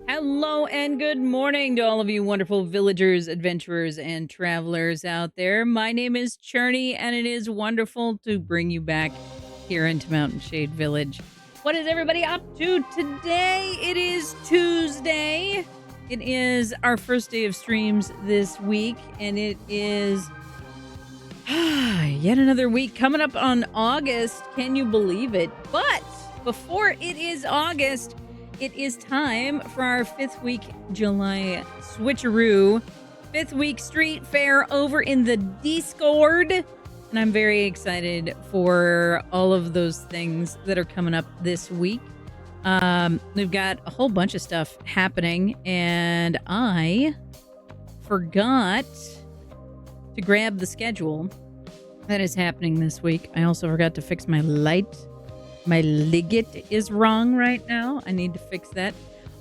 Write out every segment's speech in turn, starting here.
Hello and good morning to all of you wonderful villagers, adventurers, and travelers out there. My name is Churney, and it is wonderful to bring you back here into Mountain Shade Village. What is everybody up to today? It is Tuesday. It is our first day of streams this week, and it is yet another week coming up on August. Can you believe it? But before it is August, it is time for our 5th week July switcheroo. 5th week street fair over in the Discord. And I'm very excited for all of those things that are coming up this week. We've got a whole bunch of stuff happening, and I forgot to grab the schedule that is happening this week. I also forgot to fix my light. My ligget is wrong right now. I need to fix that.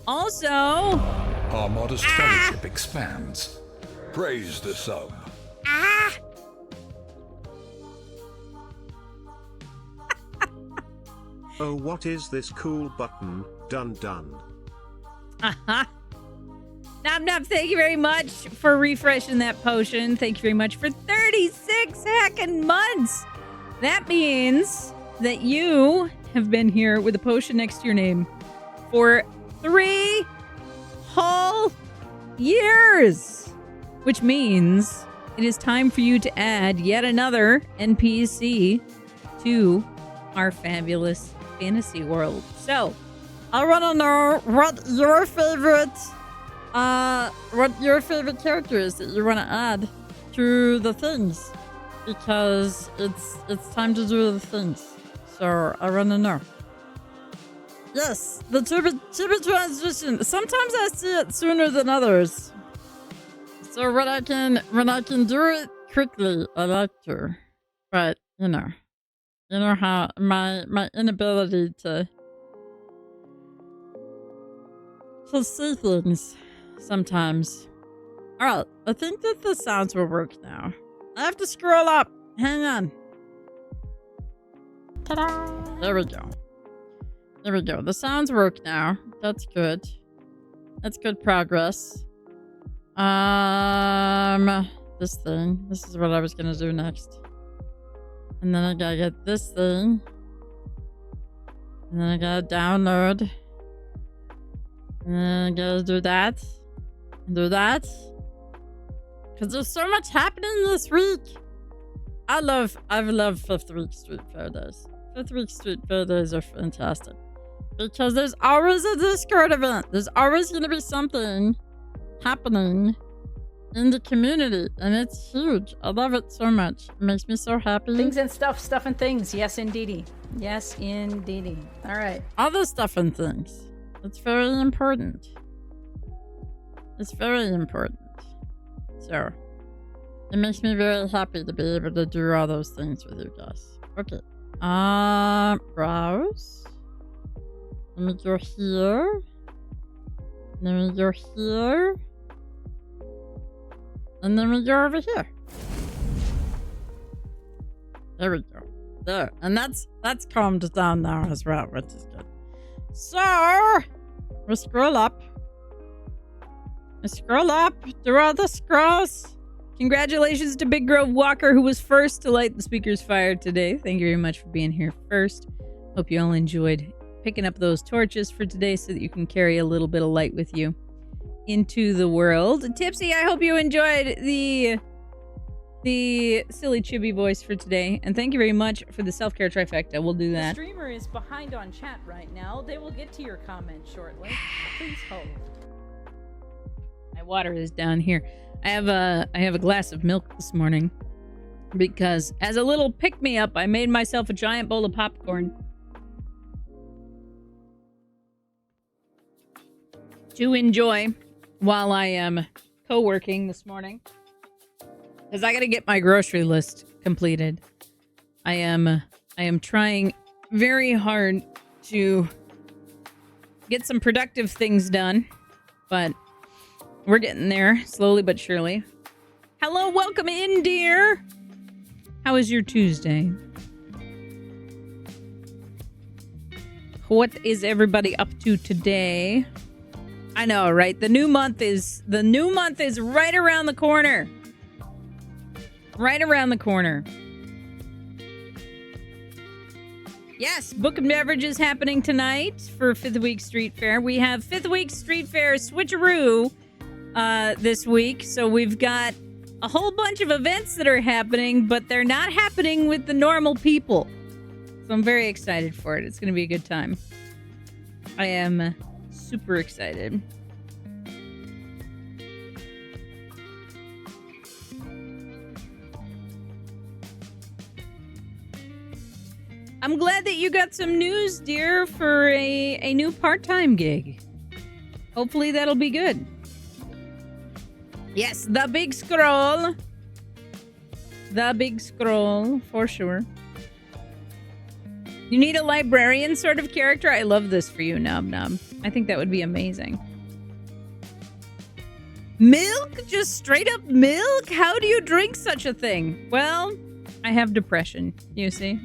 Also, our modest fellowship expands. Praise the sub. Oh, what is this cool button? Dun dun. Nom nom, thank you very much for refreshing that potion. Thank you very much for 36 heckin' months. That means that you have been here with a potion next to your name for 3 whole years, which means it is time for you to add yet another NPC to our fabulous fantasy world. So I want to know what your favorite character is that you want to add to the things, because it's time to do the things. So I want to know. Yes, the chibi transition. Sometimes I see it sooner than others. So when I can do it quickly, I like to. But you know how my inability to see things sometimes. All right, I think that the sounds will work now. I have to scroll up. Hang on. Ta-da! There we go. There we go. The sounds work now. That's good. That's good progress. This thing. This is what I was gonna do next. And then I gotta get this thing. And then I gotta download. And then I gotta do that. And do that. Because there's so much happening this week. I've loved 5th week street fair days. 5th week street fair days are fantastic. Because there's always a Discord event. There's always going to be something happening in the community. And it's huge. I love it so much. It makes me so happy. Things and stuff and things. Yes, indeedy. Yes, indeedy. All right. All the stuff and things. It's very important. It's very important. So, it makes me very happy to be able to do all those things with you guys. Okay. Browse. Let me go here. Then we go here. And then we go over here. There we go. There. And that's calmed down now as well, which is good. So, we scroll up. Do all the scrolls. Congratulations to Big Grove Walker, who was first to light the speaker's fire today. Thank you very much for being here first. Hope you all enjoyed picking up those torches for today so that you can carry a little bit of light with you into the world. Tipsy, I hope you enjoyed the silly chibi voice for today. And thank you very much for the self-care trifecta. We'll do that. The streamer is behind on chat right now. They will get to your comments shortly. Please hold. My water is down here. I have a glass of milk this morning because as a little pick-me-up, I made myself a giant bowl of popcorn to enjoy while I am co-working this morning, because I got to get my grocery list completed. I am trying very hard to get some productive things done, but We're getting there, slowly but surely. Hello, welcome in, dear. How is your Tuesday? What is everybody up to today? I know, right? The new month is right around the corner. Right around the corner. Yes, Book and Beverage is happening tonight for 5th Week Street Fair. We have 5th Week Street Fair Switcheroo this week. So we've got a whole bunch of events that are happening, but they're not happening with the normal people. So I'm very excited for it. It's going to be a good time. I am super excited. I'm glad that you got some news, dear, for a new part-time gig. Hopefully that'll be good. Yes, the big scroll. The big scroll, for sure. You need a librarian sort of character? I love this for you, Nub Nub. I think that would be amazing. Milk? Just straight up milk? How do you drink such a thing? Well, I have depression, you see.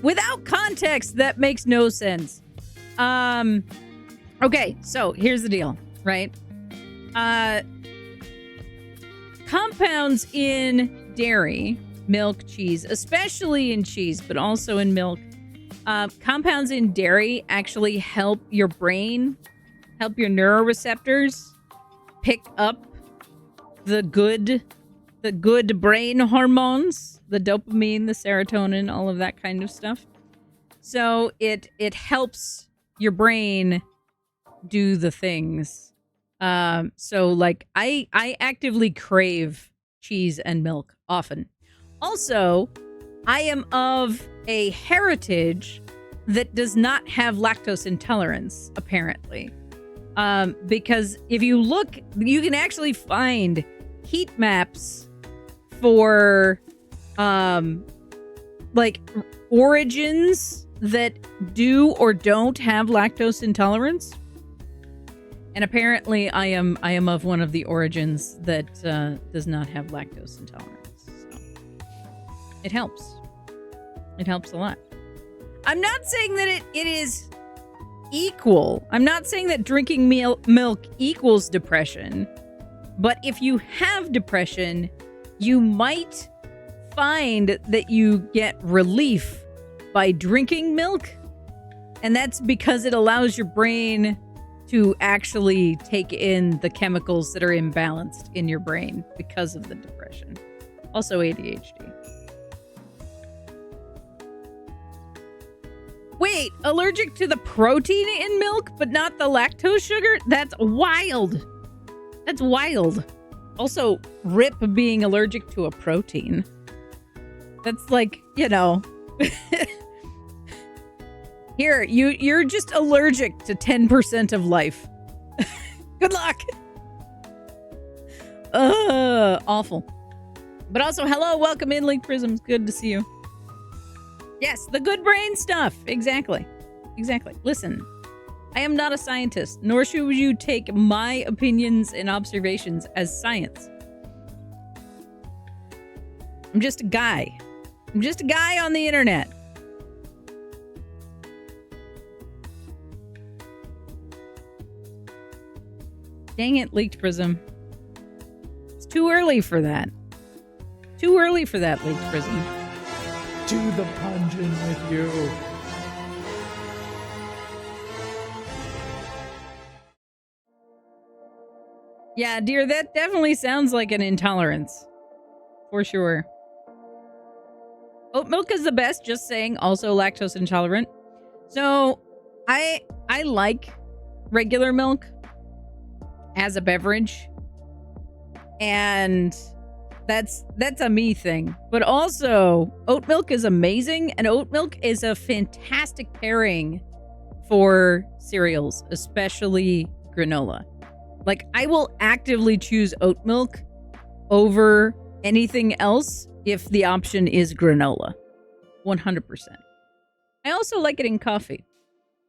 Without context, that makes no sense. Okay, so here's the deal, right? Compounds in dairy, milk, cheese, especially in cheese, but also in milk. Compounds in dairy actually help your brain, help your neuroreceptors pick up the good brain hormones, the dopamine, the serotonin, all of that kind of stuff. So it helps your brain do the things. So like I actively crave cheese and milk often. Also, I am of a heritage that does not have lactose intolerance, apparently. Because if you look, you can actually find heat maps for like origins that do or don't have lactose intolerance. And apparently I am of one of the origins that does not have lactose intolerance. So it helps. It helps a lot. I'm not saying that it is equal. I'm not saying that drinking milk equals depression. But if you have depression, you might find that you get relief by drinking milk. And that's because it allows your brain to actually take in the chemicals that are imbalanced in your brain because of the depression. Also ADHD. Wait, allergic to the protein in milk, but not the lactose sugar? That's wild. That's wild. Also, rip being allergic to a protein. That's like, you know. Here, you're just allergic to 10% of life. Good luck. Awful. But also, hello, welcome in, Link Prisms. Good to see you. Yes, the good brain stuff. Exactly. Exactly. Listen. I am not a scientist, nor should you take my opinions and observations as science. I'm just a guy. I'm just a guy on the internet. Dang it, Leaked Prism. It's too early for that. Too early for that, Leaked Prism. To the pungeon with you. Yeah, dear, that definitely sounds like an intolerance. For sure. Oat milk is the best, just saying, also lactose intolerant. So, I like regular milk as a beverage. And that's a me thing. But also, oat milk is amazing, and oat milk is a fantastic pairing for cereals, especially granola. Like, I will actively choose oat milk over anything else if the option is granola. 100%. I also like it in coffee.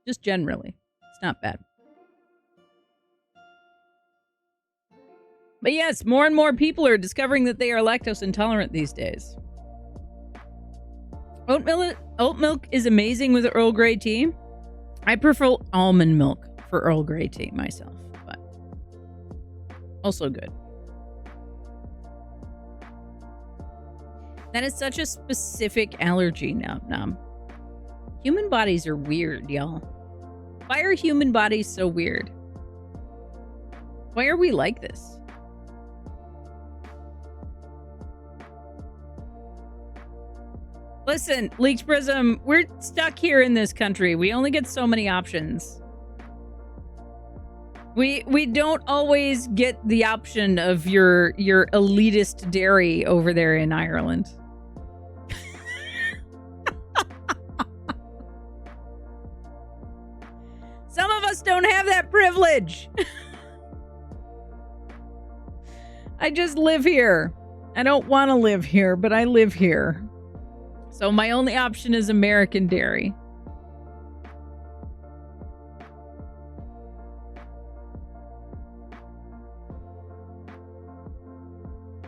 Just generally. It's not bad. But yes, more and more people are discovering that they are lactose intolerant these days. Oat milk is amazing with Earl Grey tea. I prefer almond milk for Earl Grey tea myself, but also good. That is such a specific allergy, Nom Nom. Human bodies are weird, y'all. Why are human bodies so weird? Why are we like this? Listen, Leaked Prism, we're stuck here in this country. We only get so many options. We don't always get the option of your elitist dairy over there in Ireland. Some of us don't have that privilege. I just live here. I don't want to live here, but I live here. So my only option is American dairy.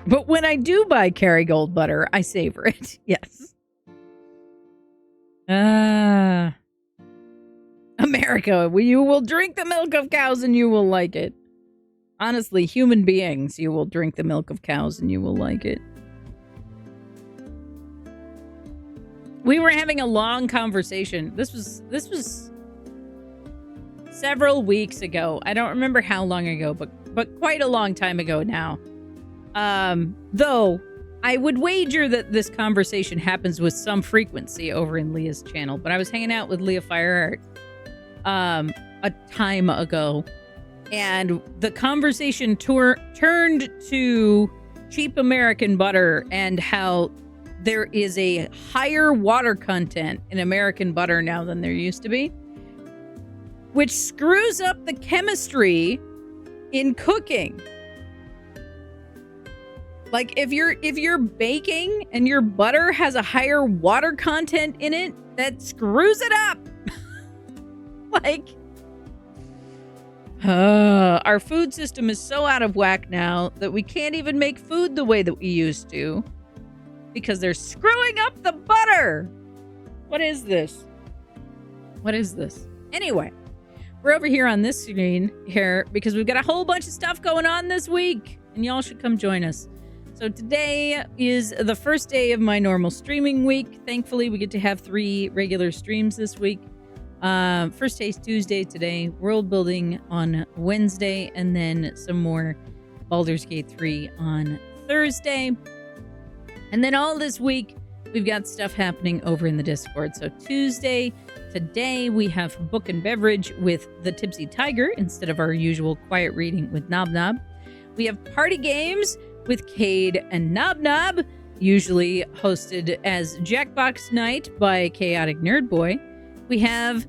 But when I do buy Kerrygold butter, I savor it. Yes. America, you will drink the milk of cows and you will like it. Honestly, human beings, you will drink the milk of cows and you will like it. We were having a long conversation. This was several weeks ago. I don't remember how long ago, but quite a long time ago now. Though I would wager that this conversation happens with some frequency over in Leah's channel. But I was hanging out with Leah Fireheart a time ago, and the conversation turned to cheap American butter and how there is a higher water content in American butter now than there used to be, which screws up the chemistry in cooking. Like if you're baking and your butter has a higher water content in it, that screws it up. Like, our food system is so out of whack now that we can't even make food the way that we used to because they're screwing up the butter. What is this? What is this? Anyway, we're over here on this screen here because we've got a whole bunch of stuff going on this week, and y'all should come join us. So today is the first day of my normal streaming week. Thankfully, we get to have 3 regular streams this week. First day is Tuesday today, world building on Wednesday, and then some more Baldur's Gate 3 on Thursday. And then all this week, we've got stuff happening over in the Discord. So Tuesday, today, we have Book and Beverage with the Tipsy Tiger instead of our usual quiet reading with Nob Nob. We have Party Games with Cade and Nob Nob, usually hosted as Jackbox Night by Chaotic Nerd Boy. We have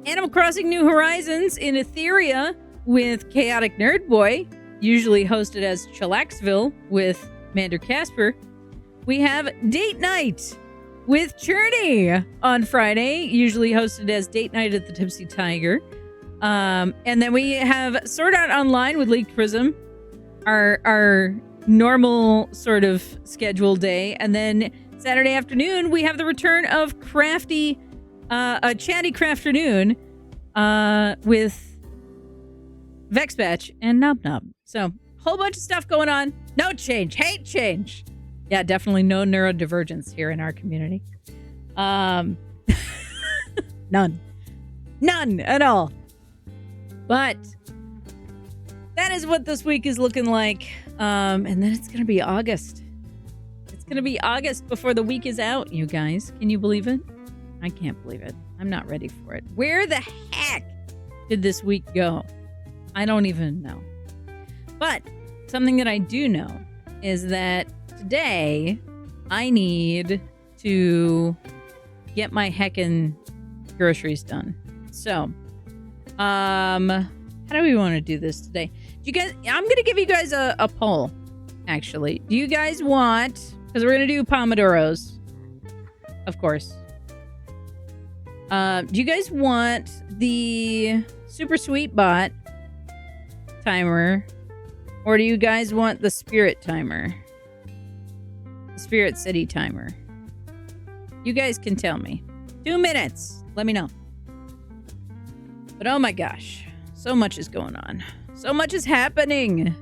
Animal Crossing New Horizons in Etheria with Chaotic Nerd Boy, usually hosted as Chillaxville with Mander Casper. We have Date Night with Churney on Friday, usually hosted as Date Night at the Tipsy Tiger. And then we have Sword Art Online with Leaked Prism, our normal sort of scheduled day. And then Saturday afternoon, we have the return of Crafty, a Chatty Crafternoon with Vexbatch and Nob Nob. So, whole bunch of stuff going on. No change. Hate change. Yeah, definitely no neurodivergence here in our community. None. None at all. But that is what this week is looking like. And then it's going to be August. It's going to be August before the week is out, you guys. Can you believe it? I can't believe it. I'm not ready for it. Where the heck did this week go? I don't even know. But something that I do know is that today I need to get my heckin' groceries done. So, how do we want to do this today? Do you guys? I'm gonna give you guys a poll. Actually, do you guys want? Because we're gonna do Pomodoros, of course. Do you guys want the Super Sweet Bot timer Or do you guys want the spirit timer? The spirit city timer? You guys can tell me. 2 minutes. Let me know. But oh my gosh. So much is going on. So much is happening.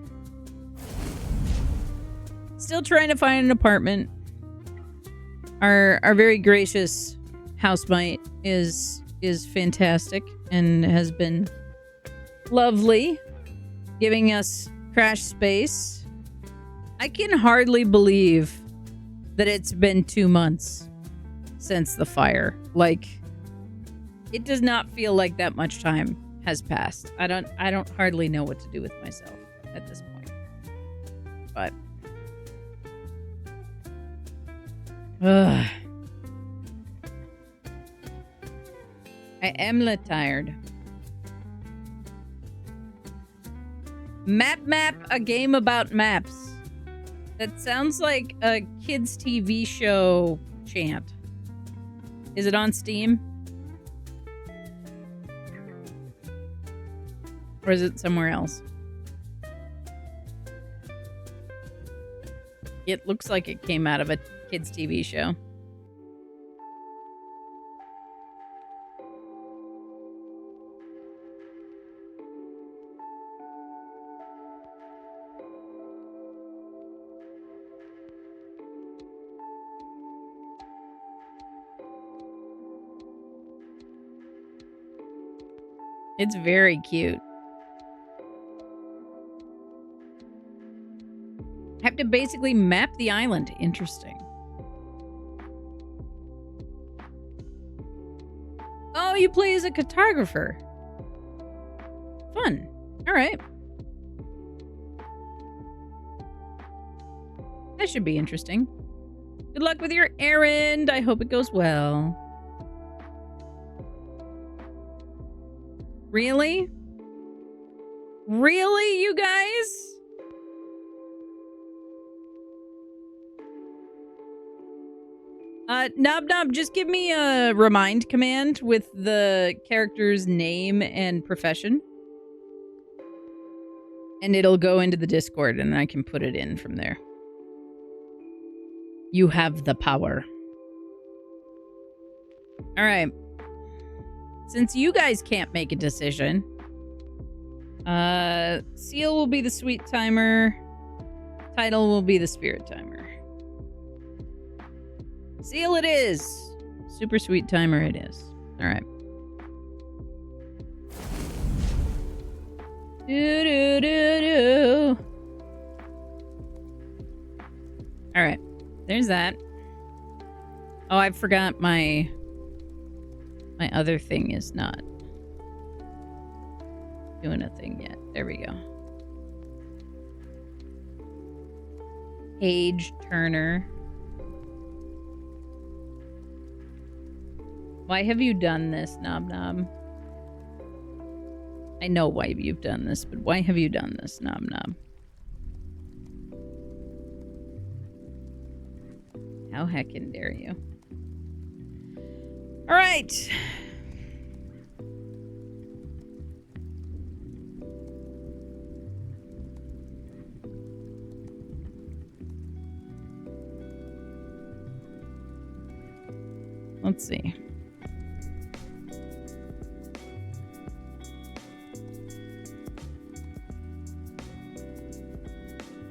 Still trying to find an apartment. Our very gracious housemate is fantastic and has been lovely, giving us crash space. I can hardly believe that it's been 2 months since the fire. Like, it does not feel like that much time has passed. I don't hardly know what to do with myself at this point. But ugh. I am tired. Map, a game about maps. That sounds like a kids' TV show chant. Is it on Steam? Or is it somewhere else? It looks like it came out of a kids' TV show. It's very cute. I have to basically map the island. Interesting. Oh, you play as a cartographer. Fun. All right. That should be interesting. Good luck with your errand. I hope it goes well. Really? Really, you guys? Nob, just give me a remind command with the character's name and profession. And it'll go into the Discord and I can put it in from there. You have the power. All right. Since you guys can't make a decision, Seal will be the sweet timer. Title will be the spirit timer. Seal it is. Super sweet timer it is. All right. Do. All right. There's that. Oh, I forgot my other thing is not doing a thing yet. There we go. Page Turner. Why have you done this, Nob? I know why you've done this, but why have you done this, Nob? How heckin' dare you? All right. Let's see.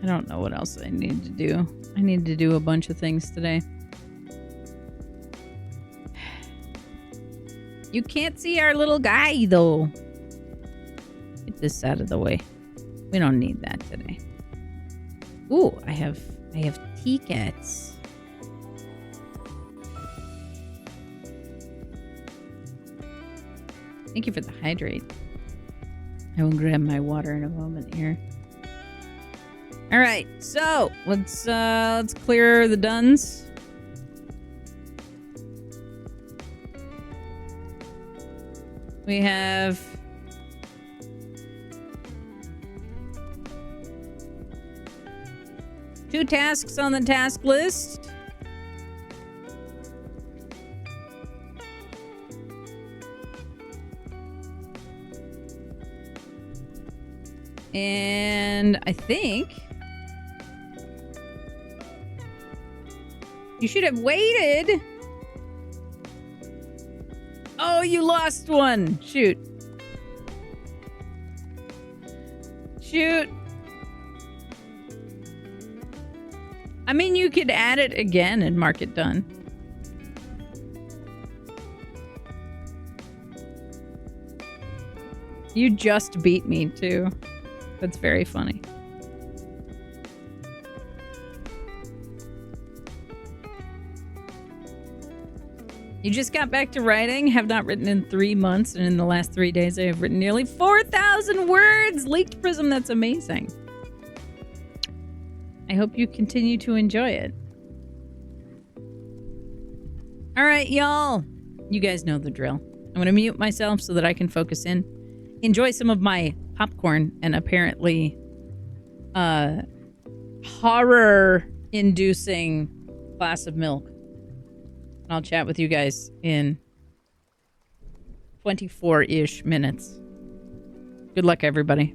I don't know what else I need to do. I need to do a bunch of things today. You can't see our little guy, though. Get this out of the way. We don't need that today. Ooh, I have tickets. Thank you for the hydrate. I will grab my water in a moment here. All right, so let's clear the duns. We have two tasks on the task list. And I think you should have waited. Oh, you lost one. Shoot. Shoot. I mean, you could add it again and mark it done. You just beat me, too. That's very funny. You just got back to writing, have not written in 3 months, and in the last 3 days I have written nearly 4,000 words! Leaked Prism, that's amazing. I hope you continue to enjoy it. Alright, y'all. You guys know the drill. I'm going to mute myself so that I can focus in. Enjoy some of my popcorn and apparently horror-inducing glass of milk. And I'll chat with you guys in 24-ish minutes. Good luck, everybody.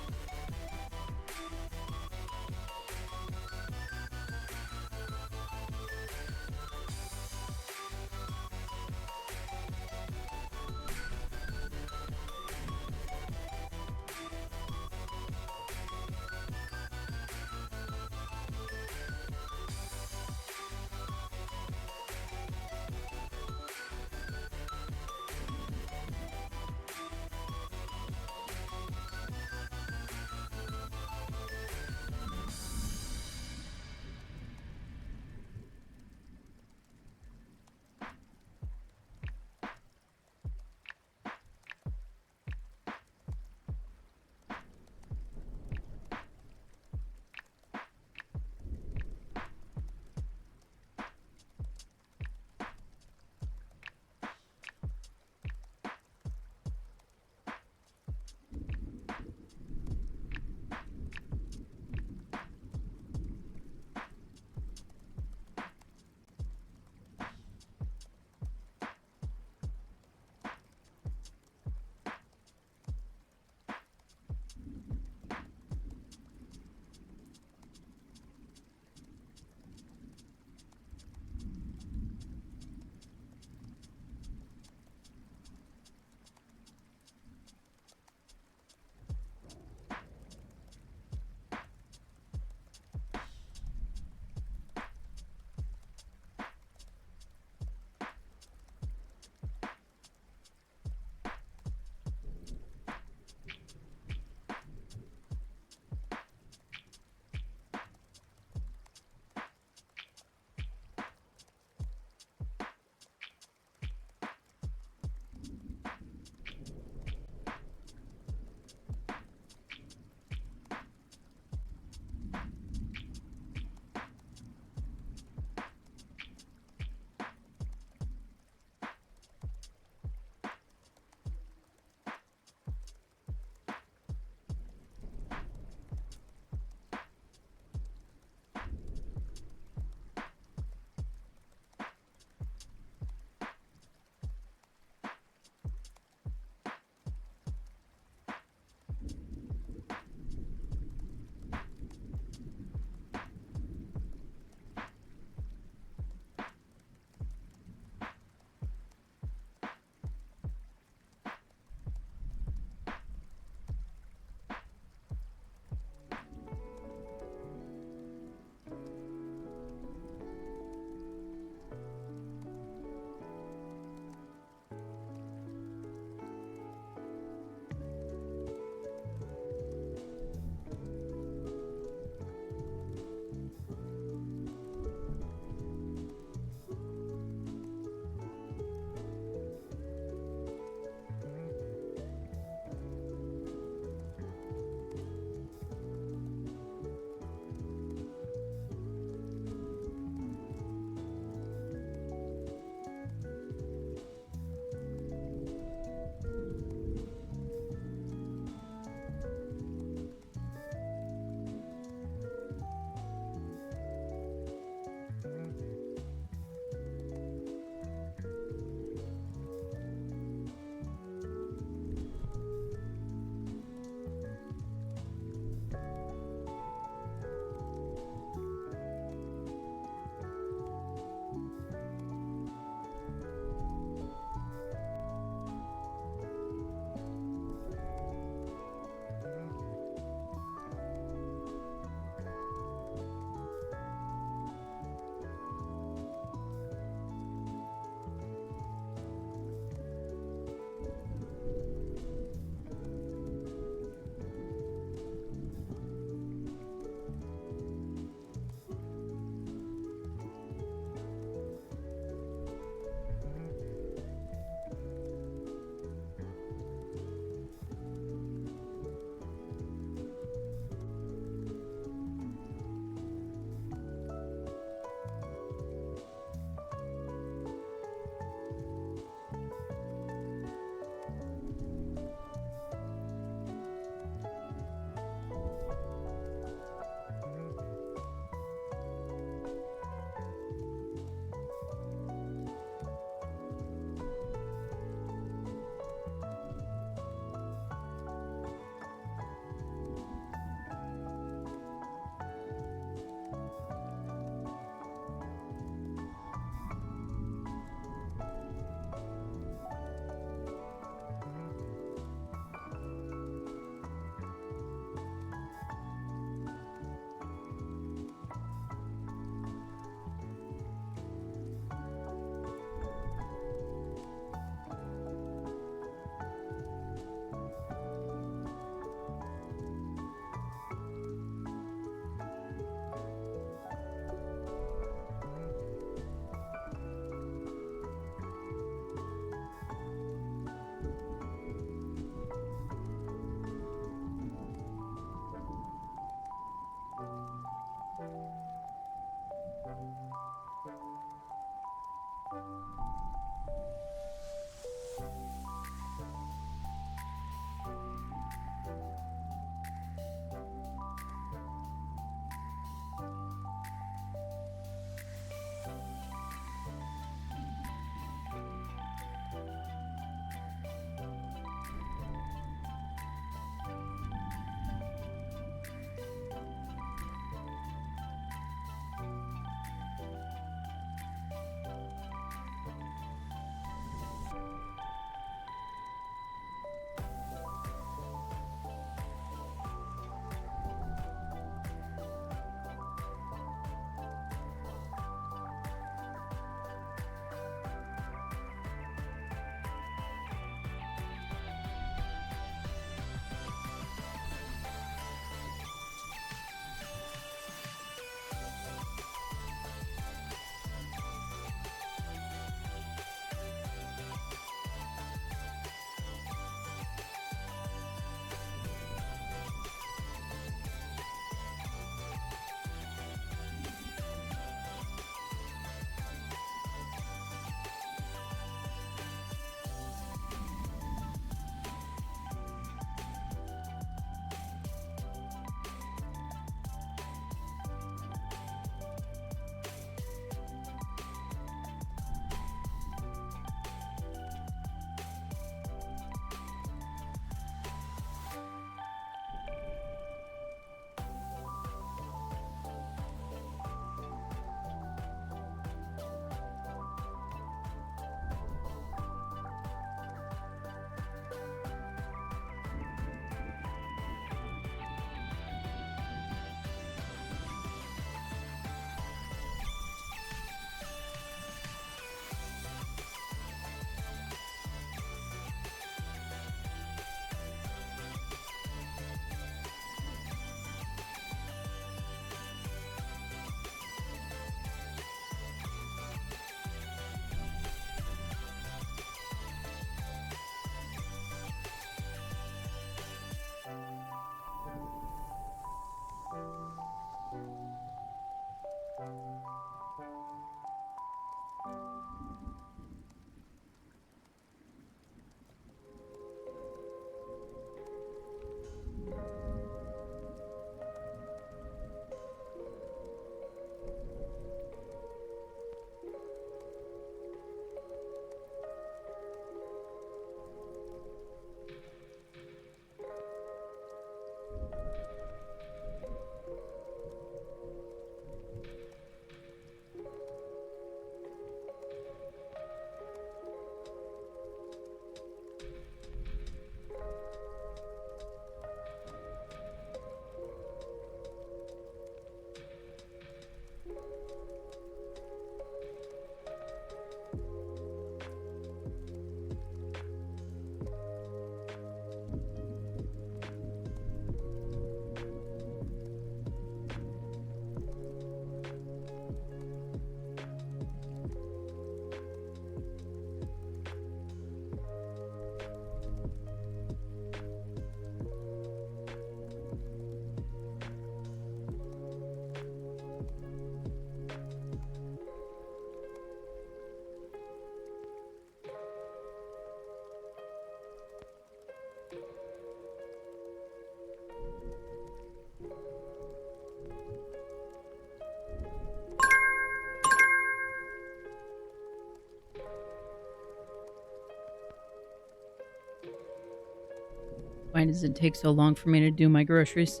Why does it take so long for me to do my groceries?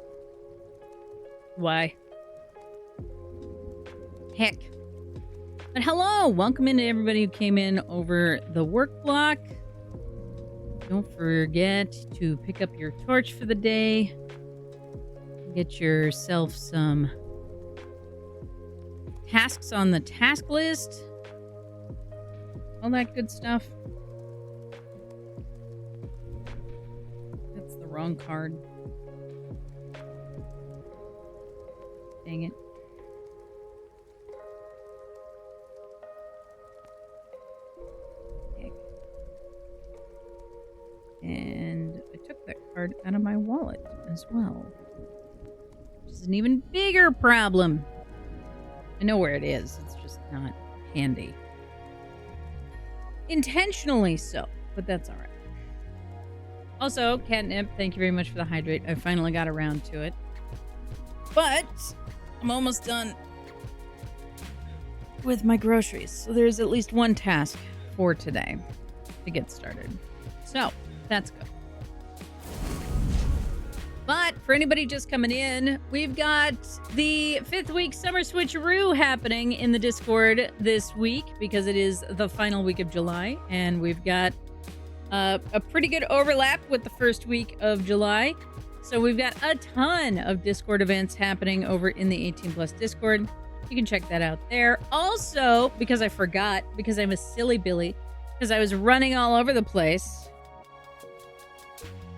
Why? Heck. But hello! Welcome into everybody who came in over the work block. Don't forget to pick up your torch for the day. Get yourself some tasks on the task list. All that good stuff. That's the wrong card. Dang it. Heck. And I took that card out of my wallet as well. Which is an even bigger problem. I know where it is. It's just not handy. Intentionally so, but that's all right. Also, Catnip, thank you very much for the hydrate. I finally got around to it. But I'm almost done with my groceries. So there's at least one task for today to get started. So that's good. But for anybody just coming in, we've got the 5th week Summer Switcheroo happening in the Discord this week because it is the final week of July. And we've got a pretty good overlap with the first week of July. So we've got a ton of Discord events happening over in the 18 Plus Discord. You can check that out there. Also, because I forgot, because I'm a silly Billy, because I was running all over the place,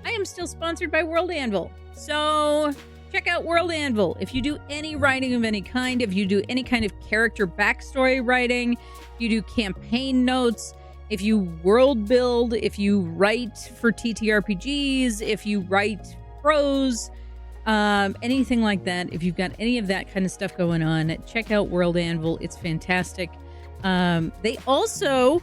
I am still sponsored by World Anvil. So check out World Anvil. If you do any writing of any kind, if you do any kind of character backstory writing, if you do campaign notes, if you world build, if you write for TTRPGs, if you write prose, anything like that, if you've got any of that kind of stuff going on, check out World Anvil. It's fantastic. They also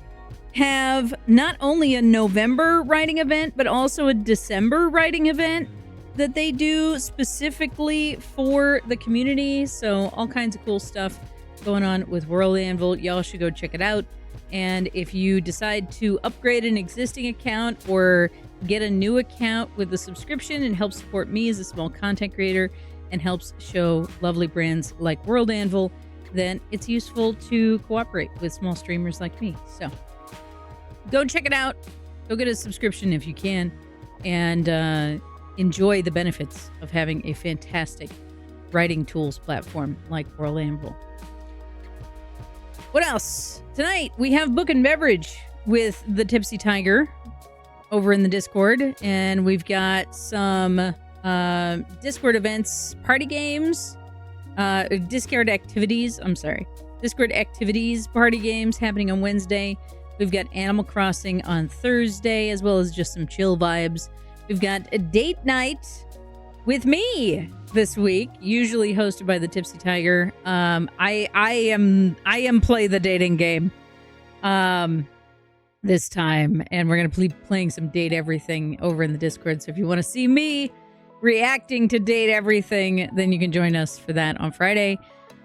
have not only a November writing event, but also a December writing event that they do specifically for the community. So all kinds of cool stuff going on with World Anvil. Y'all should go check it out. And if you decide to upgrade an existing account or get a new account with the subscription and help support me as a small content creator and helps show lovely brands like World Anvil, then it's useful to cooperate with small streamers like me. So go check it out. Go get a subscription if you can, and enjoy the benefits of having a fantastic writing tools platform like World Anvil. What else? Tonight we have Book and Beverage with the Tipsy Tiger over in the Discord, and we've got some Discord events, party games, Discord activities, party games happening on Wednesday. We've got Animal Crossing on Thursday, as well as just some chill vibes. We've got a date night with me this week, usually hosted by the Tipsy Tiger. I am play the dating game this time, and we're going to be playing some Date Everything over in the Discord. So if you want to see me reacting to Date Everything, then you can join us for that on Friday.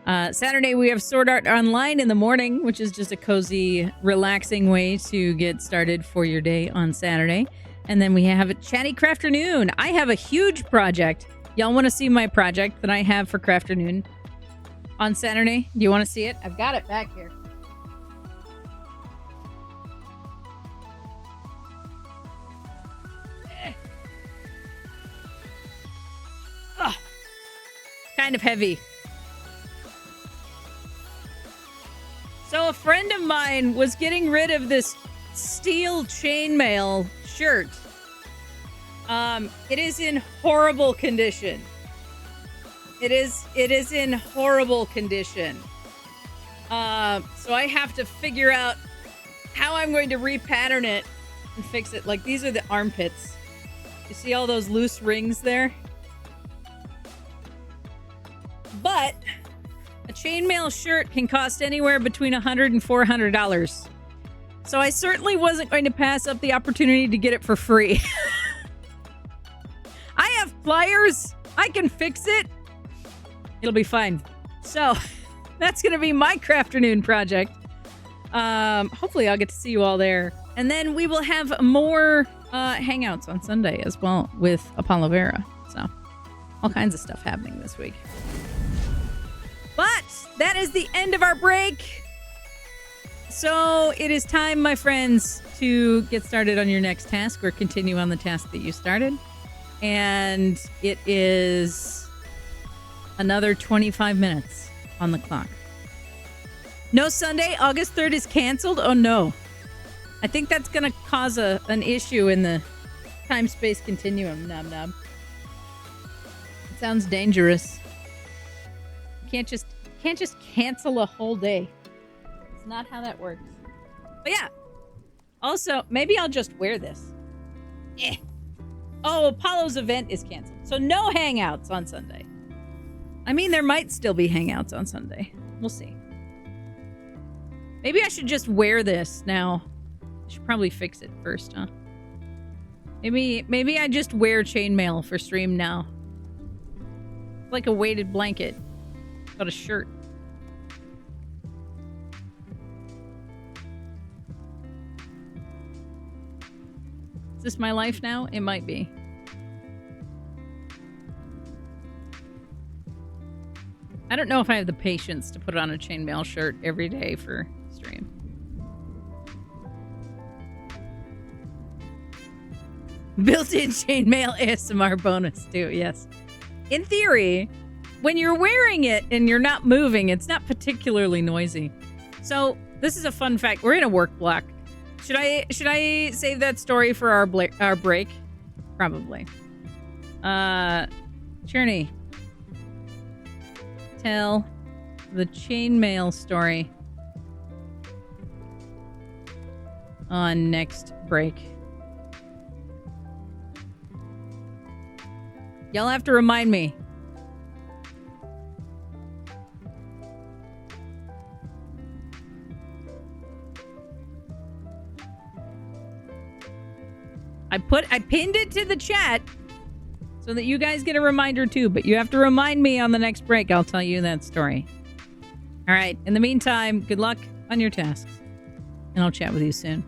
Saturday, we have Sword Art Online in the morning, which is just a cozy, relaxing way to get started for your day on Saturday. And then we have a Chatty Crafternoon. I have a huge project. Y'all want to see my project that I have for Crafternoon on Saturday? Do you want to see it? I've got it back here. Ugh. Kind of heavy. So a friend of mine was getting rid of this steel chainmail shirt. It is in horrible condition. It is in horrible condition. So I have to figure out how I'm going to repattern it and fix it. Like, these are the armpits. You see all those loose rings there? But a chainmail shirt can cost anywhere between $100 and $400. So I certainly wasn't going to pass up the opportunity to get it for free. I have pliers. I can fix it. It'll be fine. So that's going to be my Crafternoon project. Hopefully I'll get to see you all there. And then we will have more hangouts on Sunday as well with Apollo Vera. So all kinds of stuff happening this week. But that is the end of our break. So it is time, my friends, to get started on your next task or continue on the task that you started. And it is another 25 minutes on the clock. No Sunday. August 3rd is canceled. Oh, no. I think that's going to cause an issue in the time-space continuum. Nub nub. It sounds dangerous. You can't just cancel a whole day. It's not how that works. But yeah. Also, maybe I'll just wear this. Oh, Apollo's event is canceled. So no hangouts on Sunday. I mean, there might still be hangouts on Sunday. We'll see. Maybe I should just wear this now. I should probably fix it first, huh? Maybe I just wear chainmail for stream now. It's like a weighted blanket. Got a shirt. Is this my life now? It might be. I don't know if I have the patience to put on a chainmail shirt every day for stream. Built-in chainmail ASMR bonus too, yes. In theory, when you're wearing it and you're not moving, it's not particularly noisy. So this is a fun fact. We're in a work block. Should I save that story for our break? Probably. Cherney, tell the chainmail story on next break. Y'all have to remind me. I pinned it to the chat so that you guys get a reminder too, but you have to remind me on the next break. I'll tell you that story. All right. In the meantime, good luck on your tasks, and I'll chat with you soon.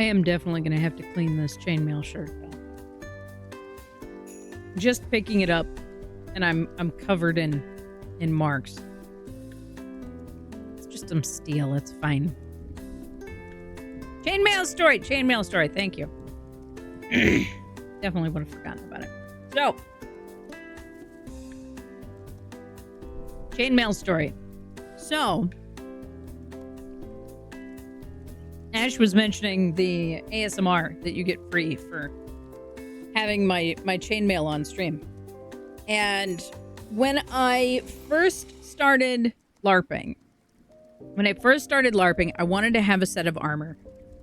I am definitely going to have to clean this chainmail shirt, though. Just picking it up, and I'm covered in marks. It's just some steel. It's fine. Chainmail story. Thank you. Definitely would have forgotten about it. So, chainmail story. So, Ash was mentioning the ASMR that you get free for having my chainmail on stream. And when I first started LARPing, I wanted to have a set of armor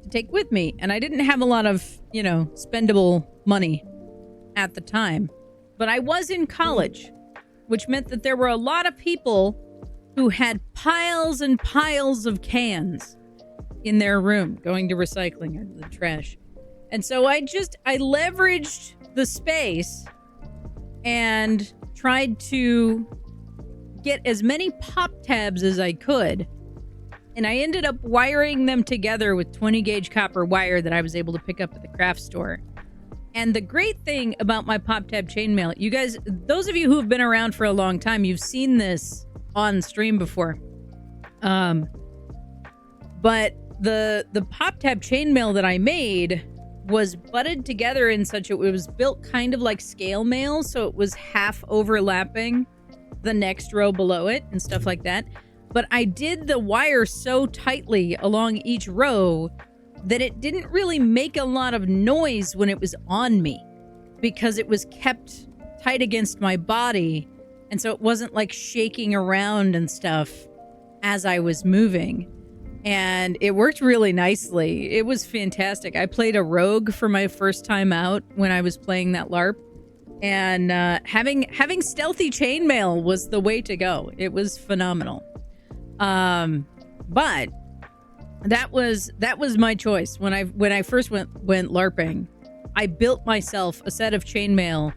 to take with me. And I didn't have a lot of, spendable money at the time. But I was in college, which meant that there were a lot of people who had piles and piles of cans in their room going to recycling or the trash. And so I leveraged the space and tried to get as many pop tabs as I could. And I ended up wiring them together with 20 gauge copper wire that I was able to pick up at the craft store. And the great thing about my pop tab chainmail, you guys, those of you who have been around for a long time, you've seen this on stream before. But the pop tab chainmail that I made was butted together in such it was built kind of like scale mail, so it was half overlapping the next row below it and stuff like that. But I did the wire so tightly along each row that it didn't really make a lot of noise when it was on me because it was kept tight against my body. And so it wasn't like shaking around and stuff as I was moving. And it worked really nicely. It was fantastic. I played a rogue for my first time out when I was playing that LARP. And having stealthy chainmail was the way to go. It was phenomenal. But that was my choice. When I first went LARPing, I built myself a set of chainmail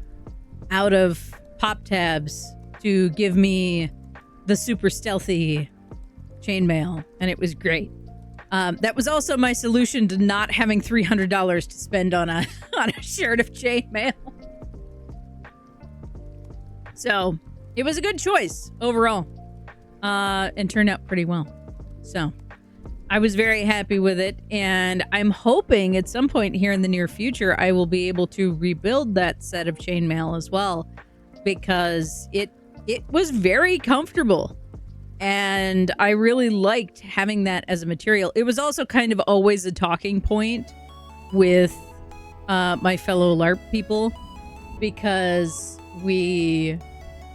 out of pop tabs to give me the super stealthy chainmail, and it was great. That was also my solution to not having $300 to spend on a shirt of chainmail. So it was a good choice overall, and turned out pretty well. So I was very happy with it, and I'm hoping at some point here in the near future I will be able to rebuild that set of chainmail as well, because it was very comfortable. And I really liked having that as a material. It was also kind of always a talking point with my fellow LARP people, because we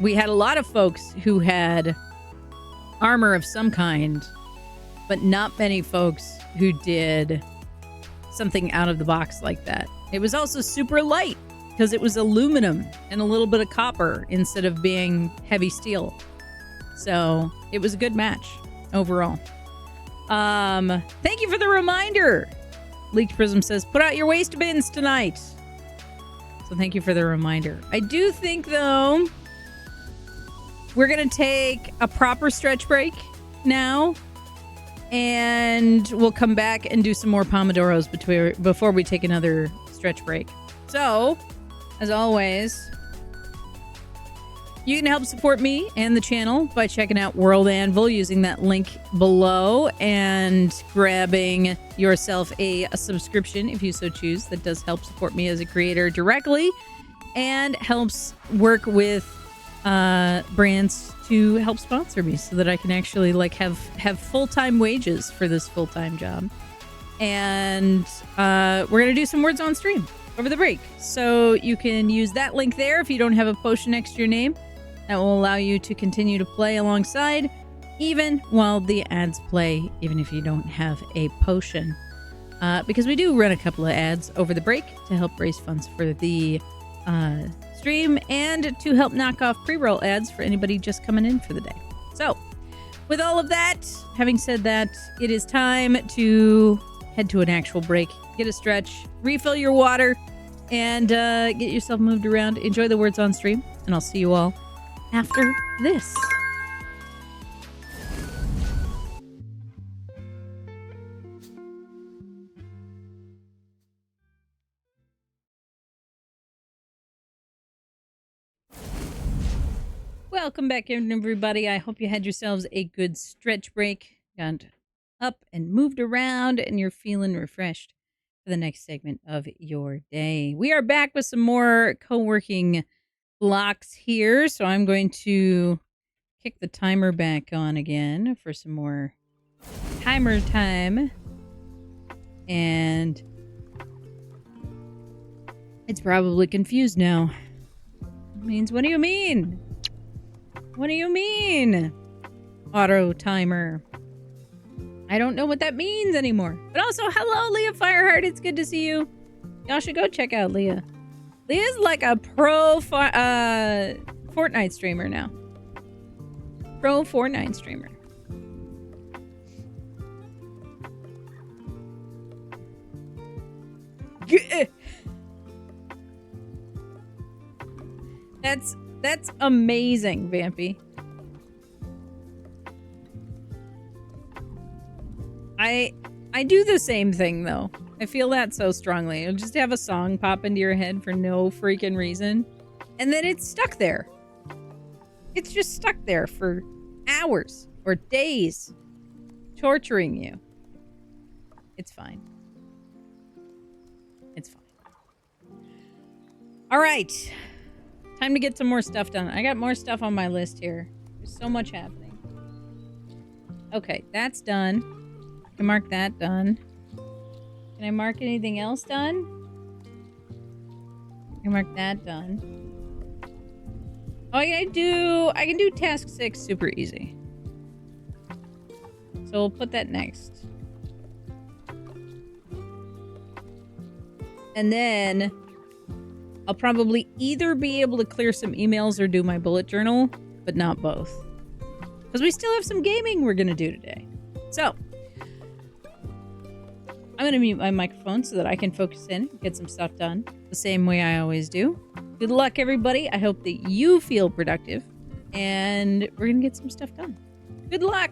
had a lot of folks who had armor of some kind, but not many folks who did something out of the box like that. It was also super light because it was aluminum and a little bit of copper instead of being heavy steel. So it was a good match overall. Thank you for the reminder. Leaked Prism says, put out your waste bins tonight. So thank you for the reminder. I do think, though, we're going to take a proper stretch break now. And we'll come back and do some more Pomodoros before we take another stretch break. So, as always, you can help support me and the channel by checking out World Anvil using that link below and grabbing yourself a subscription if you so choose. That does help support me as a creator directly and helps work with brands to help sponsor me so that I can actually have full-time wages for this full-time job. And we're going to do some words on stream over the break. So you can use that link there if you don't have a potion next to your name. That will allow you to continue to play alongside even while the ads play, even if you don't have a potion. Because we do run a couple of ads over the break to help raise funds for the stream and to help knock off pre-roll ads for anybody just coming in for the day. So, with all of that, having said that, it is time to head to an actual break, get a stretch, refill your water, and get yourself moved around. Enjoy the words on stream, and I'll see you all after this. Welcome back, everybody. I hope you had yourselves a good stretch break, got up and moved around, and you're feeling refreshed for the next segment of your day. We are back with some more co-working blocks here, so I'm going to kick the timer back on again for some more timer time. And it's probably confused now. It means, what do you mean? What do you mean? Auto timer. I don't know what that means anymore. But also, hello, Leah Fireheart. It's good to see you. Y'all should go check out Leah. Leah's like a pro Fortnite streamer now. Pro Fortnite streamer. That's amazing, Vampy. I do the same thing though. I feel that so strongly. You'll just have a song pop into your head for no freaking reason, and then it's stuck there. It's just stuck there for hours or days, torturing you. It's fine. It's fine. All right. Time to get some more stuff done. I got more stuff on my list here. There's so much happening. Okay, that's done. I can mark that done. Can I mark anything else done? I can mark that done. Oh, I can do task 6 super easy. So we'll put that next. And then I'll probably either be able to clear some emails or do my bullet journal, but not both. Because we still have some gaming we're going to do today. So, I'm going to mute my microphone so that I can focus in and get some stuff done the same way I always do. Good luck, everybody. I hope that you feel productive, and we're going to get some stuff done. Good luck.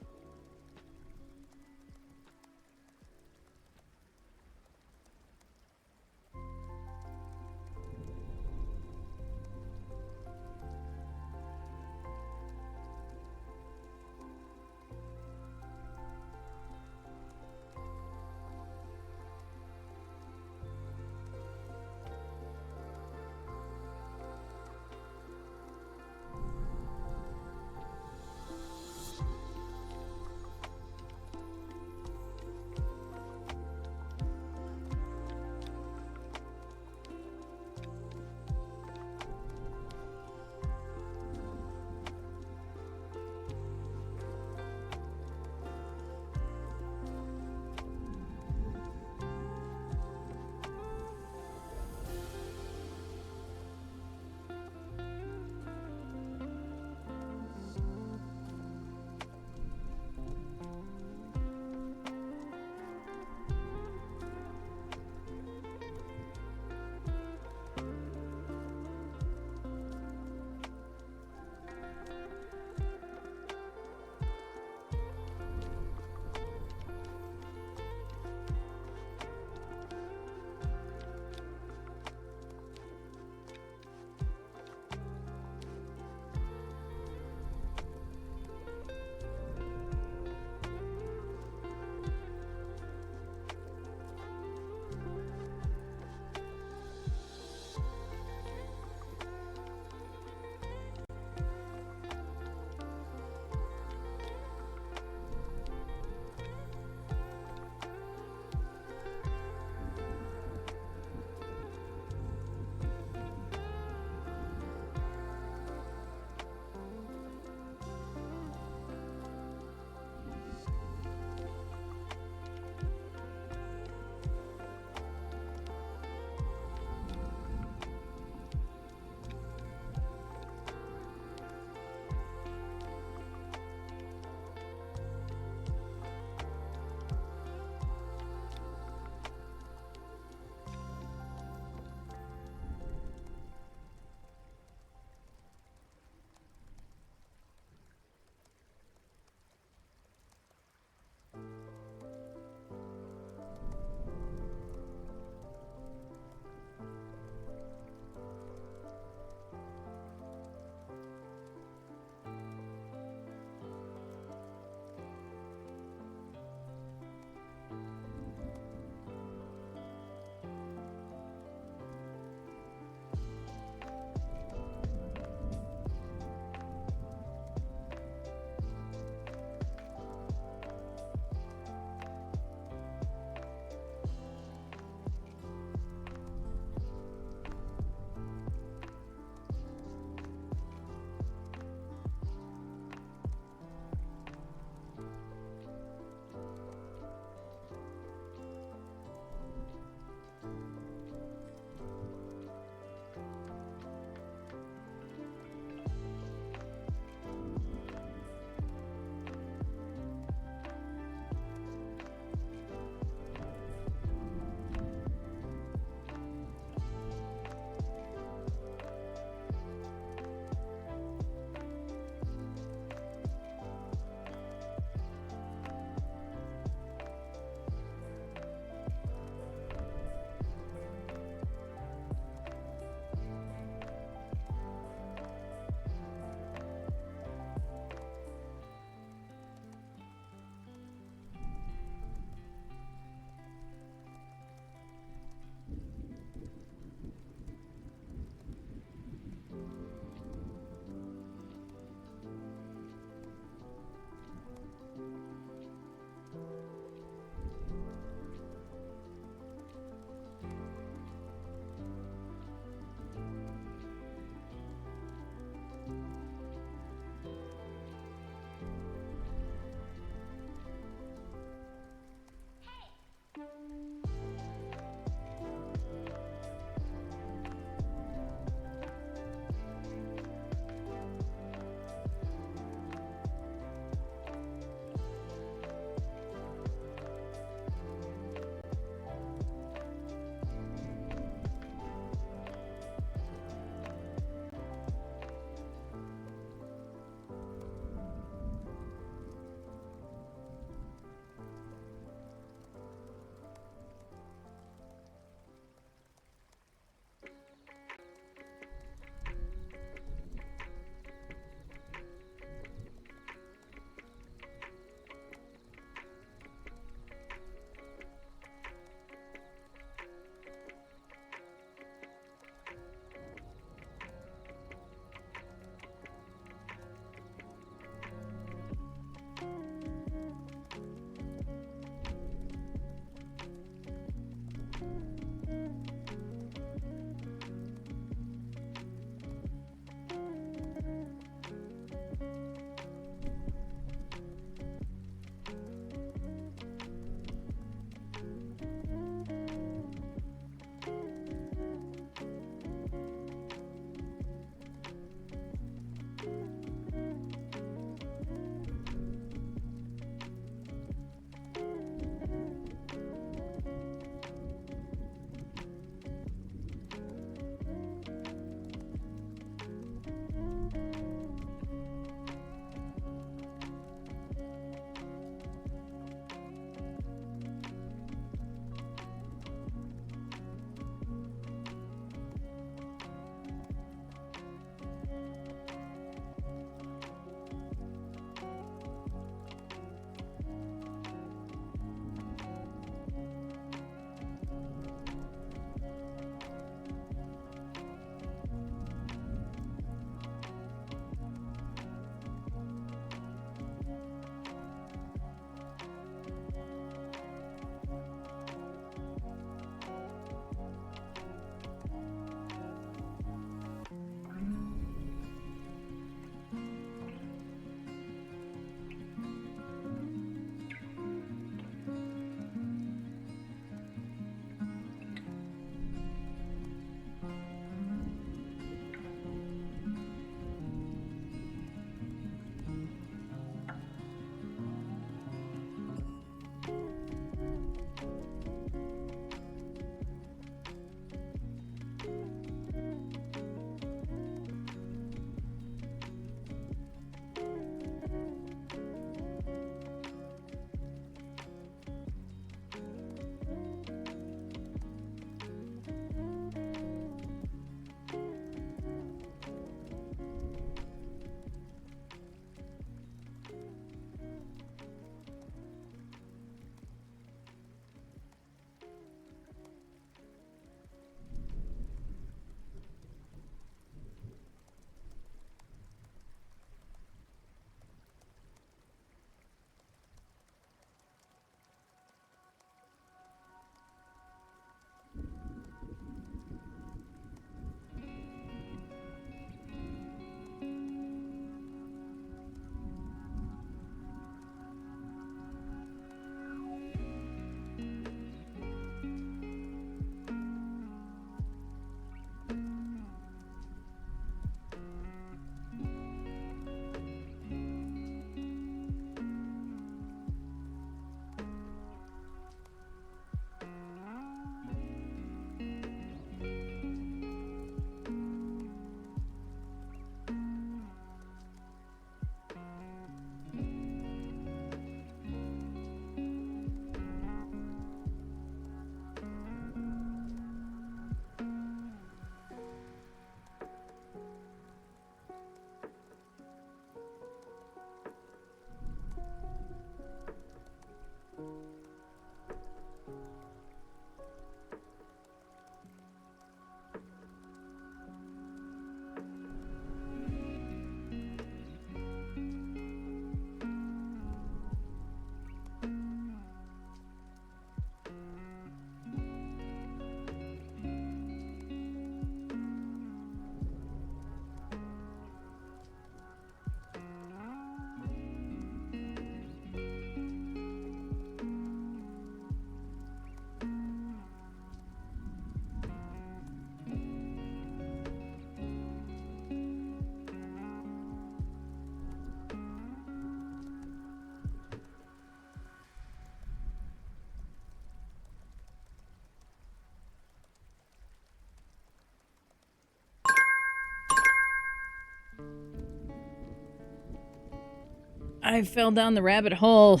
I fell down the rabbit hole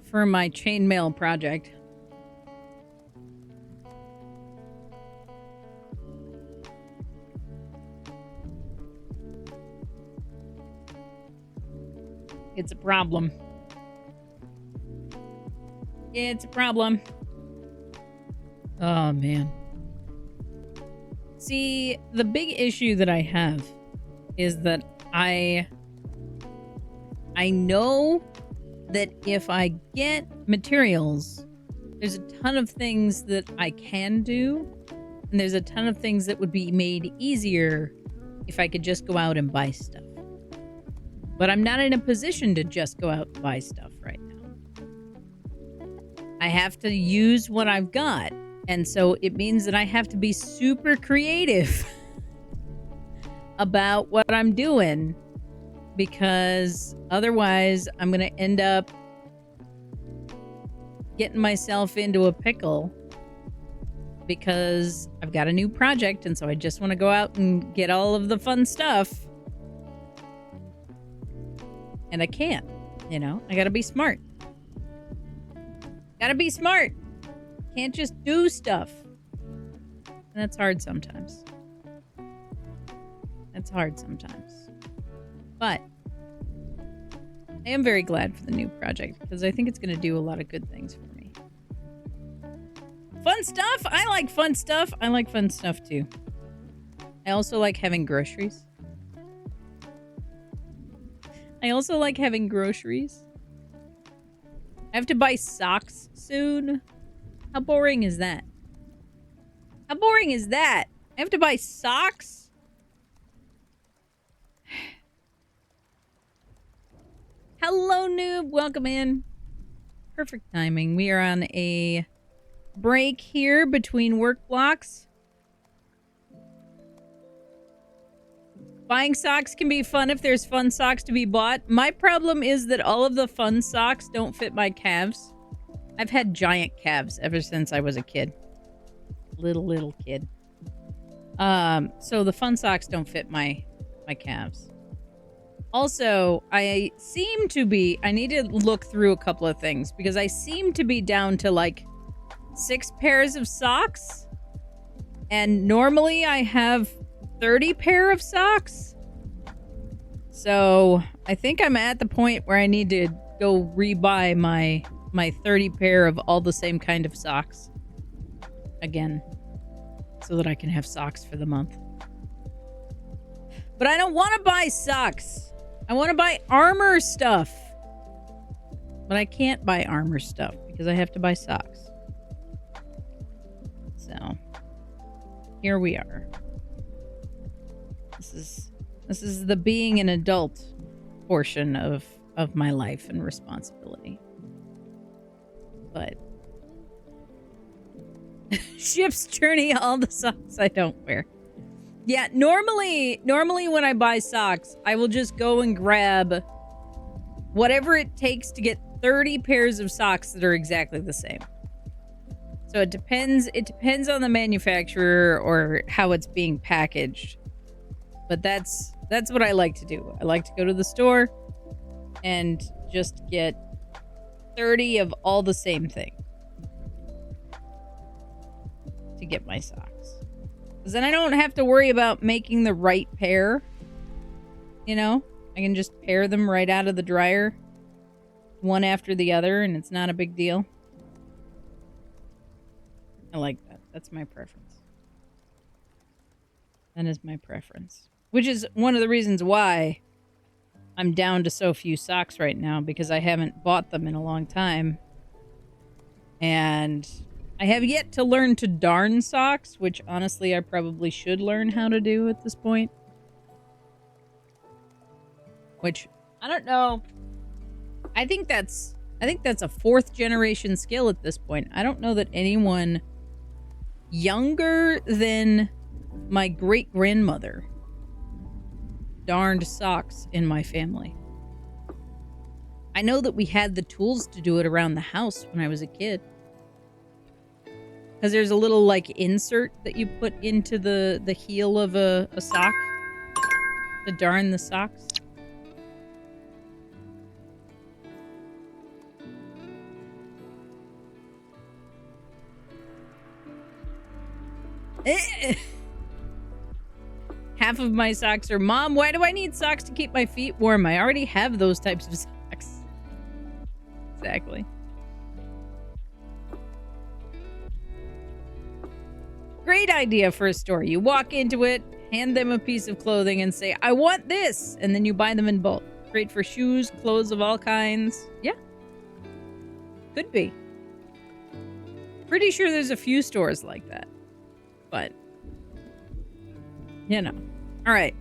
for my chainmail project. It's a problem. It's a problem. Oh, man. See, the big issue that I have is that I know that if I get materials, there's a ton of things that I can do, and there's a ton of things that would be made easier if I could just go out and buy stuff. But I'm not in a position to just go out and buy stuff right now. I have to use what I've got, and so it means that I have to be super creative about what I'm doing, because otherwise I'm going to end up getting myself into a pickle because I've got a new project, and so I just want to go out and get all of the fun stuff. And I can't, you know? I gotta be smart. Gotta be smart. Can't just do stuff. And that's hard sometimes. That's hard sometimes. But I am very glad for the new project because I think it's going to do a lot of good things for me. Fun stuff? I like fun stuff. I like fun stuff too. I also like having groceries. I also like having groceries. I have to buy socks soon. How boring is that? How boring is that? I have to buy socks? Hello, noob. Welcome in. Perfect timing. We are on a break here between work blocks. Buying socks can be fun if there's fun socks to be bought. My problem is that all of the fun socks don't fit my calves. I've had giant calves ever since I was a kid. Little kid. So the fun socks don't fit my calves. Also, I need to look through a couple of things because I seem to be down to like 6 pairs of socks. And normally I have 30 pair of socks. So I think I'm at the point where I need to go rebuy my 30 pair of all the same kind of socks again so that I can have socks for the month. But I don't want to buy socks. I want to buy armor stuff. But I can't buy armor stuff because I have to buy socks. So here we are. This is the being an adult portion of my life and responsibility. But ship's journey, all the socks I don't wear. Yeah, normally when I buy socks, I will just go and grab whatever it takes to get 30 pairs of socks that are exactly the same. So it depends on the manufacturer or how it's being packaged. But that's what I like to do. I like to go to the store and just get 30 of all the same thing to get my socks. Because then I don't have to worry about making the right pair. You know? I can just pair them right out of the dryer, one after the other, and it's not a big deal. I like that. That's my preference. That is my preference. Which is one of the reasons why I'm down to so few socks right now, because I haven't bought them in a long time. And I have yet to learn to darn socks, which honestly I probably should learn how to do at this point. Which, I don't know. I think that's a 4th generation skill at this point. I don't know that anyone younger than my great-grandmother darned socks in my family. I know that we had the tools to do it around the house when I was a kid. Because there's a little, like, insert that you put into the heel of a sock to darn the socks. Half of my socks are, Mom, why do I need socks to keep my feet warm? I already have those types of socks. Exactly. Great idea for a store. You walk into it, hand them a piece of clothing, and say, I want this. And then you buy them in bulk. Great for shoes, clothes of all kinds. Yeah. Could be. Pretty sure there's a few stores like that. But, you know. All right.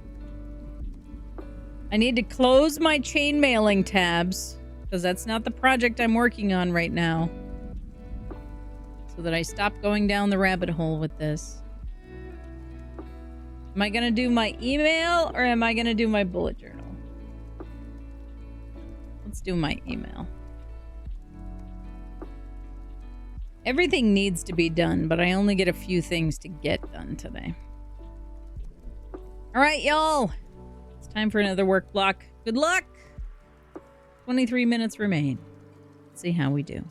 I need to close my chain mailing tabs, because that's not the project I'm working on right now. So that I stop going down the rabbit hole with this. Am I going to do my email or am I going to do my bullet journal? Let's do my email. Everything needs to be done, but I only get a few things to get done today. All right, y'all. It's time for another work block. Good luck. 23 minutes remain. Let's see how we do.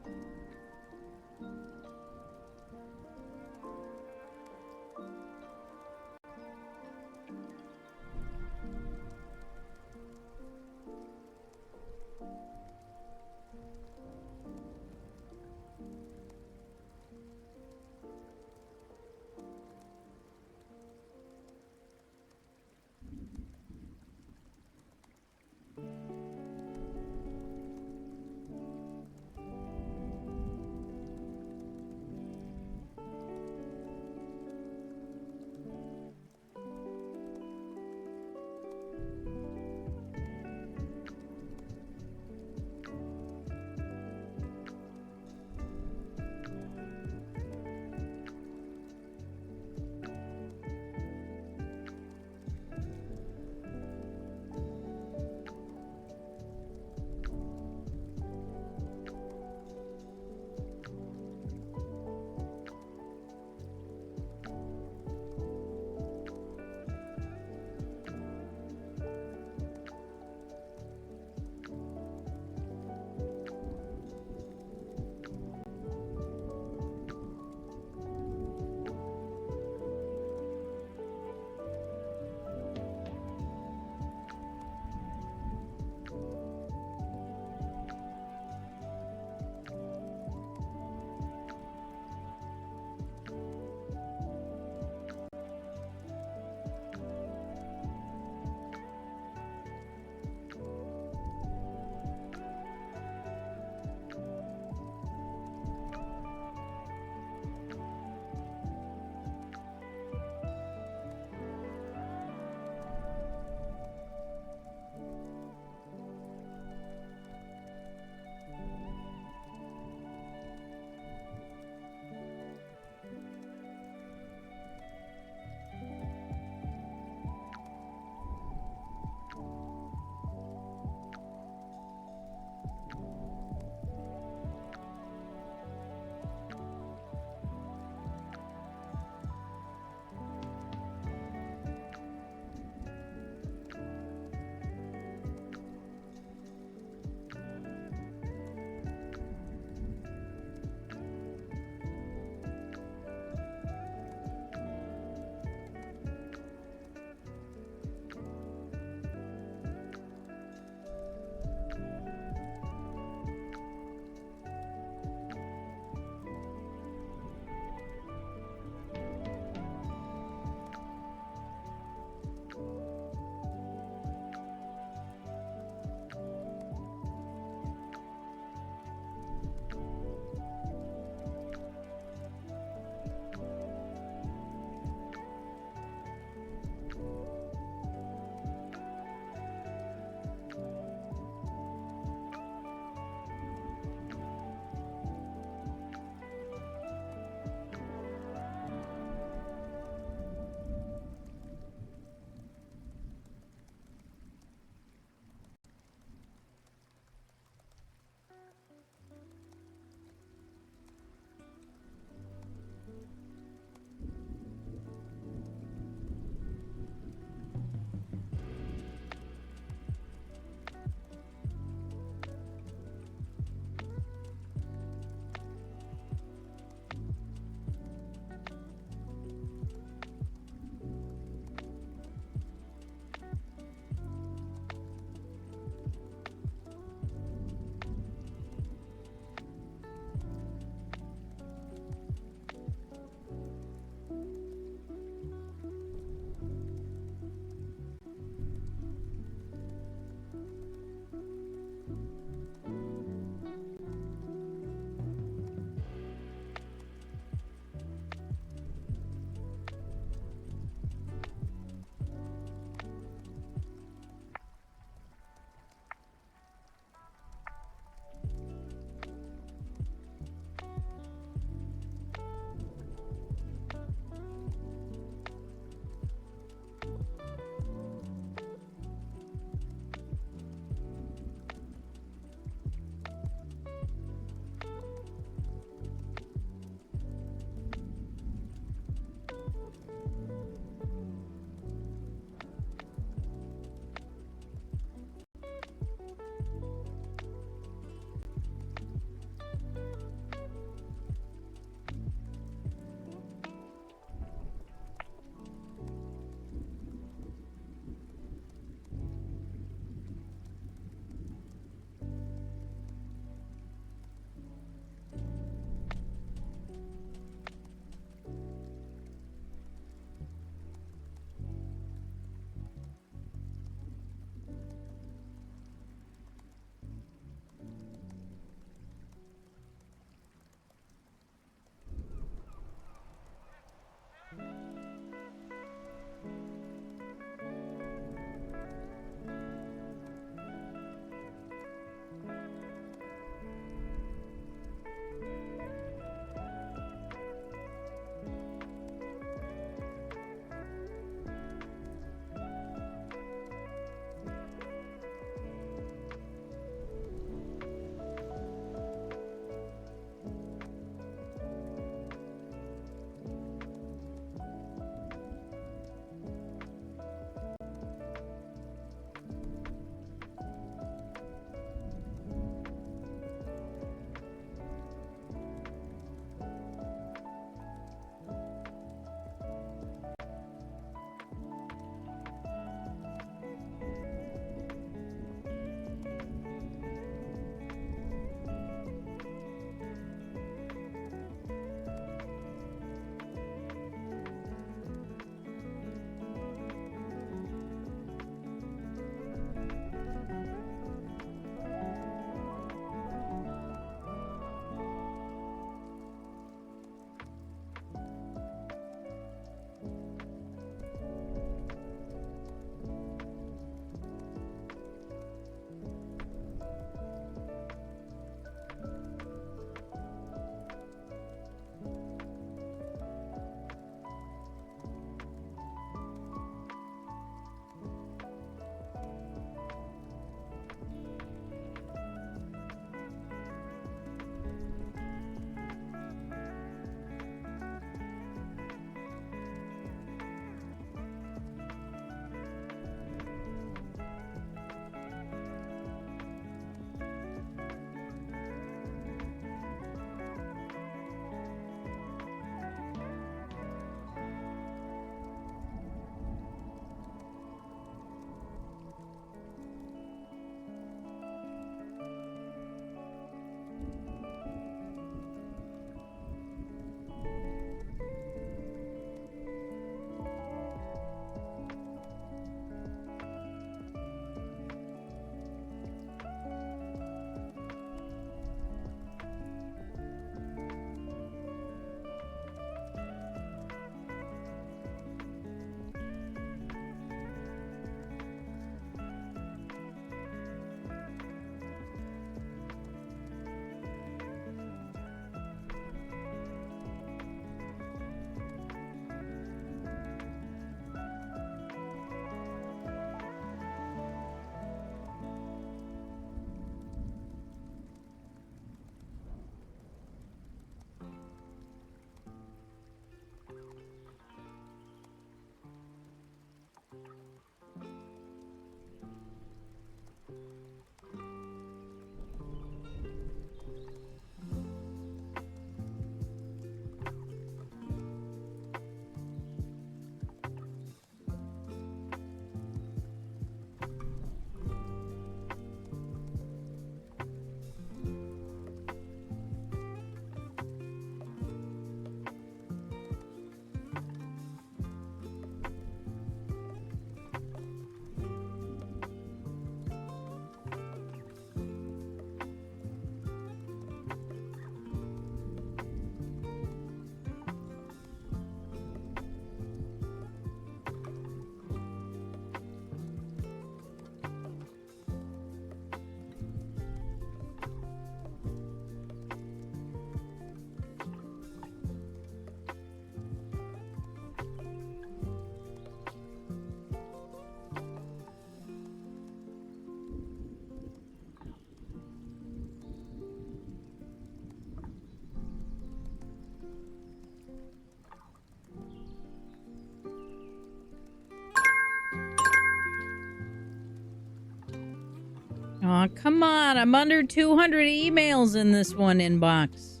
Oh, come on. I'm under 200 emails in this one inbox.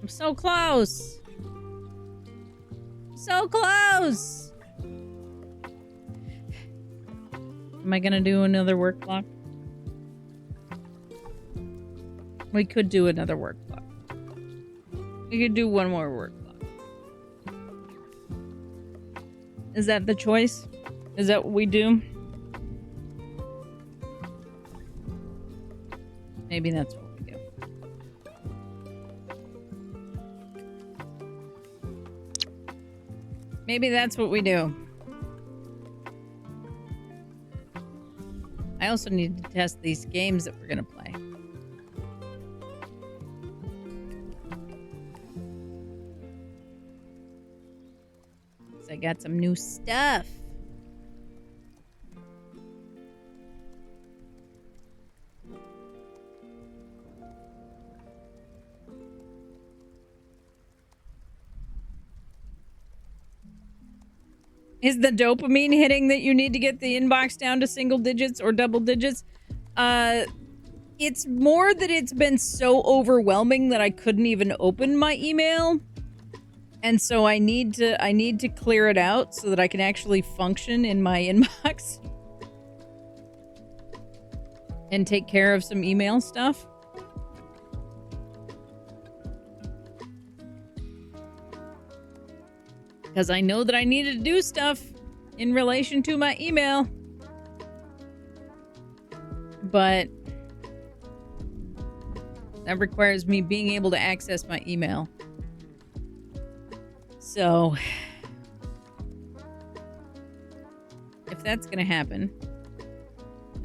I'm so close. So close. Am I gonna do another work block? We could do another work block. We could do one more work block. Is that the choice? Is that what we do? Maybe that's what we do. Maybe that's what we do. I also need to test these games that we're gonna play. So I got some new stuff. Is the dopamine hitting that you need to get the inbox down to single digits or double digits? It's more that it's been so overwhelming that I couldn't even open my email. And so I need to clear it out so that I can actually function in my inbox and take care of some email stuff. Because I know that I needed to do stuff in relation to my email. But that requires me being able to access my email. So if that's gonna happen,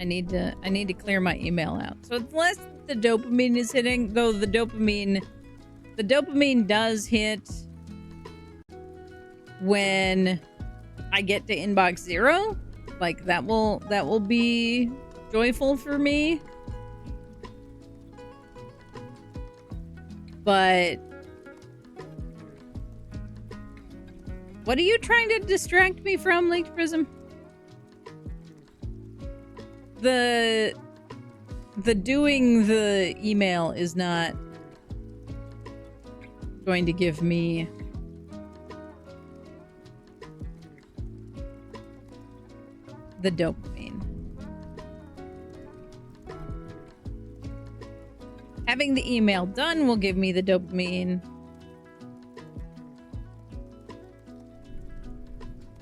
I need to clear my email out. So it's less the dopamine is hitting, though the dopamine does hit when I get to inbox 0. Like that will be joyful for me. But what are you trying to distract me from, Leaked Prism? The doing the email is not going to give me the dopamine. Having the email done will give me the dopamine,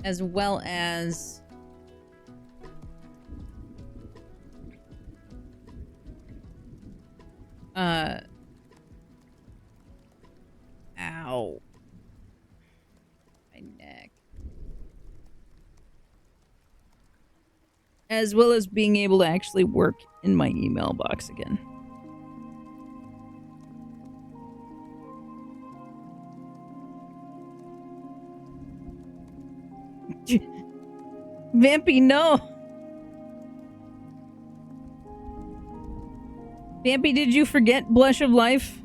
as well as ow, my neck, as well as being able to actually work in my email box again. Vampy, no. Vampy, did you forget Blush of Life?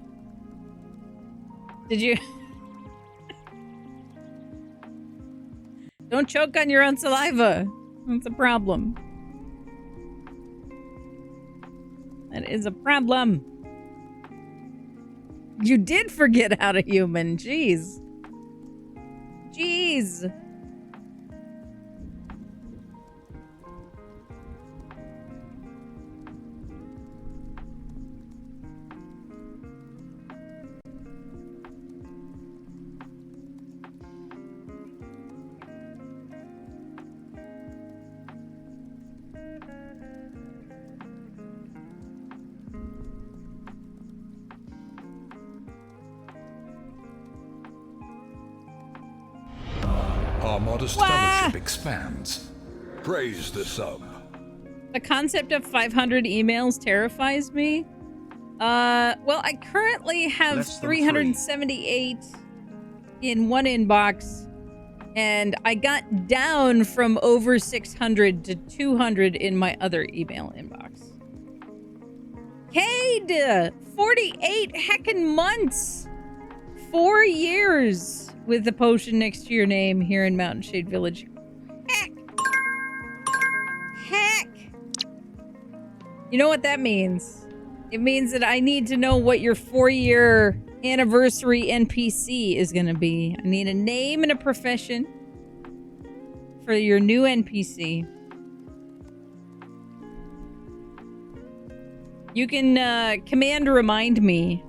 Did you? Don't choke on your own saliva. That's a problem. That is a problem. You did forget How to Human. Jeez. Jeez. Our modest fellowship expands. Praise the sub. The concept of 500 emails terrifies me. Well, I currently have Less than 378 in one inbox, and I got down from over 600 to 200 in my other email inbox. Cade! 48 heckin' months! 4 years with the potion next to your name here in Mountain Shade Village. Heck! Heck! You know what that means? It means that I need to know what your 4-year anniversary NPC is going to be. I need a name and a profession for your new NPC. You can command remind me.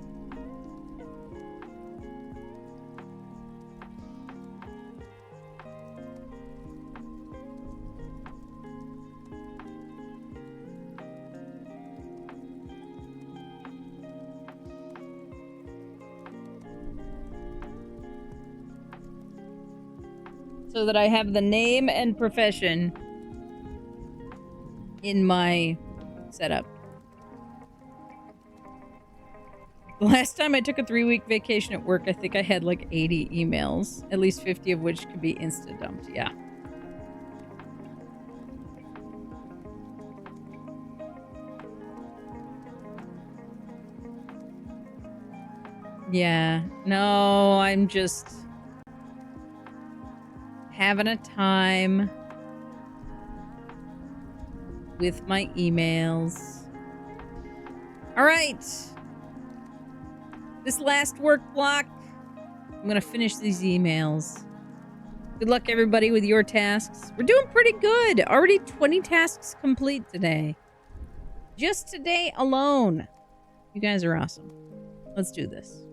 So that I have the name and profession in my setup. The last time I took a 3-week vacation at work, I think I had like 80 emails, at least 50 of which could be insta-dumped. Yeah. Yeah. No, I'm just having a time with my emails. All right. This last work block, I'm going to finish these emails. Good luck, everybody, with your tasks. We're doing pretty good. Already 20 tasks complete today. Just today alone. You guys are awesome. Let's do this.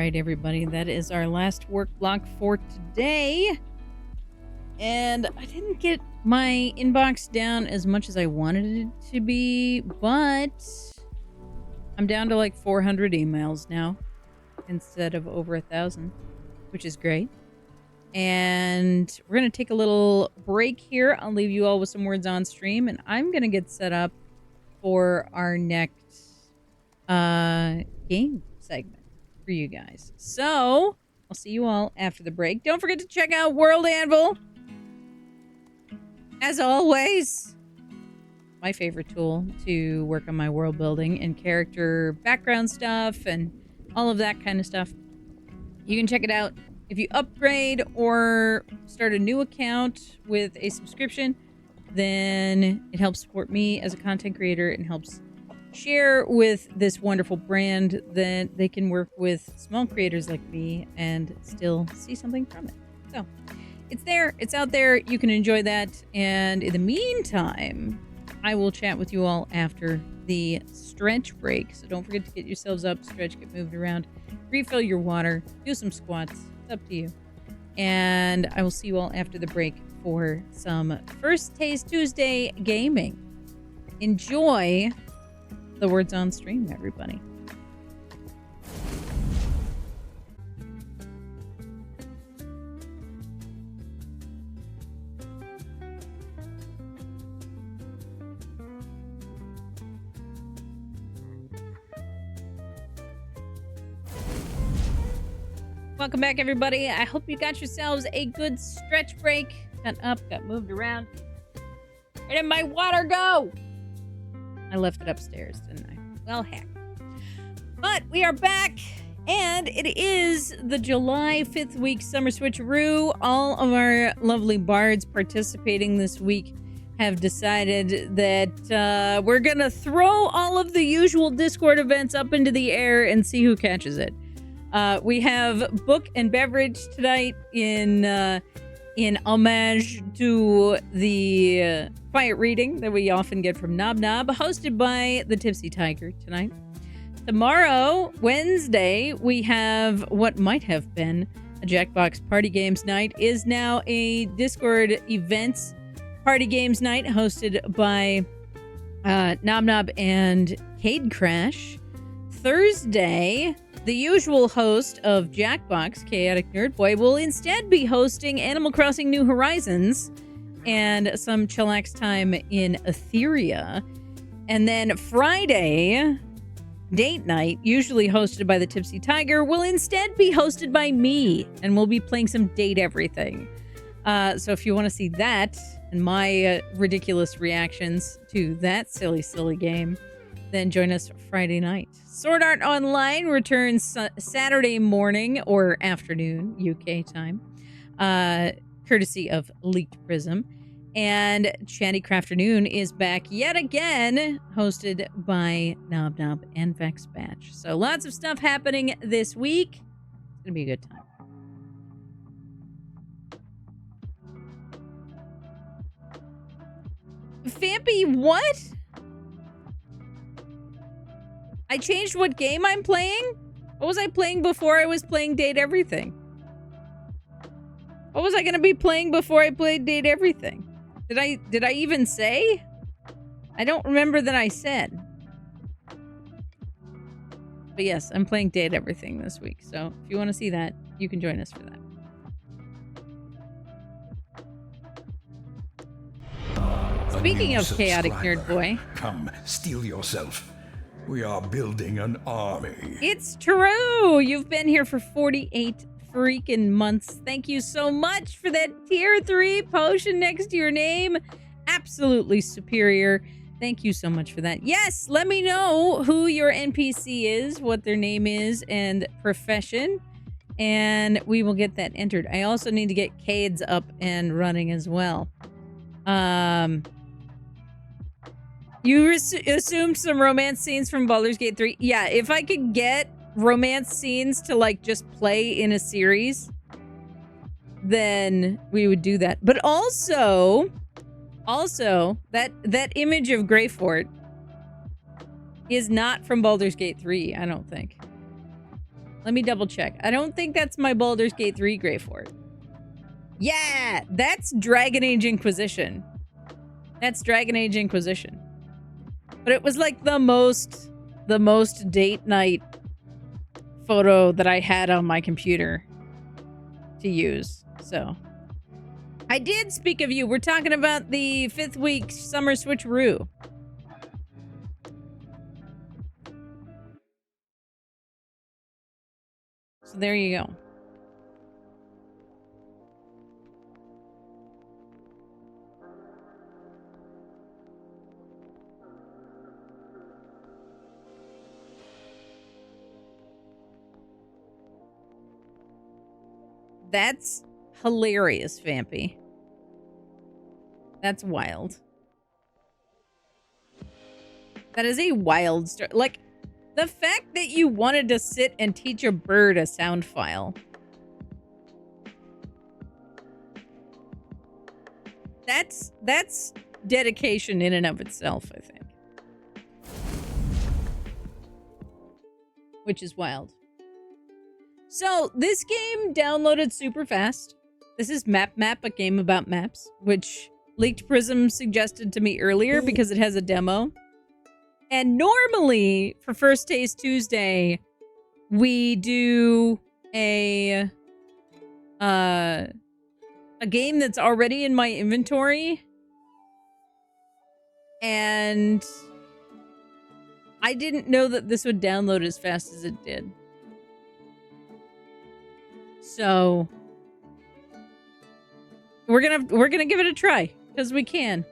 right, everybody. That is our last work block for today. And I didn't get my inbox down as much as I wanted it to be, but I'm down to like 400 emails now instead of over 1,000, which is great. And we're going to take a little break here. I'll leave you all with some words on stream, and I'm going to get set up for our next game segment for you guys. So I'll see you all after the break. Don't forget to check out World Anvil. As always, my favorite tool to work on my world building and character background stuff and all of that kind of stuff. You can check it out if you upgrade or start a new account with a subscription. Then it helps support me as a content creator and helps share with this wonderful brand that they can work with small creators like me and still see something from it. So it's there, it's out there, you can enjoy that. And in the meantime, I will chat with you all after the stretch break. So don't forget to get yourselves up, stretch, get moved around, refill your water, do some squats. It's up to you. And I will see you all after the break for some First Taste Tuesday gaming. Enjoy the words on stream, everybody. Welcome back, everybody. I hope you got yourselves a good stretch break. Got up, got moved around. Where did my water go? I left it upstairs, didn't I? Well, heck. But we are back, and it is the July 5th week Summer Switcheroo. All of our lovely bards participating this week have decided that we're going to throw all of the usual Discord events up into the air and see who catches it. We have book and beverage tonight in homage to the quiet reading that we often get from Nob Nob, hosted by the Tipsy Tiger tonight. Tomorrow, Wednesday, we have what might have been a Jackbox Party Games night is now a Discord events party games night hosted by Nob Nob and Cade Crash. Thursday, the usual host of Jackbox, Chaotic Nerd Boy, will instead be hosting Animal Crossing New Horizons and some chillax time in Etheria. And then Friday, date night, usually hosted by the Tipsy Tiger, will instead be hosted by me, and we'll be playing some Date Everything. So if you want to see that and my ridiculous reactions to that silly, silly game, then join us Friday night. Sword Art Online returns Saturday morning or afternoon, UK time, courtesy of Leaked Prism. And Chatty Crafternoon is back yet again, hosted by Nob Nob and Vex Batch. So lots of stuff happening this week. It's going to be a good time. Fampy, what? I changed what game I'm playing? What was I playing before I was playing Date Everything? What was I going to be playing before I played Date Everything? Did I even say? I don't remember that I said. But yes, I'm playing Date Everything this week. So if you want to see that, you can join us for that. Speaking of Chaotic Nerd Boy. Come, steel yourself. We are building an army. It's true. You've been here for 48 freaking months. Thank you so much for that tier 3 potion next to your name. Absolutely superior. Thank you so much for that. Yes, let me know who your NPC is, what their name is, and profession, and we will get that entered. I also need to get Cade's up and running as well. You assumed some romance scenes from Baldur's Gate 3. Yeah, if I could get romance scenes to like just play in a series, then we would do that. But also that image of Greyfort is not from Baldur's Gate 3, I don't think. Let me double check. I don't think that's my Baldur's Gate 3 Grey Fort. Yeah, that's Dragon Age Inquisition. That's Dragon Age Inquisition. But it was like the most date night photo that I had on my computer to use. So I did speak of you. We're talking about the 5th week summer switcheroo. So there you go. That's hilarious, Vampy. That's wild. That is a wild story. Like, the fact that you wanted to sit and teach a bird a sound file. That's dedication in and of itself, I think. Which is wild. So, this game downloaded super fast. This is Map, a game about maps, which Leaked Prism suggested to me earlier because it has a demo. And normally, for First Taste Tuesday, we do a game that's already in my inventory. And I didn't know that this would download as fast as it did. So we're gonna give it a try because we can.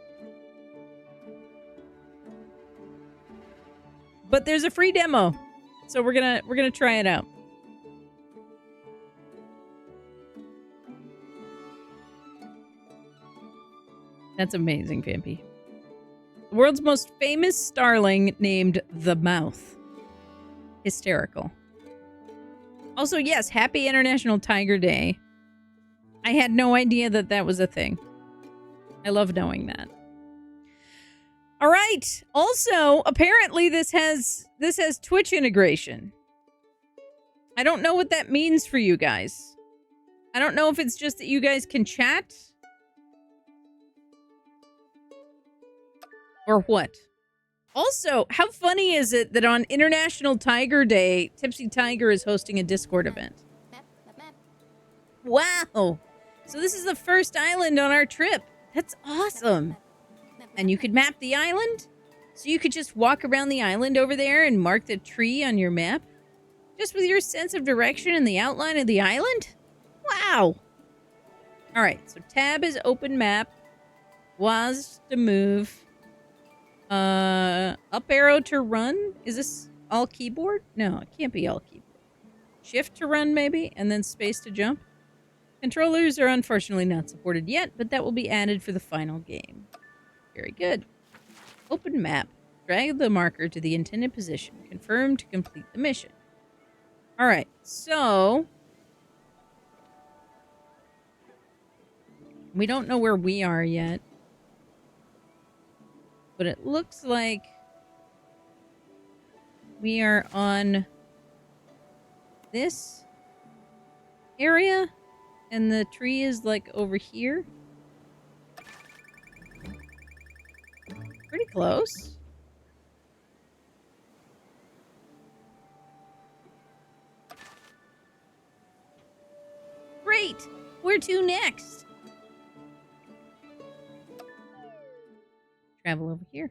But there's a free demo, so we're gonna try it out. That's amazing, Vampy. The world's most famous starling named the Mouth. Hysterical. Also, yes, happy International Tiger Day. I had no idea that that was a thing. I love knowing that. All right. Also, apparently this has Twitch integration. I don't know what that means for you guys. I don't know if it's just that you guys can chat or what. Also, how funny is it that on International Tiger Day, Tipsy Tiger is hosting a Discord event? Wow. So this is the first island on our trip. That's awesome. And you could map the island? So you could just walk around the island over there and mark the tree on your map? Just with your sense of direction and the outline of the island? Wow. All right, so tab is open map. Was to move. Up arrow to run? Is this all keyboard? No, it can't be all keyboard. Shift to run, maybe, and then space to jump. Controllers are unfortunately not supported yet, but that will be added for the final game. Very good. Open map. Drag the marker to the intended position. Confirm to complete the mission. All right, so we don't know where we are yet. But it looks like we are on this area, and the tree is like over here. Pretty close. Great! Where to next? Travel over here.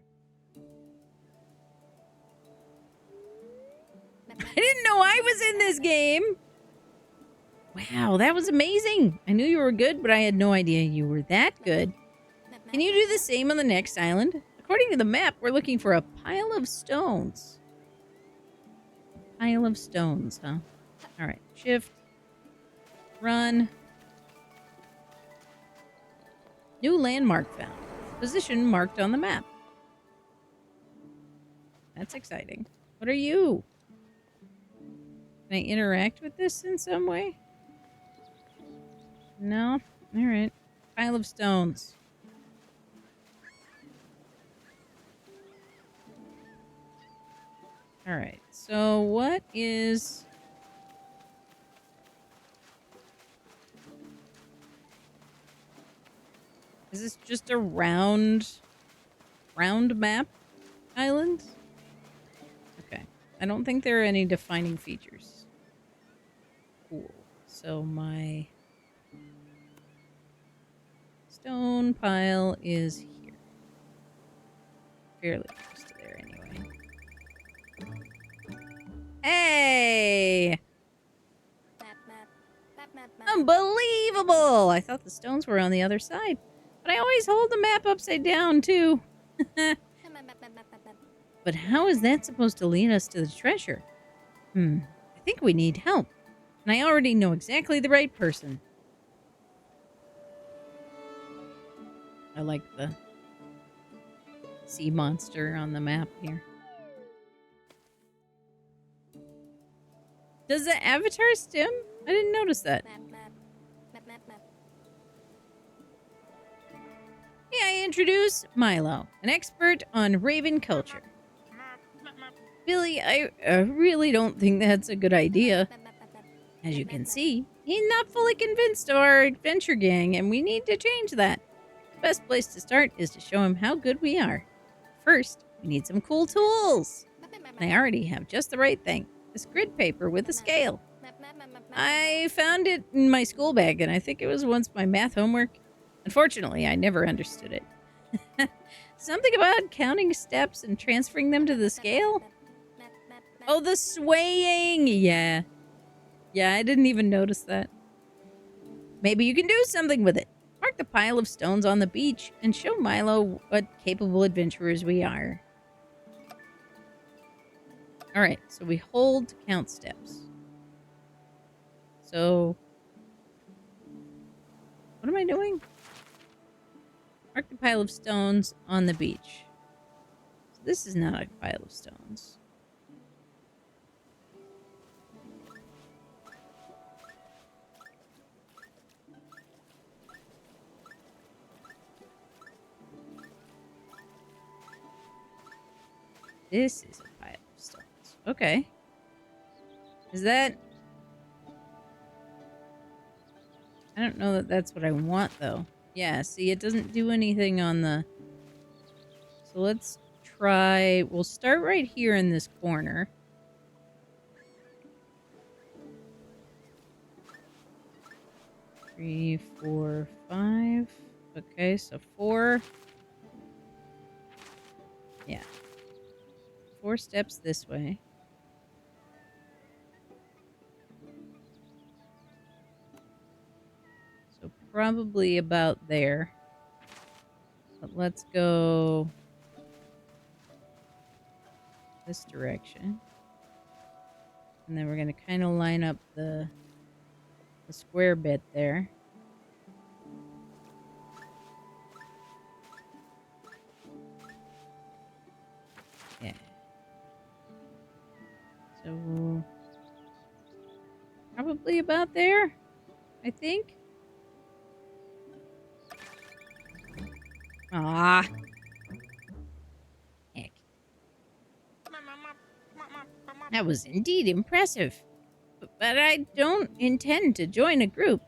I didn't know I was in this game. Wow, that was amazing. I knew you were good, but I had no idea you were that good. Can you do the same on the next island? According to the map, we're looking for a pile of stones. Pile of stones, huh? All right, shift. Run. New landmark found. Position marked on the map. That's exciting. What are you? Can I interact with this in some way? No? Alright. Pile of stones. Alright. So what is Is this just a round map island? Okay. I don't think there are any defining features. Cool. So my stone pile is here. Fairly close to there anyway. Hey! Unbelievable! I thought the stones were on the other side. But I always hold the map upside down, too. But how is that supposed to lead us to the treasure? I think we need help. And I already know exactly the right person. I like the sea monster on the map here. Does the avatar stim? I didn't notice that. May I introduce Milo, an expert on Raven culture. Billy, I really don't think that's a good idea. As you can see, he's not fully convinced of our adventure gang, and we need to change that. The best place to start is to show him how good we are. First, we need some cool tools. And I already have just the right thing. This grid paper with a scale. I found it in my school bag, and I think it was once my math homework. Unfortunately, I never understood it. Something about counting steps and transferring them to the scale? Oh, the swaying! Yeah. Yeah, I didn't even notice that. Maybe you can do something with it. Mark the pile of stones on the beach and show Milo what capable adventurers we are. Alright, so we hold to count steps. So, what am I doing? Mark the pile of stones on the beach. So this is not a pile of stones. This is a pile of stones. Okay. Is that... I don't know that that's what I want, though. Yeah, see, it doesn't do anything on the... So let's try... We'll start right here in this corner. Three, 4, 5. Okay, so 4. Yeah. 4 steps this way. So probably about there. But let's go this direction. And then we're going to kind of line up the square bit there. Yeah. So probably about there, I think. Ah. Heck. That was indeed impressive. But I don't intend to join a group.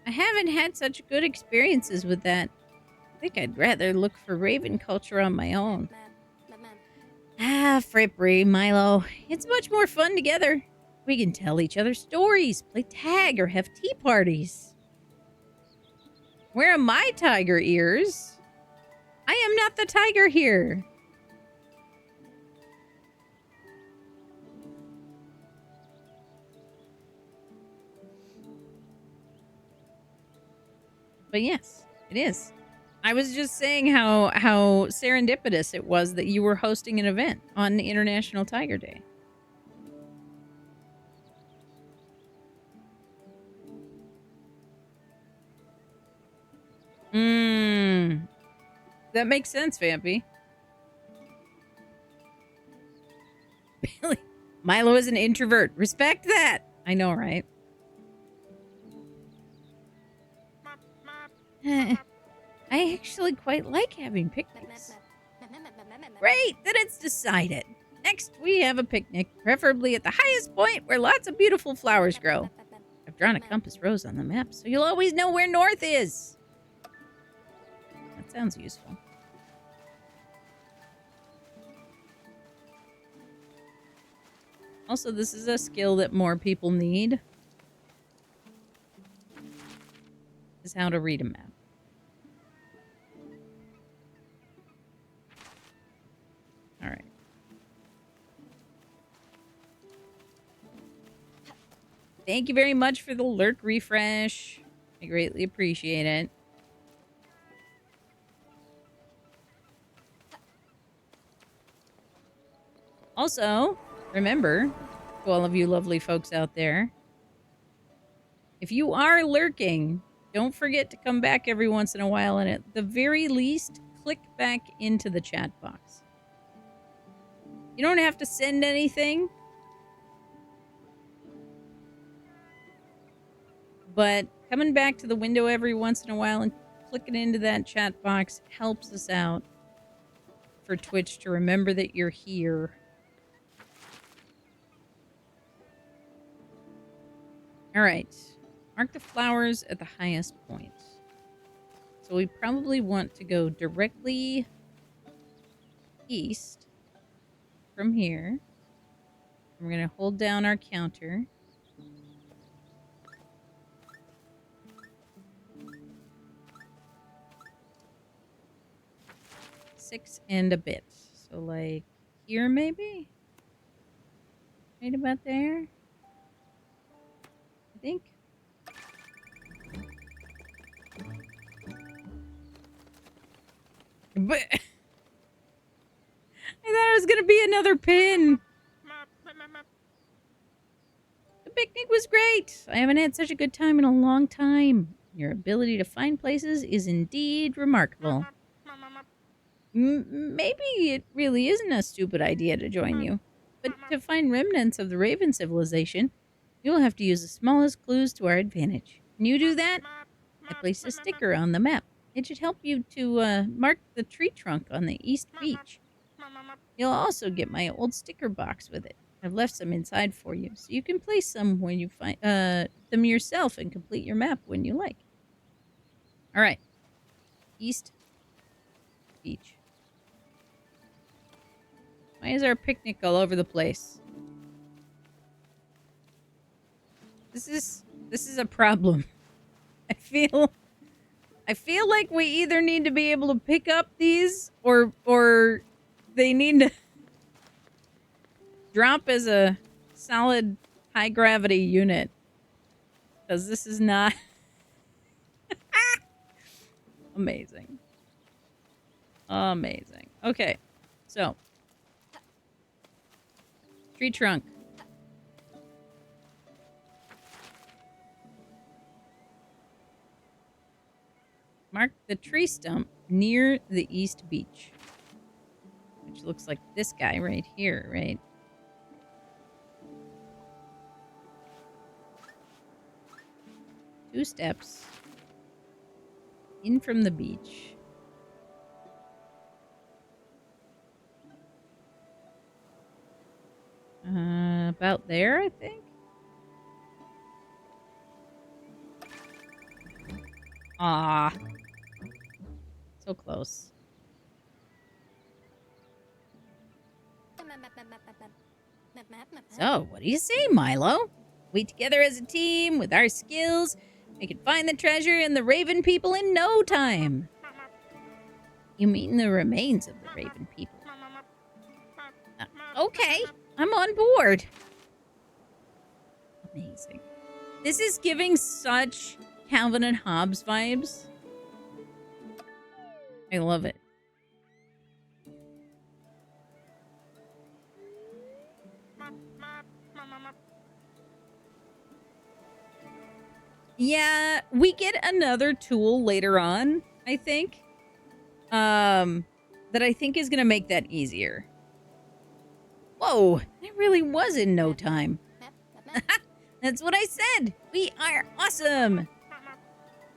I haven't had such good experiences with that. I think I'd rather look for Raven culture on my own. Ah, frippery, Milo. It's much more fun together. We can tell each other stories, play tag, or have tea parties. Where are my tiger ears? I am not the tiger here. But yes, it is. I was just saying how serendipitous it was that you were hosting an event on International Tiger Day. That makes sense, Vampy. Billy, Milo is an introvert. Respect that. I know, right? I actually quite like having picnics. Great, then it's decided. Next, we have a picnic, preferably at the highest point where lots of beautiful flowers grow. I've drawn a compass rose on the map, so you'll always know where north is. sounds useful. Also, this is a skill that more people need. Is how to read a map. All right. Thank you very much for the lurk refresh. I greatly appreciate it. Also, remember, to all of you lovely folks out there, if you are lurking, don't forget to come back every once in a while and at the very least, click back into the chat box. You don't have to send anything, but coming back to the window every once in a while and clicking into that chat box helps us out for Twitch to remember that you're here. All right. Mark the flowers at the highest point. So we probably want to go directly east from here. We're going to hold down our counter. Six and a bit. So like here maybe? Right about there? I think. But I thought it was gonna be another pin. The picnic was great. I haven't had such a good time in a long time. Your ability to find places is indeed remarkable. Maybe it really isn't a stupid idea to join you. But to find remnants of the Raven civilization, you'll have to use the smallest clues to our advantage. Can you do that? I placed a sticker on the map. It should help you to mark the tree trunk on the east beach. You'll also get my old sticker box with it. I've left some inside for you, so you can place some when you find them yourself and complete your map when you like. All right. East beach. Why is our picnic all over the place? This is a problem. I feel like we either need to be able to pick up these or they need to drop as a solid high gravity unit. Because this is not amazing. Amazing. Okay. So tree trunk. Mark the tree stump near the east beach. Which looks like this guy right here, right? Two steps. In from the beach. About there, I think. Ah. So close. So, what do you say, Milo? We together as a team, with our skills, we can find the treasure and the Raven people in no time. You mean the remains of the Raven people? Okay, I'm on board. Amazing. This is giving such Calvin and Hobbes vibes. I love it. Yeah, we get another tool later on, I think. That I think is going to make that easier. Whoa, it really was in no time. That's what I said. We are awesome.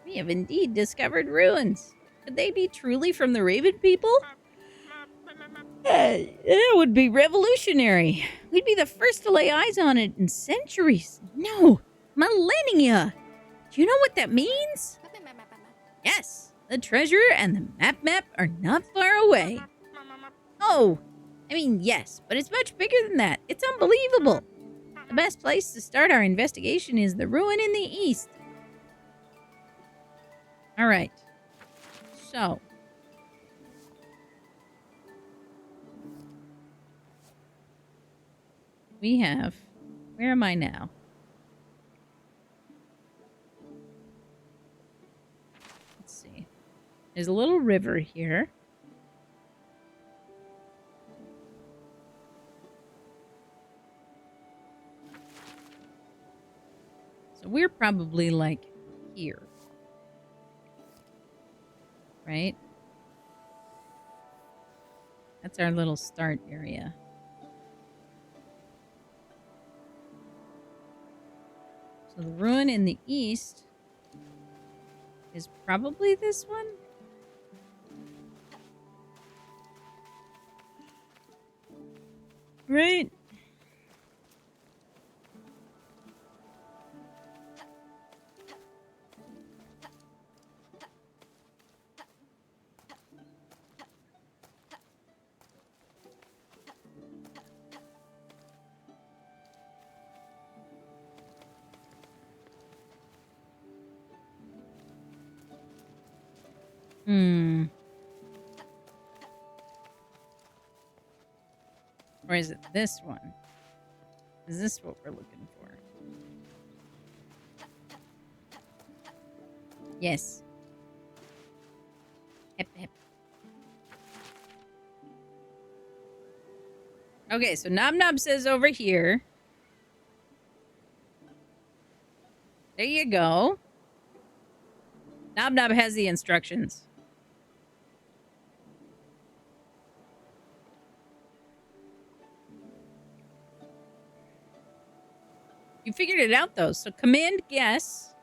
We have indeed discovered ruins. Could they be truly from the Raven people? It would be revolutionary. We'd be the first to lay eyes on it in centuries. No, millennia. Do you know what that means? Yes, The treasure and the map are not far away. Oh, I mean, yes, but it's much bigger than that. It's unbelievable. The best place to start our investigation is the ruin in the east. All right. So. We have... Where am I now? Let's see. There's a little river here. So we're probably like here. Right? That's our little start area. So the ruin in the east is probably this one. Right? Or is it this one? Is this what we're looking for? Yes. Hip, hip. Okay, so Nob Nob says over here. There you go. Nob Nob has the instructions. You figured it out, though. So command guess.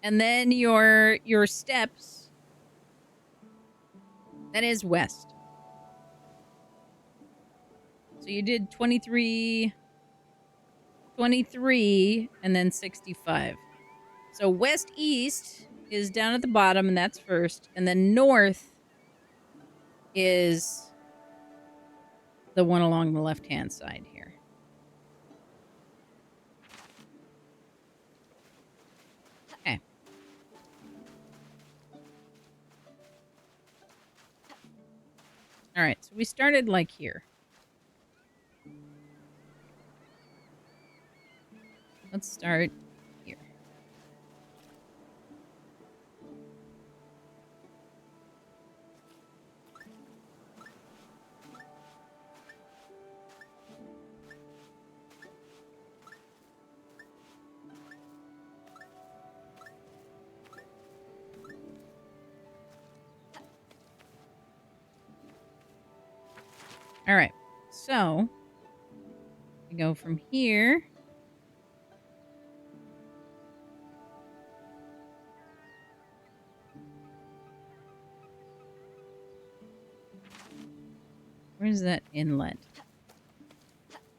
And then your steps. That is west. So you did 23, and then 65. So west-east is down at the bottom, and that's first. And then north is the one along the left-hand side here. Okay. All right, so we started like here. Let's start here. All right, so we go from here. Where's that inlet?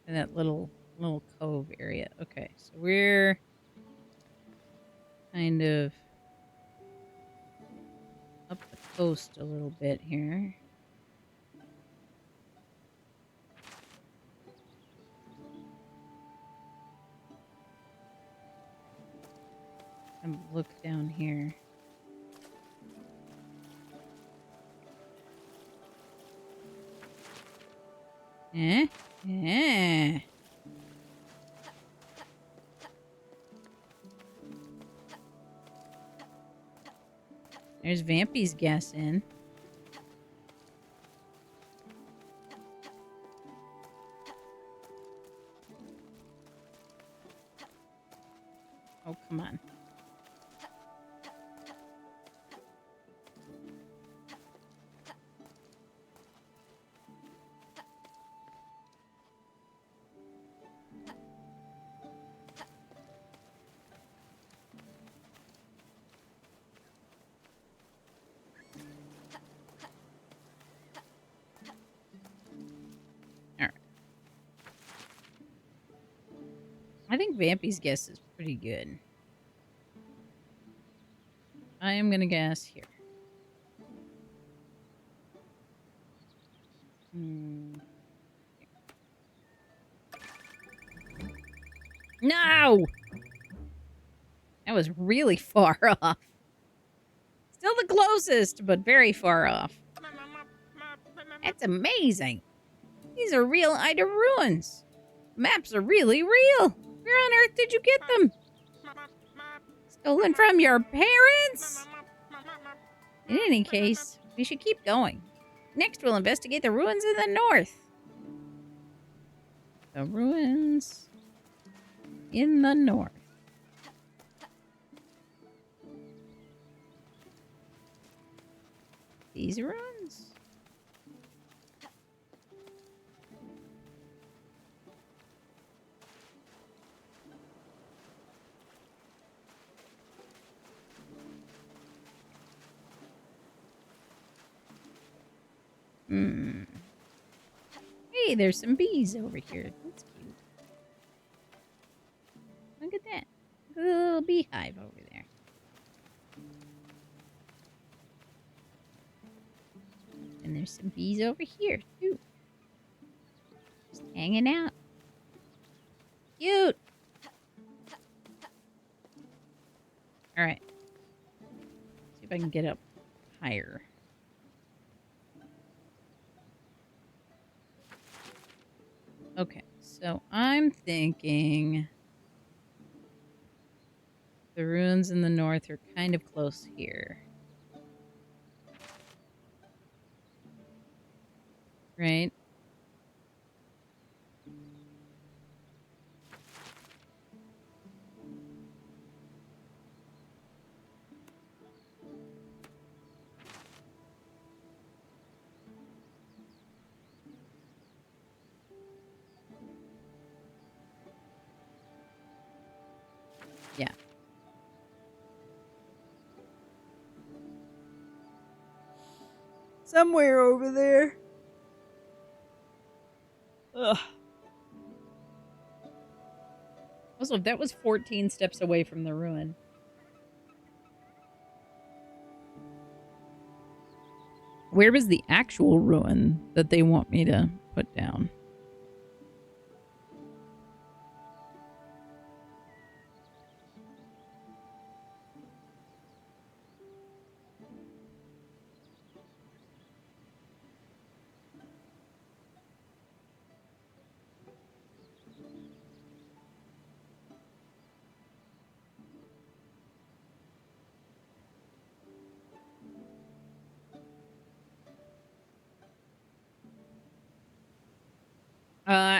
And that little cove area. Okay, so we're kind of up the coast a little bit here. And look down here. Eh. There's Vampy's guess in. Oh, come on. I think Vampy's guess is pretty good. I am gonna guess here. No! That was really far off. Still the closest, but very far off. That's amazing. These are real Ida ruins. Maps are really real. Where on earth did you get them? Stolen from your parents? In any case, we should keep going. Next, we'll investigate the ruins in the north. The ruins in the north. These ruins? Hey, there's some bees over here. That's cute. Look at that. Look at the little beehive over there. And there's some bees over here, too. Just hanging out. Cute. Alright. See if I can get up higher. Okay, so I'm thinking the ruins in the north are kind of close here. Right? Yeah. Somewhere over there. Ugh. Also, that was 14 steps away from the ruin. Where was the actual ruin that they want me to put down?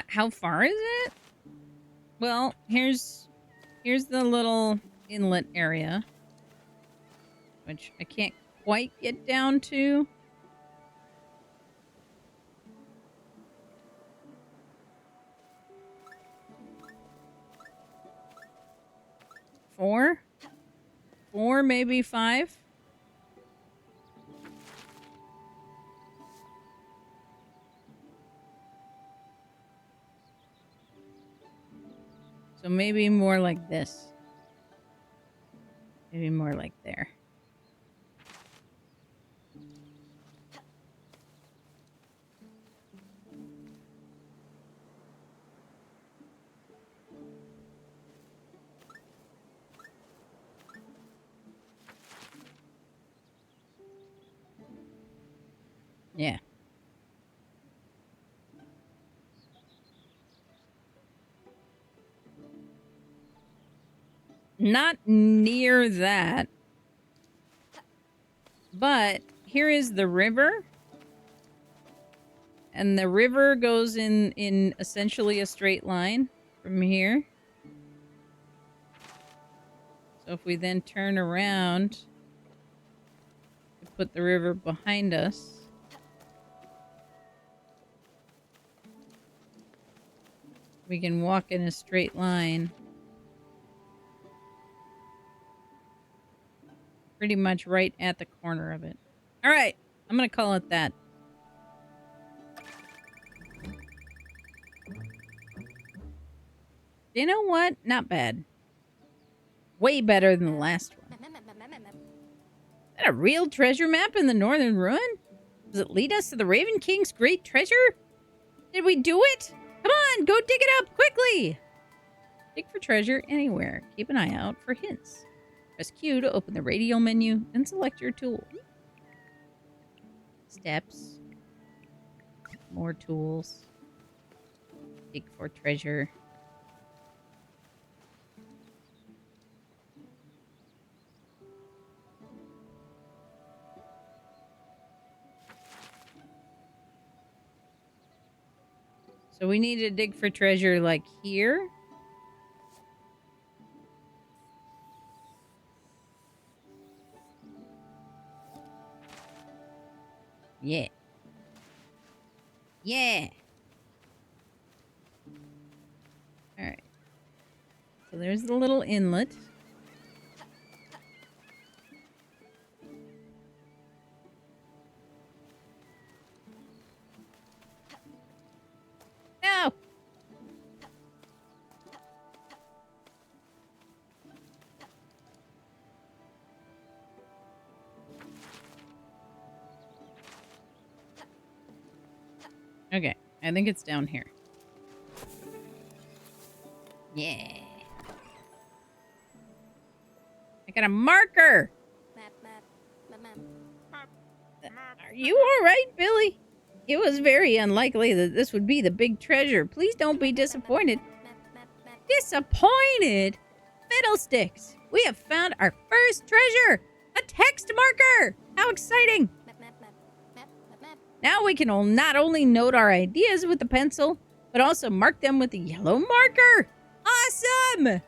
How far is it? Well, here's the little inlet area, which I can't quite get down to. Four, maybe 5. So maybe more like this. Maybe more like there. Yeah. Not near that. But here is the river. And the river goes in essentially a straight line from here. So if we then turn around, put the river behind us. We can walk in a straight line. Pretty much right at the corner of it. All right, I'm going to call it that. You know what? Not bad. Way better than the last one. that a real treasure map in the northern ruin? Does it lead us to the Raven King's great treasure? Did we do it? Come on, go dig it up quickly! Dig for treasure anywhere. Keep an eye out for hints. Press Q to open the radial menu and select your tool. Steps. More tools. Dig for treasure. So we need to dig for treasure like here. Yeah. Yeah. All right. So there's the little inlet. No. Okay. I think it's down here. Yeah. I got a marker. Are you all right, Billy? It was very unlikely that this would be the big treasure. Please don't be disappointed. Disappointed? Fiddlesticks! We have found our first treasure! A text marker! How exciting! Now we can not only note our ideas with the pencil, but also mark them with the yellow marker! Awesome!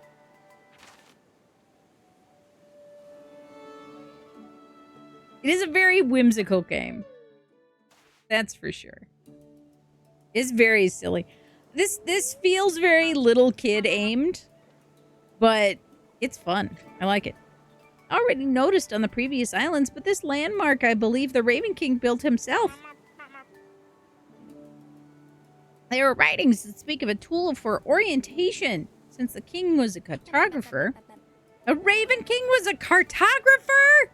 It is a very whimsical game. That's for sure. It's very silly. This feels very little kid aimed, but it's fun. I like it. Already noticed on the previous islands, but this landmark I believe the Raven King built himself. There are writings that speak of a tool for orientation. Since the king was a cartographer. A Raven King was a cartographer?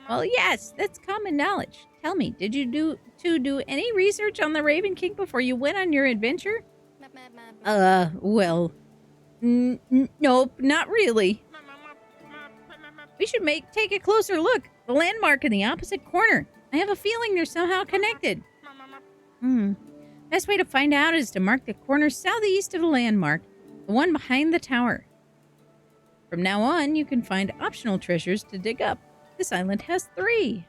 Well, yes, that's common knowledge. Tell me, did you do any research on the Raven King before you went on your adventure? Well, nope, not really. We should take a closer look. The landmark in the opposite corner. I have a feeling they're somehow connected. Best way to find out is to mark the corner southeast of the landmark, the one behind the tower. From now on, you can find optional treasures to dig up. This island has 3.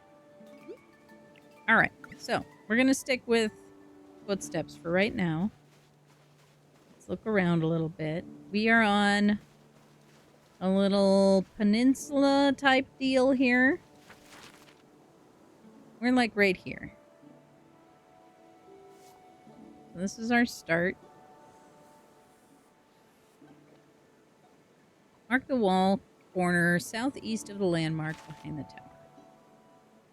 Alright, so we're going to stick with footsteps for right now. Let's look around a little bit. We are on a little peninsula type deal here. We're like right here. So this is our start. Mark the wall corner southeast of the landmark behind the tower.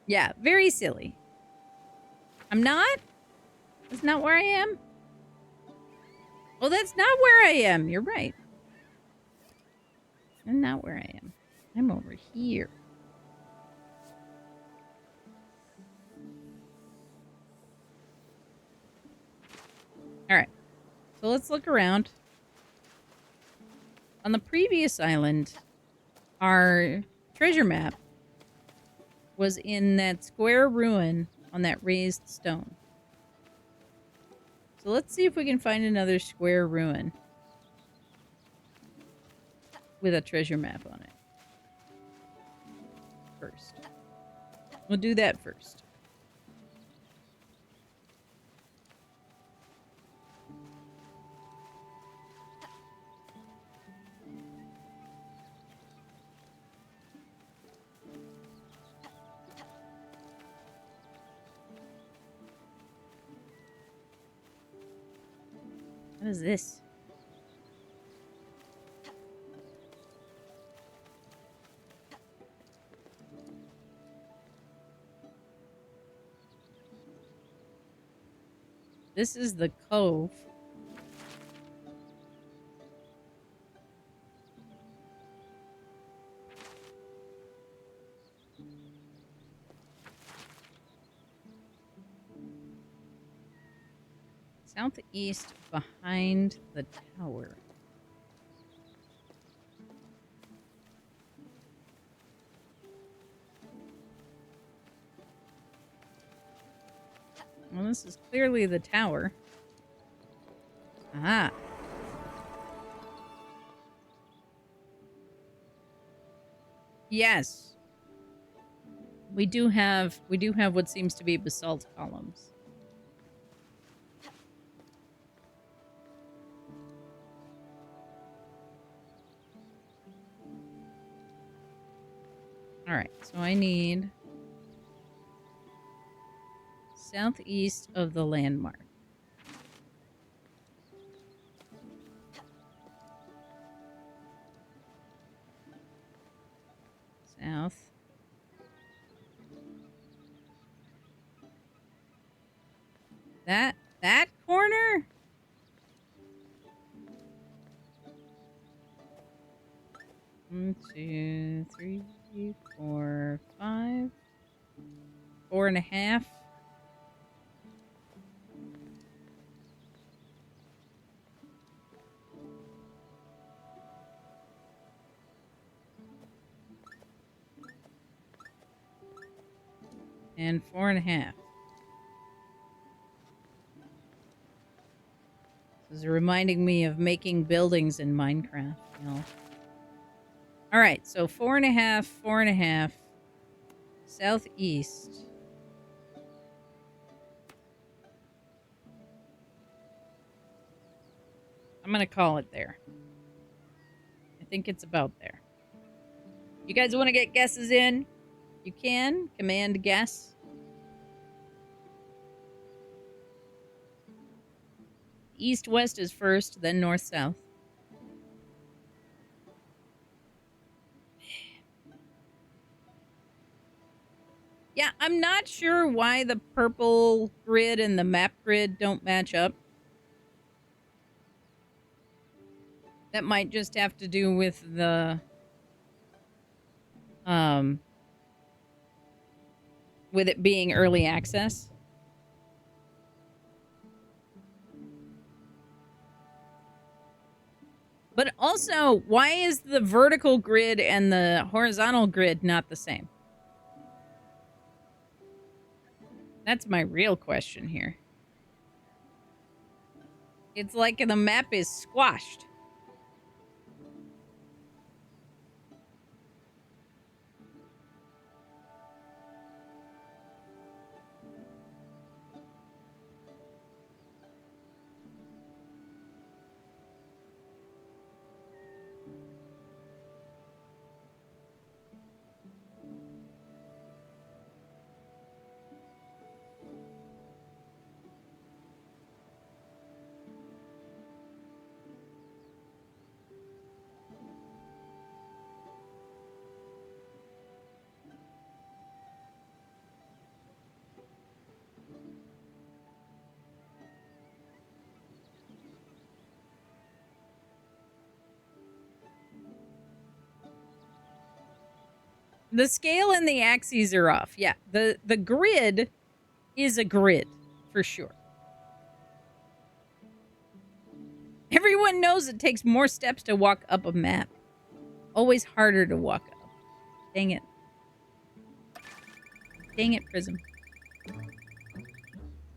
Yeah, very silly. I'm not? That's not where I am? Well, that's not where I am. You're right. I'm not where I am. I'm over here. Alright. So let's look around. On the previous island, our treasure map was in that square ruin on that raised stone. So let's see if we can find another square ruin with a treasure map on it. First. We'll do that first. What is this? This is the cove. Southeast behind the tower. Well, this is clearly the tower. Ah. Yes. We do have what seems to be basalt columns. All right. So I need southeast of the landmark. South. That corner? One, two, three, 4, 5. 4.5. And 4.5. This is reminding me of making buildings in Minecraft, you know. All right, so 4.5, 4.5. Southeast. I'm gonna call it there. I think it's about there. You guys want to get guesses in? You can. Command guess. East-west is first, then north-south. Yeah, I'm not sure why the purple grid and the map grid don't match up. That might just have to do with the with it being early access. But also, why is the vertical grid and the horizontal grid not the same? That's my real question here. It's like the map is squashed. The scale and the axes are off. Yeah, the grid is a grid, for sure. Everyone knows it takes more steps to walk up a map. Always harder to walk up. Dang it. Dang it, Prism.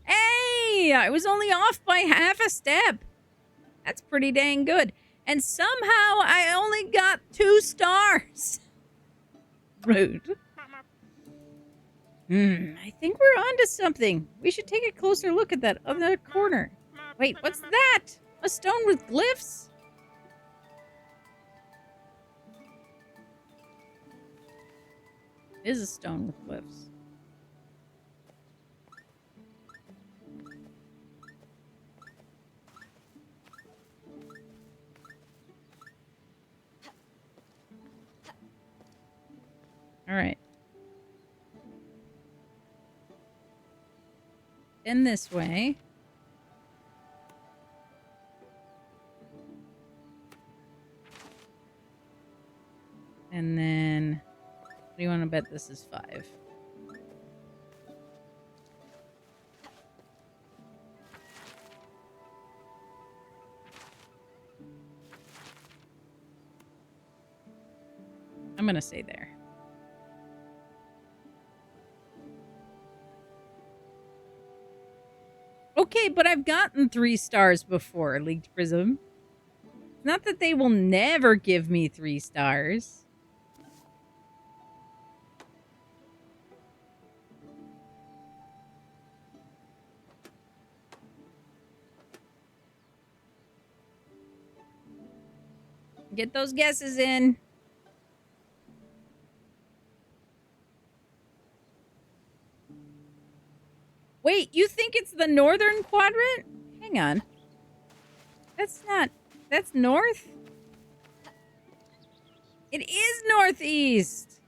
Hey! I was only off by half a step. That's pretty dang good. And somehow I only got 2 stars. Rude. I think we're onto something. We should take a closer look at that other corner. Wait, what's that? A stone with glyphs? It is a stone with glyphs. All right. In this way. And then, what do you want to bet this is 5? I'm gonna say there. Okay, but I've gotten 3 stars before, Leaked Prism. Not that they will never give me 3 stars. Get those guesses in. Wait, you think it's the northern quadrant? Hang on. That's not... That's north? It is northeast!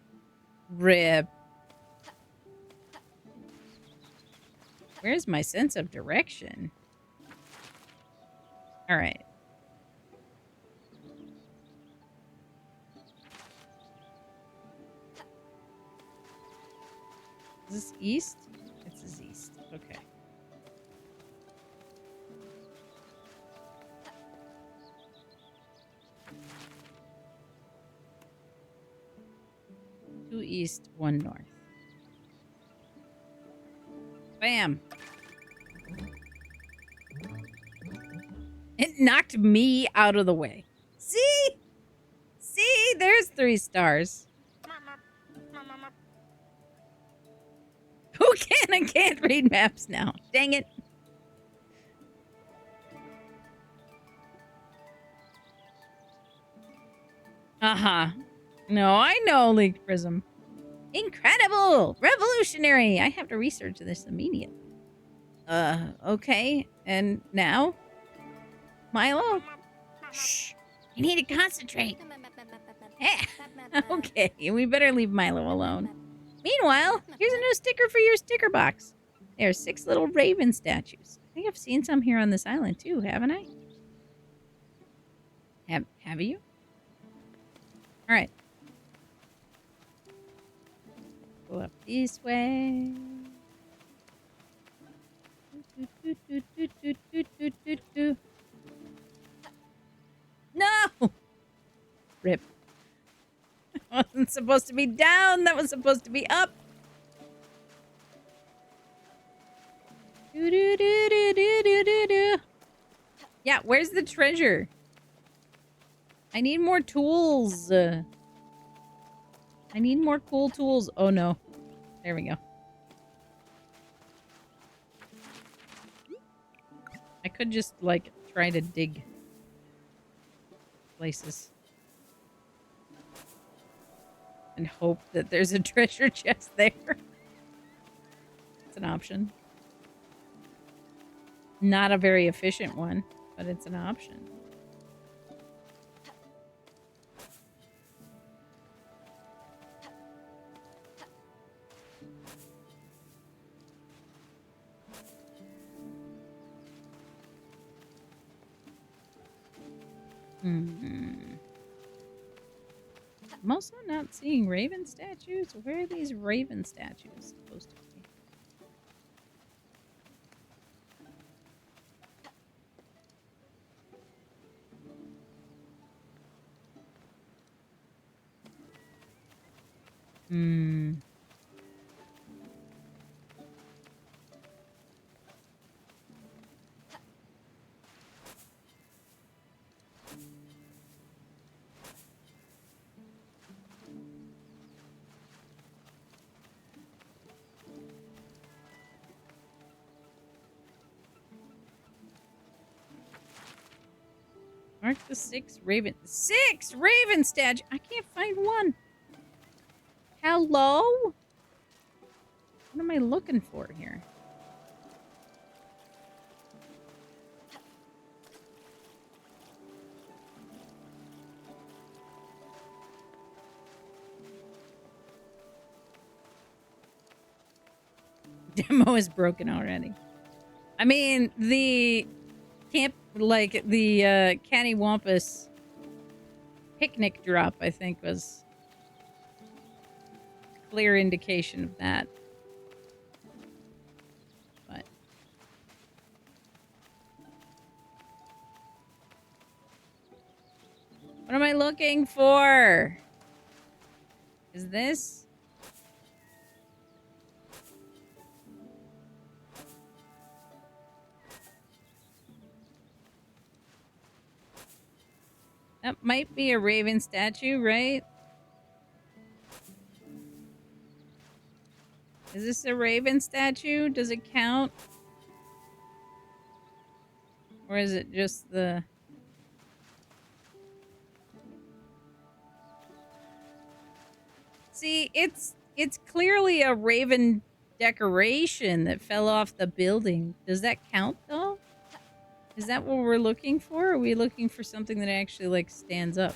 Rip. Where's my sense of direction? Alright. Is this east? This is east. Okay. Two east, one north. Bam. It knocked me out of the way. See? See? There's 3 stars. Who can and can't read maps now? Dang it. Uh-huh. No, I know, Leaked Prism. Incredible! Revolutionary! I have to research this immediately. Okay. And now? Milo? Shh. You need to concentrate. Okay, we better leave Milo alone. Meanwhile, here's a new sticker for your sticker box. There are 6 little raven statues. I think I've seen some here on this island too, haven't I? Have you? All right. Go up this way. No! Rip. Wasn't supposed to be down. That was supposed to be up. Yeah, where's the treasure? I need more tools. I need more cool tools. Oh no. There we go. I could just, like, try to dig places. And hope that there's a treasure chest there. It's an option. Not a very efficient one, but it's an option. I'm also not seeing raven statues. Where are these raven statues supposed to be? Mark the 6 raven. 6 raven statue. I can't find one. Hello? What am I looking for here? Demo is broken already. I mean, the camp, like the Cattywampus picnic drop, I think, was a clear indication of that. But what am I looking for? Is this? That might be a raven statue, right? Is this a raven statue? Does it count? Or is it just the... See, it's clearly a raven decoration that fell off the building. Does that count, though? Is that what we're looking for? Or are we looking for something that actually, like, stands up?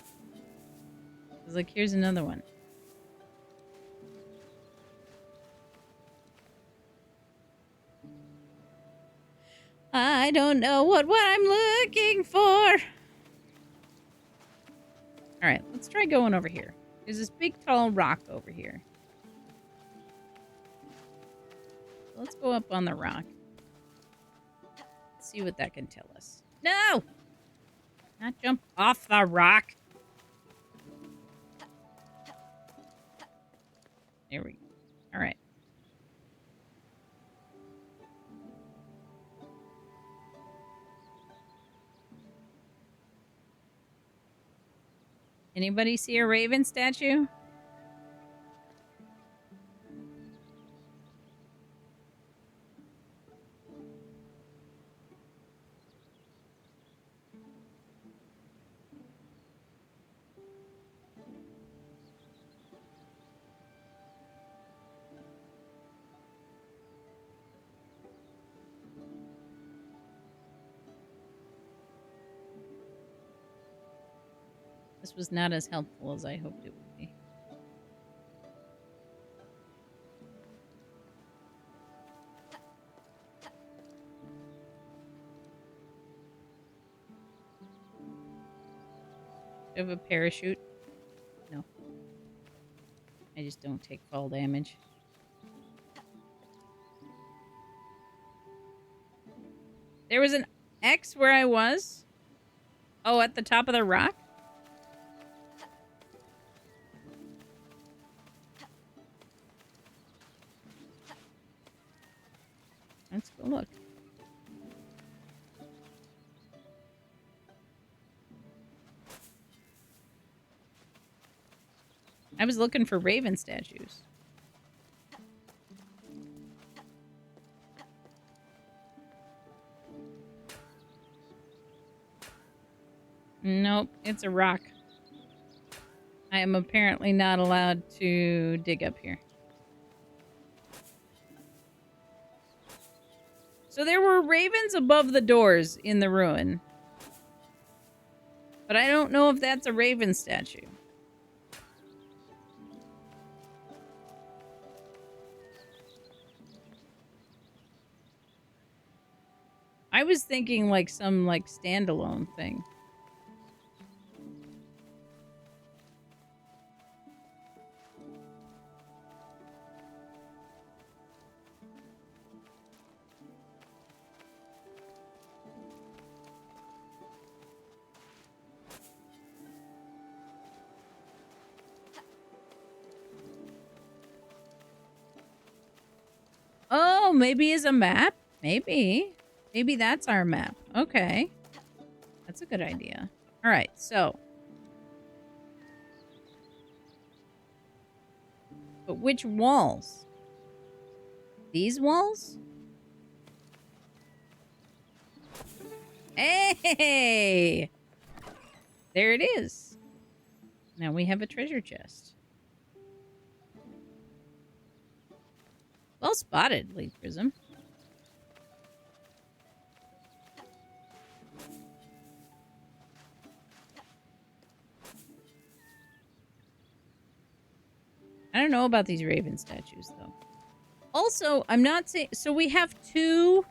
'Cause, like, here's another one. I don't know what I'm looking for. Alright, let's try going over here. There's this big, tall rock over here. Let's go up on the rock. See what that can tell us. No! Not jump off the rock. There we go. Alright. Anybody see a raven statue? This was not as helpful as I hoped it would be. Do you have a parachute? No. I just don't take fall damage. There was an X where I was? Oh, at the top of the rock? Let's go look. I was looking for raven statues. Nope, it's a rock. I am apparently not allowed to dig up here. So there were ravens above the doors in the ruin. But I don't know if that's a raven statue. I was thinking like some like standalone thing. Oh, maybe as a map? Maybe. Maybe that's our map. Okay. That's a good idea. All right, so. But which walls? These walls? Hey! There it is. Now we have a treasure chest. Well spotted, Lead Prism. I don't know about these raven statues, though. Also, I'm not saying... So we have two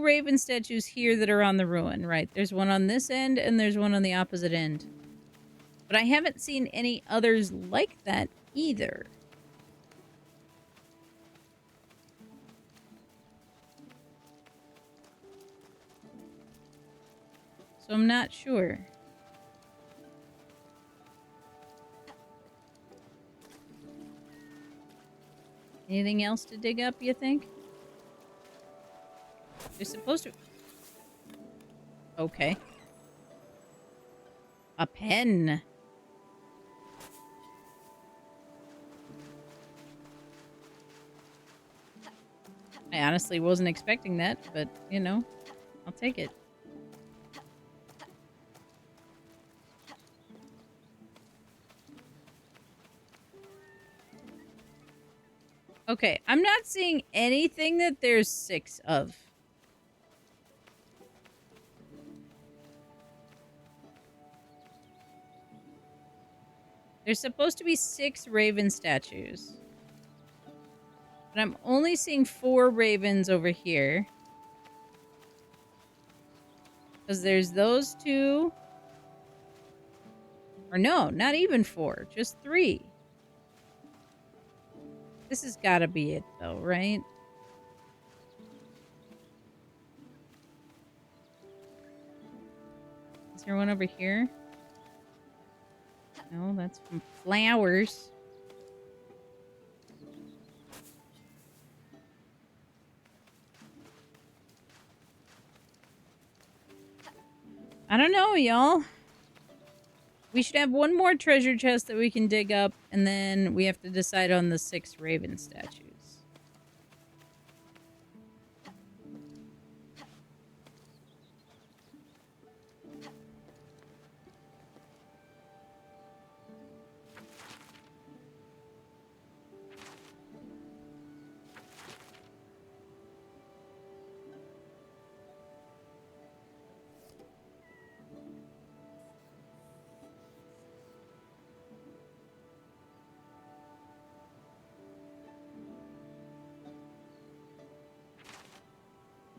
raven statues here that are on the ruin, right? There's one on this end, and there's one on the opposite end. But I haven't seen any others like that either. So I'm not sure. Anything else to dig up, you think? They're supposed to... Okay. A pen. I honestly wasn't expecting that, but, you know, I'll take it. Okay, I'm not seeing anything that there's 6 of. There's supposed to be 6 raven statues. But I'm only seeing 4 ravens over here. Because there's those 2. Or no, not even 4. Just 3. This has got to be it, though, right? Is there one over here? No, that's from flowers. I don't know, y'all. We should have one more treasure chest that we can dig up, and then we have to decide on the 6 raven statues.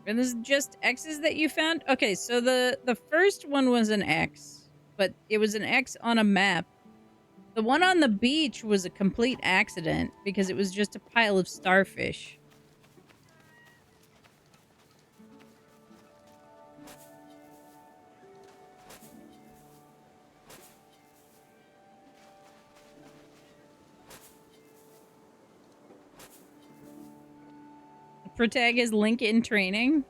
And this is just X's that you found? Okay, so the first one was an X, but it was an X on a map. The one on the beach was a complete accident because it was just a pile of starfish. Protag is Link in training.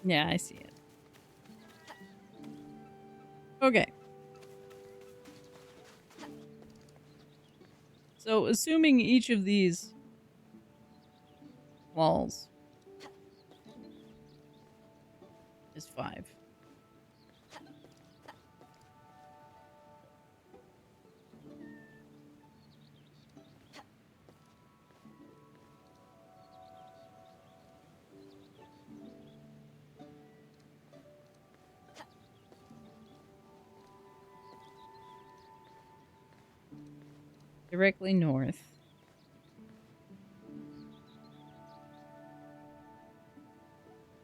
Yeah, I see it. Okay. So, assuming each of these walls is 5. Directly north.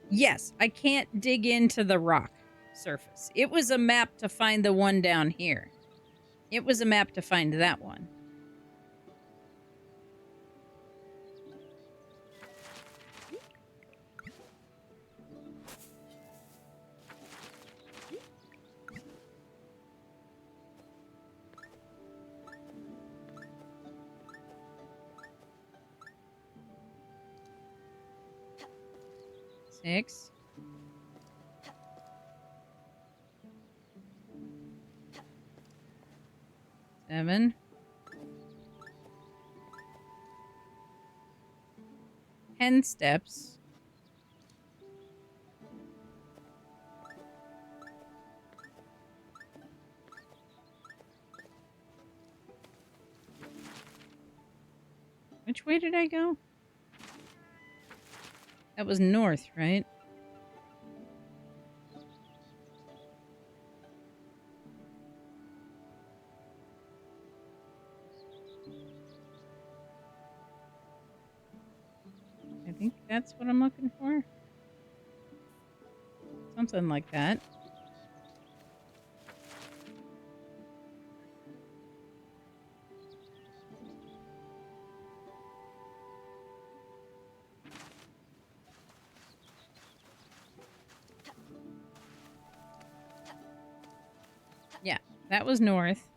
Yes, I can't dig into the rock surface. It was a map to find the one down here. It was a map to find that one. Six. Seven. 10 steps. Which way did I go? That was north, right? I think that's what I'm looking for. Something like that. That was north.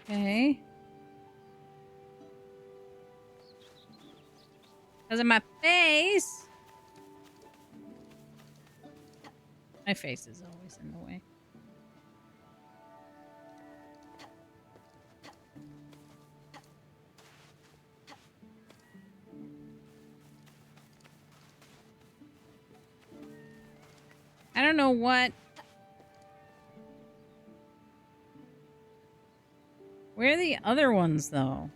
Okay. Because of my face. My face is always in the way. I don't know what. Where are the other ones, though?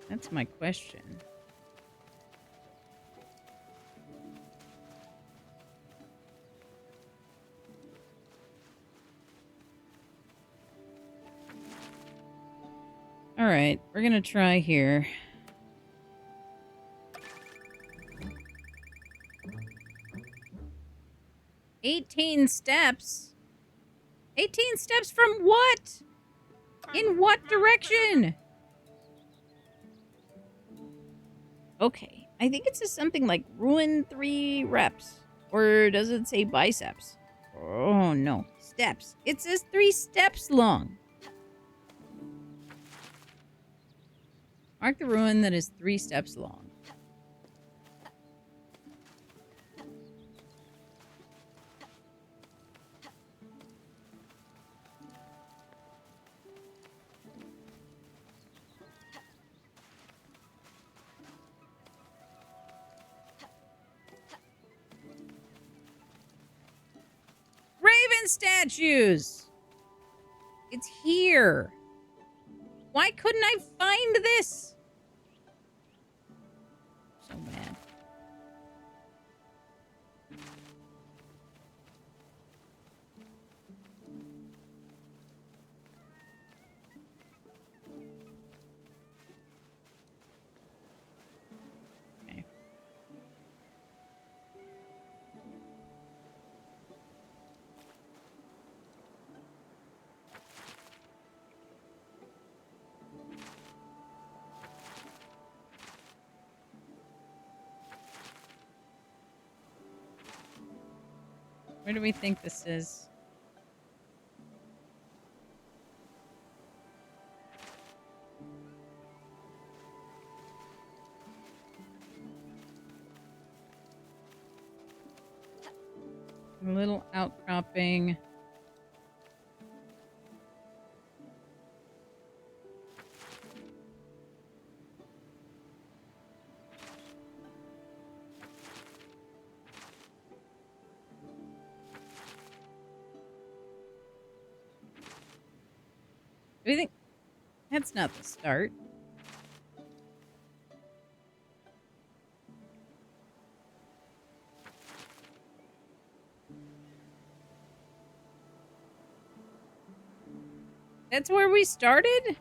That's my question. All right, we're gonna try here. "18 steps? 18 steps from what? In what direction?" Okay, I think it says something like ruin 3 reps. Or does it say biceps? Oh, no. Steps. It says 3 steps long. Mark the ruin that is 3 steps long. Raven statues! It's here. Why couldn't I find this? So mad. Okay. Where do we think this is? A little outcropping. Do you think that's not the start? That's where we started?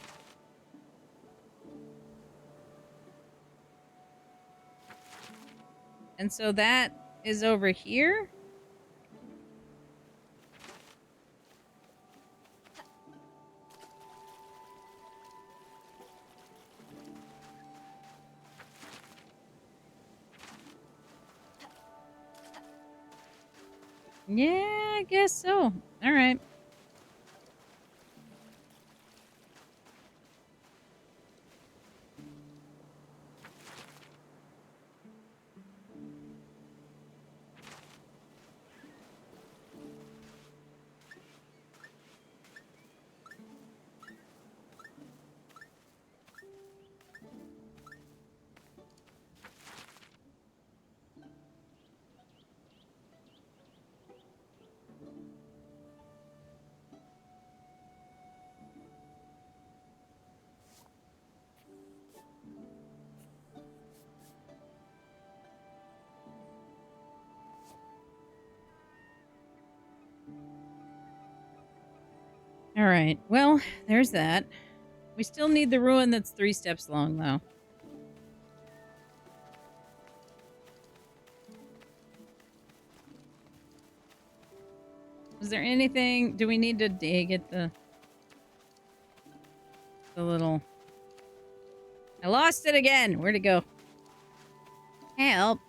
And so that is over here? Yeah, I guess so. All right. All right. Well, there's that. We still need the ruin that's 3 steps long, though. Is there anything... Do we need to dig at the little... I lost it again! Where'd it go? Help!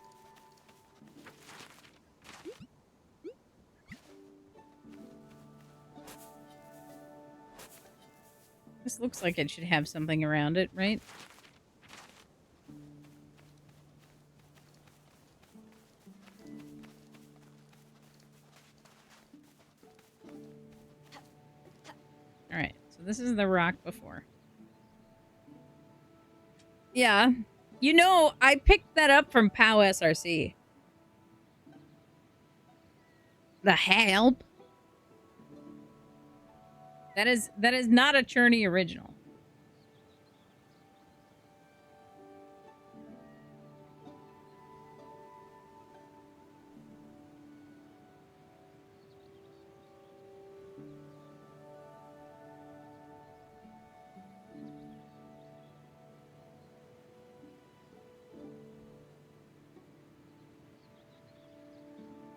This looks like it should have something around it, right? Alright, so this is the rock before. Yeah. You know, I picked that up from POW SRC. The help? That is not a Churney original.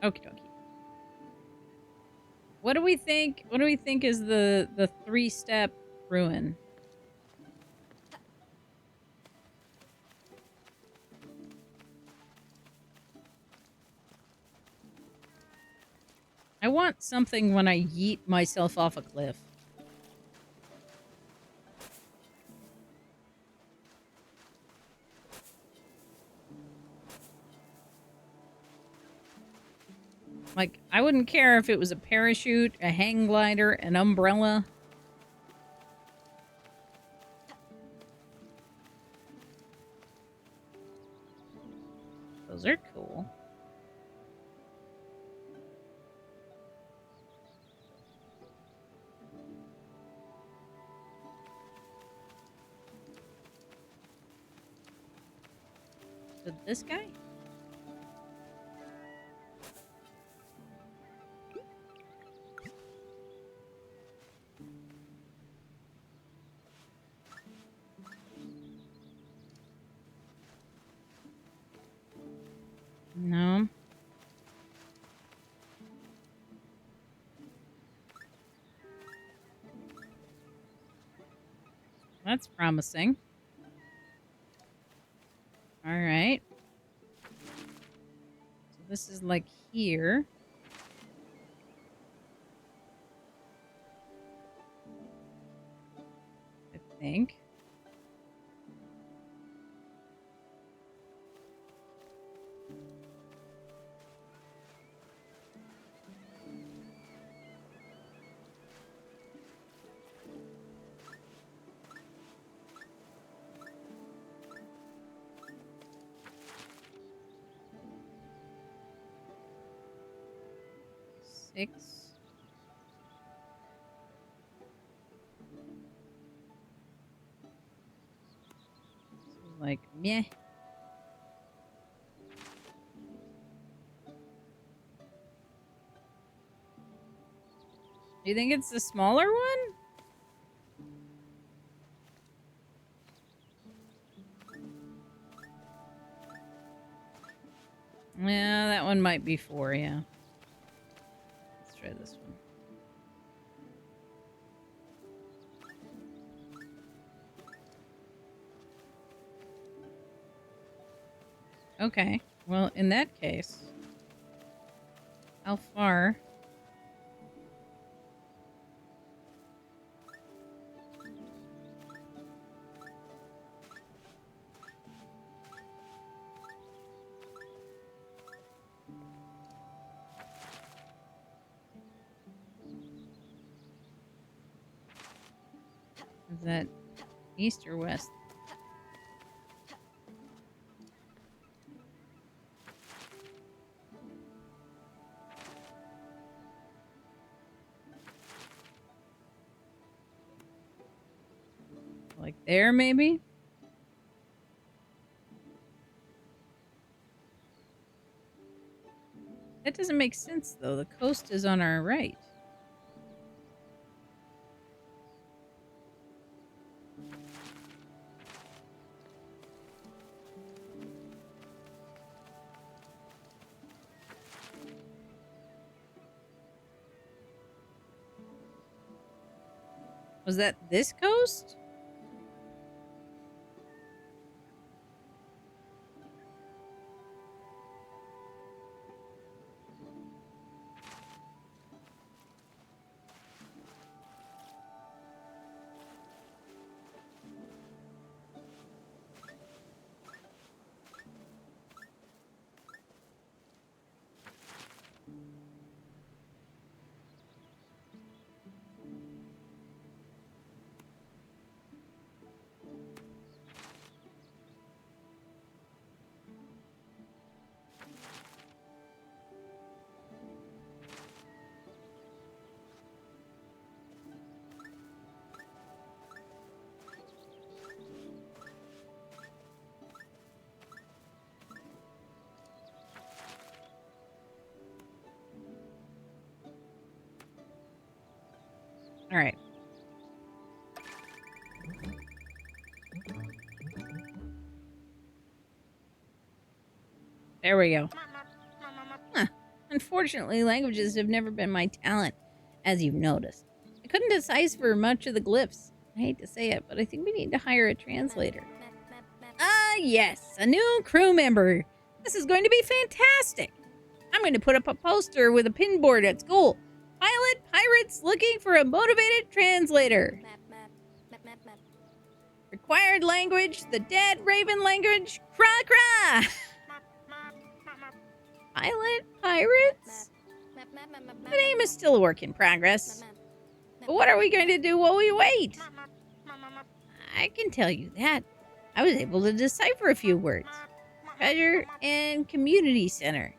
Okie dokie. What do we think? What do we think is the 3-step ruin? I want something when I yeet myself off a cliff. Like, I wouldn't care if it was a parachute, a hang glider, an umbrella. Those are cool. So this guy? No. That's promising. All right. So this is like here. I think. Six. Like, meh. Do you think it's the smaller one? Yeah, that one might be 4, yeah. Let's try this one. Okay, well, in that case, how far? Is that east or west? Like there, maybe? That doesn't make sense, though. The coast is on our right. Was that this coast? All right. There we go. Huh. Unfortunately, languages have never been my talent, as you've noticed. I couldn't decipher much of the glyphs. I hate to say it, but I think we need to hire a translator. Ah, yes, a new crew member. This is going to be fantastic. I'm going to put up a poster with a pinboard at school. Pilot pirates looking for a motivated translator. Required language, the dead raven language, kra. Pilot pirates? The name is still a work in progress. But what are we going to do while we wait? I can tell you that. I was able to decipher a few words. Treasure and community center.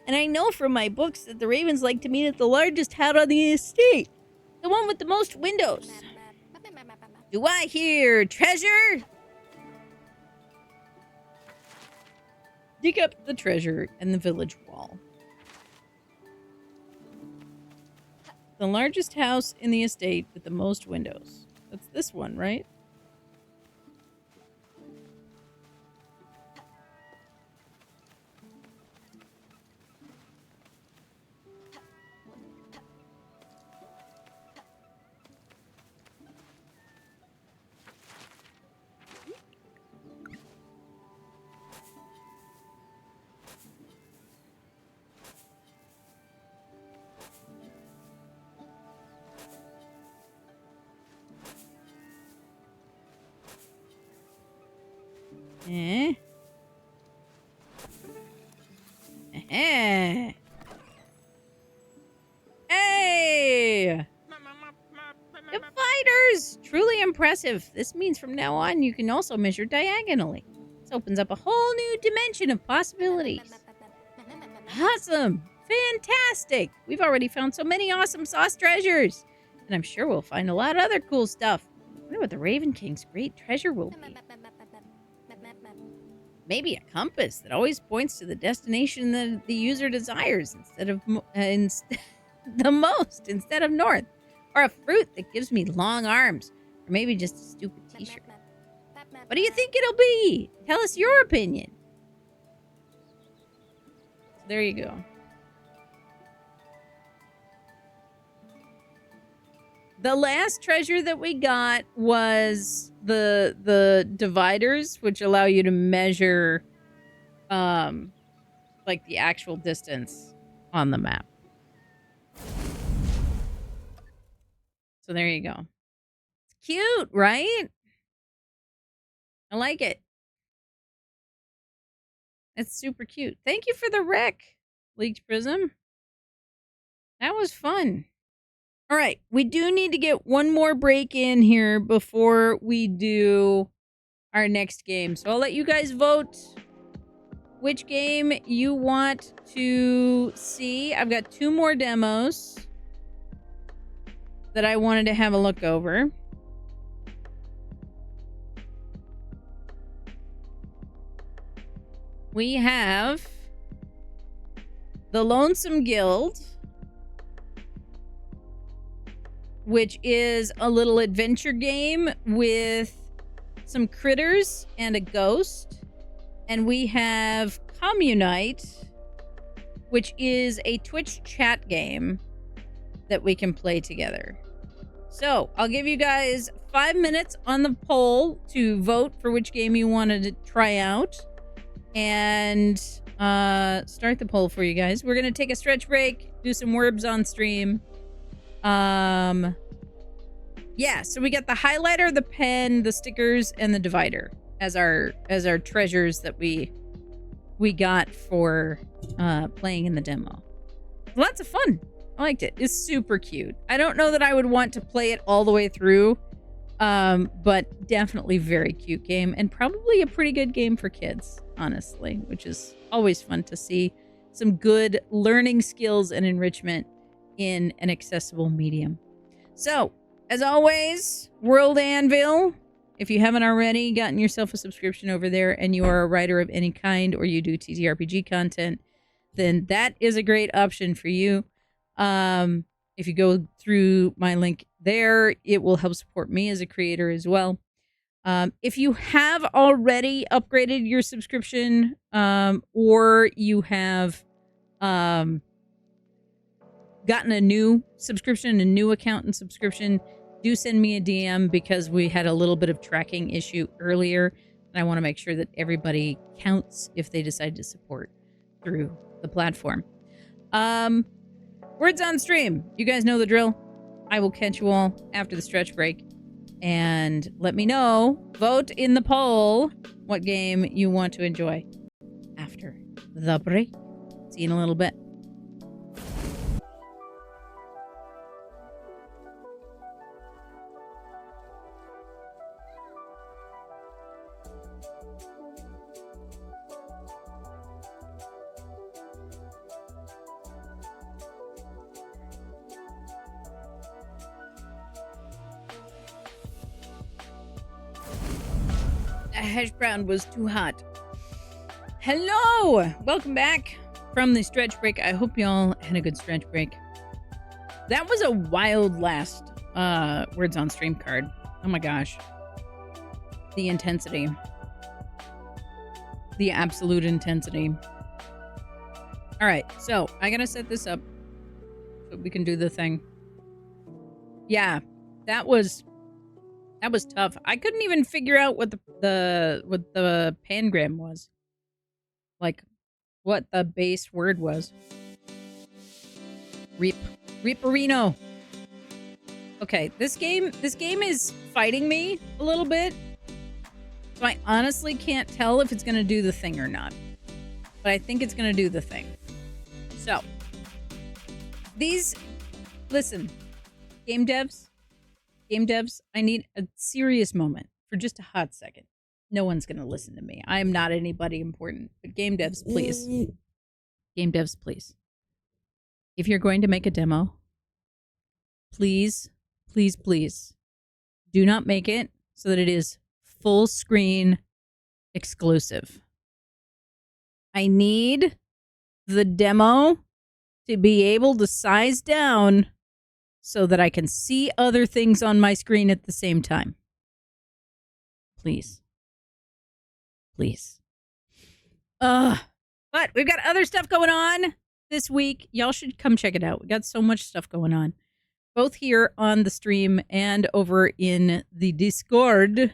And I know from my books that the ravens like to meet at the largest house on the estate. The one with the most windows. Do I hear treasure? Dig up the treasure and the village wall. The largest house in the estate with the most windows. That's this one, right? Eh? Eh? Hey! Dividers! Truly impressive. This means from now on you can also measure diagonally. This opens up a whole new dimension of possibilities. Awesome! Fantastic! We've already found so many awesome sauce treasures. And I'm sure we'll find a lot of other cool stuff. I wonder what the Raven King's great treasure will be. Maybe a compass that always points to the destination that the user desires instead of instead of north. Or a fruit that gives me long arms. Or maybe just a stupid t-shirt. What do you think it'll be? Tell us your opinion. So there you go. The last treasure that we got was the dividers, which allow you to measure like the actual distance on the map. So there you go. It's cute, right? I like it. It's super cute. Thank you for the rec, Leaked Prism. That was fun. All right, we do need to get one more break in here before we do our next game. So I'll let you guys vote which game you want to see. I've got 2 more demos that I wanted to have a look over. We have The Lonesome Guild, which is a little adventure game with some critters and a ghost. And we have Communite, which is a Twitch chat game that we can play together. So I'll give you guys 5 minutes on the poll to vote for which game you wanted to try out. And start the poll for you guys. We're going to take a stretch break, do some words on stream. Yeah, so we got the highlighter, the pen, the stickers, and the divider as our treasures that we got for playing in the demo. Lots of fun. I liked it. It's super cute. I don't know that I would want to play it all the way through, but definitely very cute game and probably a pretty good game for kids, honestly, which is always fun to see some good learning skills and enrichment in an accessible medium. So, as always, World Anvil, if you haven't already gotten yourself a subscription over there and you are a writer of any kind or you do TTRPG content, then that is a great option for you. If you go through my link there, it will help support me as a creator as well. If you have already upgraded your subscription, or you have gotten a new subscription, a new account and subscription, do send me a DM because we had a little bit of tracking issue earlier. And I want to make sure that everybody counts if they decide to support through the platform. Words on stream. You guys know the drill. I will catch you all after the stretch break. And let me know, vote in the poll, what game you want to enjoy after the break. See you in a little bit. Hash brown was too hot. Hello! Welcome back from the stretch break. I hope y'all had a good stretch break. That was a wild last words on stream card. Oh my gosh. The intensity. The absolute intensity. Alright, so I gotta set this up so we can do the thing. Yeah, that was tough. I couldn't even figure out what the pangram was. Like, what the base word was. Reaperino. Okay, this game is fighting me a little bit. So I honestly can't tell if it's gonna do the thing or not. But I think it's gonna do the thing. So, listen, game devs, I need a serious moment for just a hot second. No one's going to listen to me. I am not anybody important. But game devs, please. Game devs, please. If you're going to make a demo, please, please, please, do not make it so that it is full screen exclusive. I need the demo to be able to size down so that I can see other things on my screen at the same time. Please. Please. But we've got other stuff going on this week. Y'all should come check it out. We got so much stuff going on, both here on the stream and over in the Discord.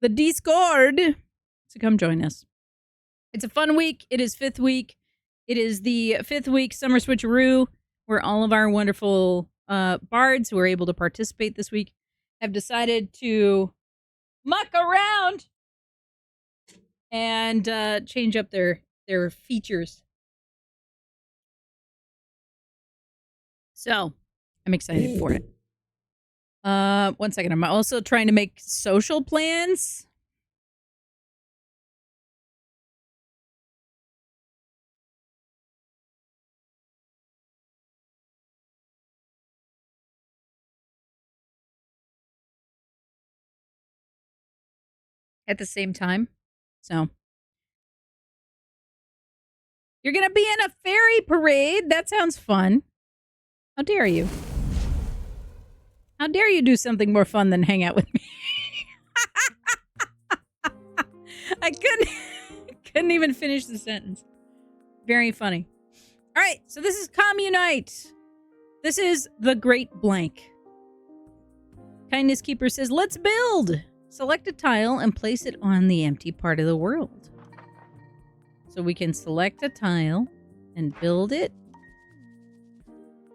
The Discord. So come join us. It's a fun week. It is 5th week. It is the 5th week Summer Switcheroo, where all of our wonderful bards who are able to participate this week have decided to muck around and change up their features. So I'm excited for it. 1 second. I'm also trying to make social plans. At the same time. So you're going to be in a fairy parade. That sounds fun. How dare you? How dare you do something more fun than hang out with me? I couldn't even finish the sentence. Very funny. All right, so this is Communite. This is the Great Blank. Kindness Keeper says, let's build! Select a tile and place it on the empty part of the world. So we can select a tile and build it.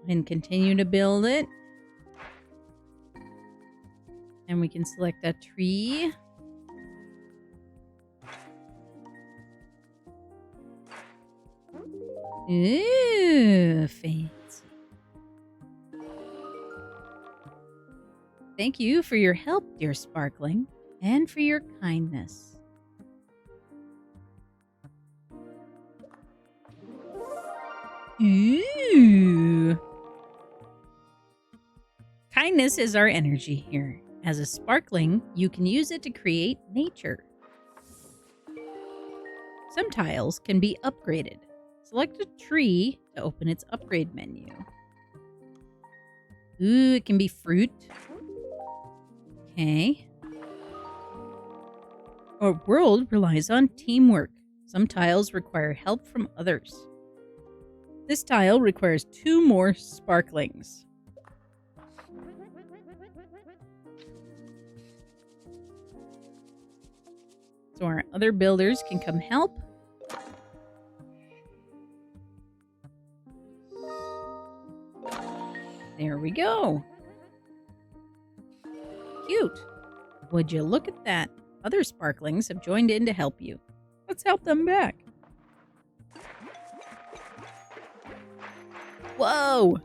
And continue to build it. And we can select a tree. Ooh, fancy. Thank you for your help, dear Sparkling, and for your kindness. Ooh. Kindness is our energy here. As a Sparkling, you can use it to create nature. Some tiles can be upgraded. Select a tree to open its upgrade menu. Ooh, it can be fruit. Okay. Our world relies on teamwork. Some tiles require help from others. This tile requires 2 more Sparklings. So our other builders can come help. There we go. Cute. Would you look at that? Other Sparklings have joined in to help you. Let's help them back. Whoa!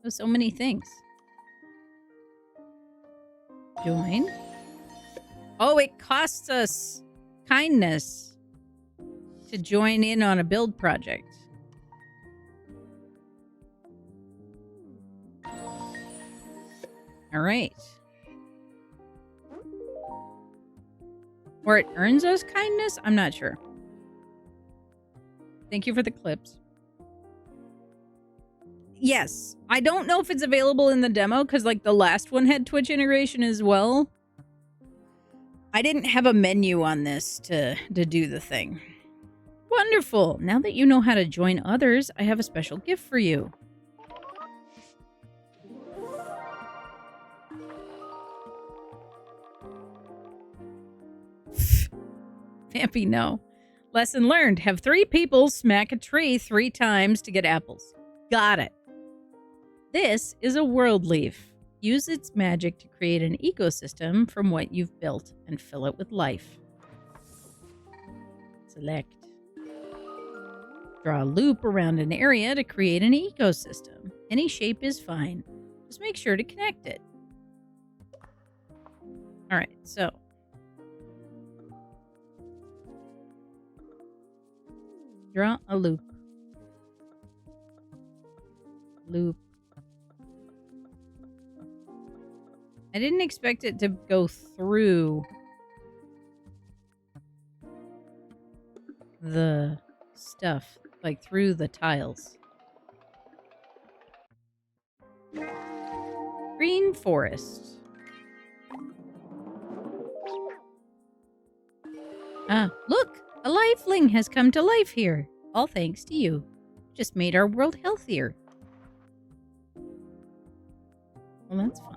There's so many things. Join. Oh, it costs us kindness to join in on a build project. All right. Or it earns us kindness? I'm not sure. Thank you for the clips. Yes. I don't know if it's available in the demo because like the last one had Twitch integration as well. I didn't have a menu on this to do the thing. Wonderful. Now that you know how to join others, I have a special gift for you. Vampy, no. Lesson learned. Have 3 people smack a tree 3 times to get apples. Got it. This is a world leaf. Use its magic to create an ecosystem from what you've built and fill it with life. Select. Draw a loop around an area to create an ecosystem. Any shape is fine. Just make sure to connect it. All right, so. Draw a loop. Loop. I didn't expect it to go through the stuff, like through the tiles. Green forest. Ah, look! A lifeling has come to life here. All thanks to you. Just made our world healthier. Well, that's fun.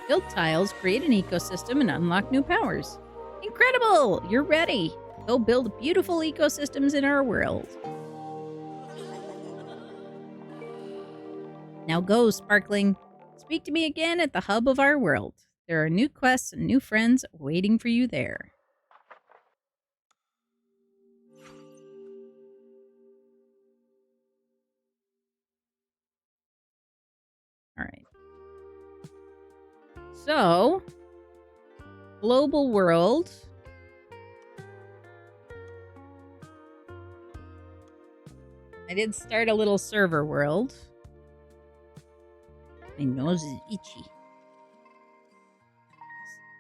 Build tiles, create an ecosystem, and unlock new powers. Incredible! You're ready. Go build beautiful ecosystems in our world. Now go, Sparkling. Speak to me again at the hub of our world. There are new quests and new friends waiting for you there. All right. So, global world. I did start a little server world. My nose is itchy.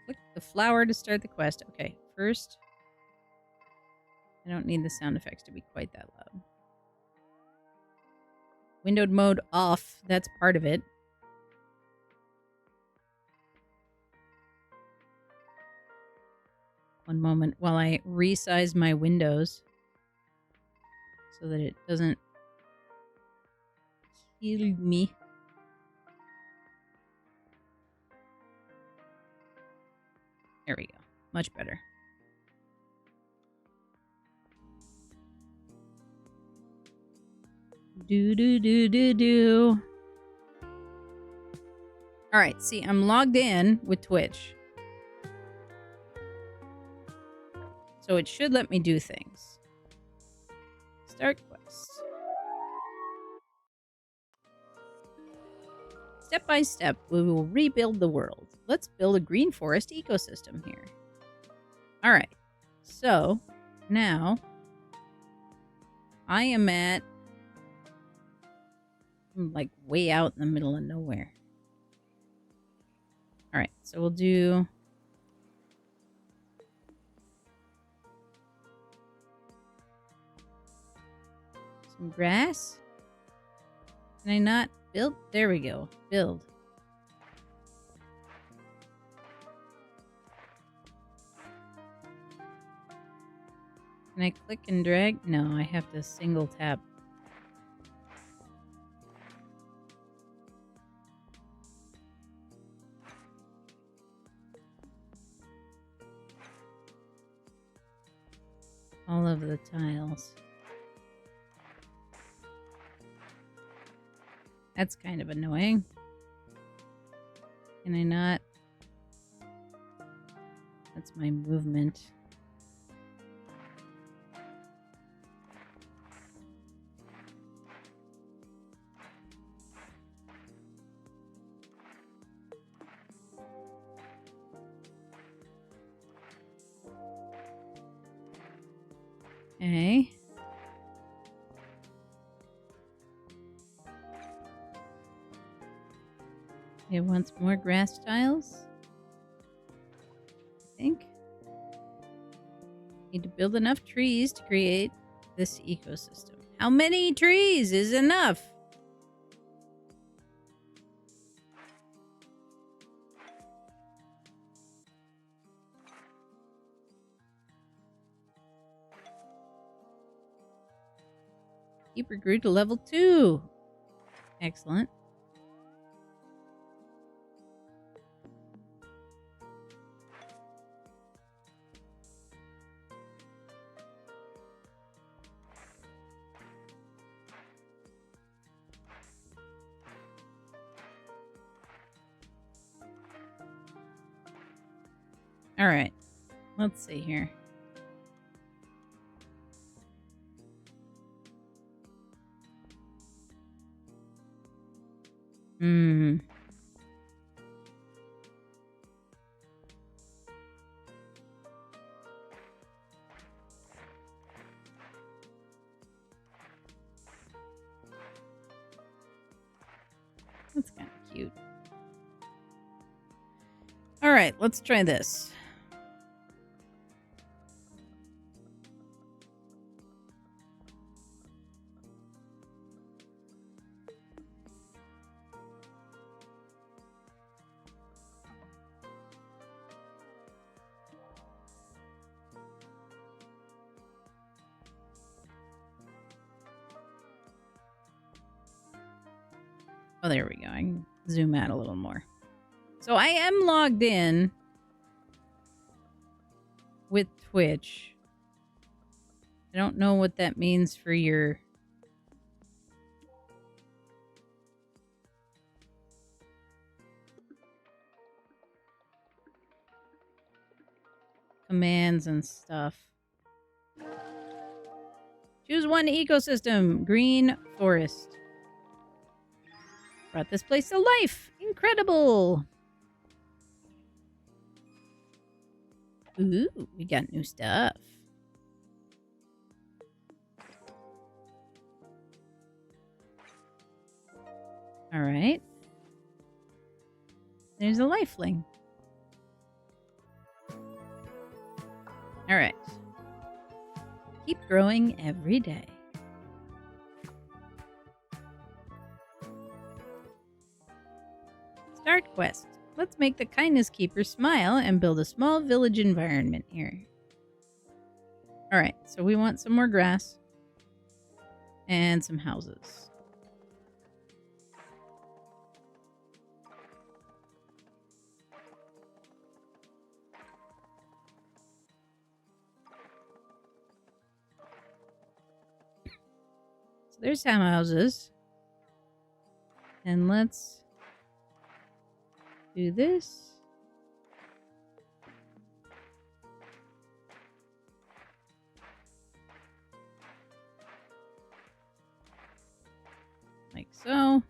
Click the flower to start the quest. Okay, first. I don't need the sound effects to be quite that loud. Windowed mode off. That's part of it. One moment while I resize my windows so that it doesn't kill me. There we go. Much better. Do. All right, see, I'm logged in with Twitch. So it should let me do things. Start quest. Step by step, we will rebuild the world. Let's build a green forest ecosystem here. All right. So now I am at like way out in the middle of nowhere. All right. So we'll do some grass. Can I not build? There we go. Build. Can I click and drag? No, I have to single tap. All of the tiles. That's kind of annoying. Can I not? That's my movement. Okay. It wants more grass tiles. I think. Need to build enough trees to create this ecosystem. How many trees is enough? Keeper grew to level 2. Excellent. All right. Let's see here. That's kind of cute. All right, let's try this. Oh, there we go. I can zoom out a little more. So I am logged in with Twitch. I don't know what that means for your commands and stuff. Choose one ecosystem. Green forest. Brought this place to life. Incredible. Ooh, we got new stuff. All right. There's a lifeling. All right. Keep growing every day. Start quest. Let's make the kindness keeper smile and build a small village environment here. All right, so we want some more grass and some houses. So there's some houses. And let's do this. Like so.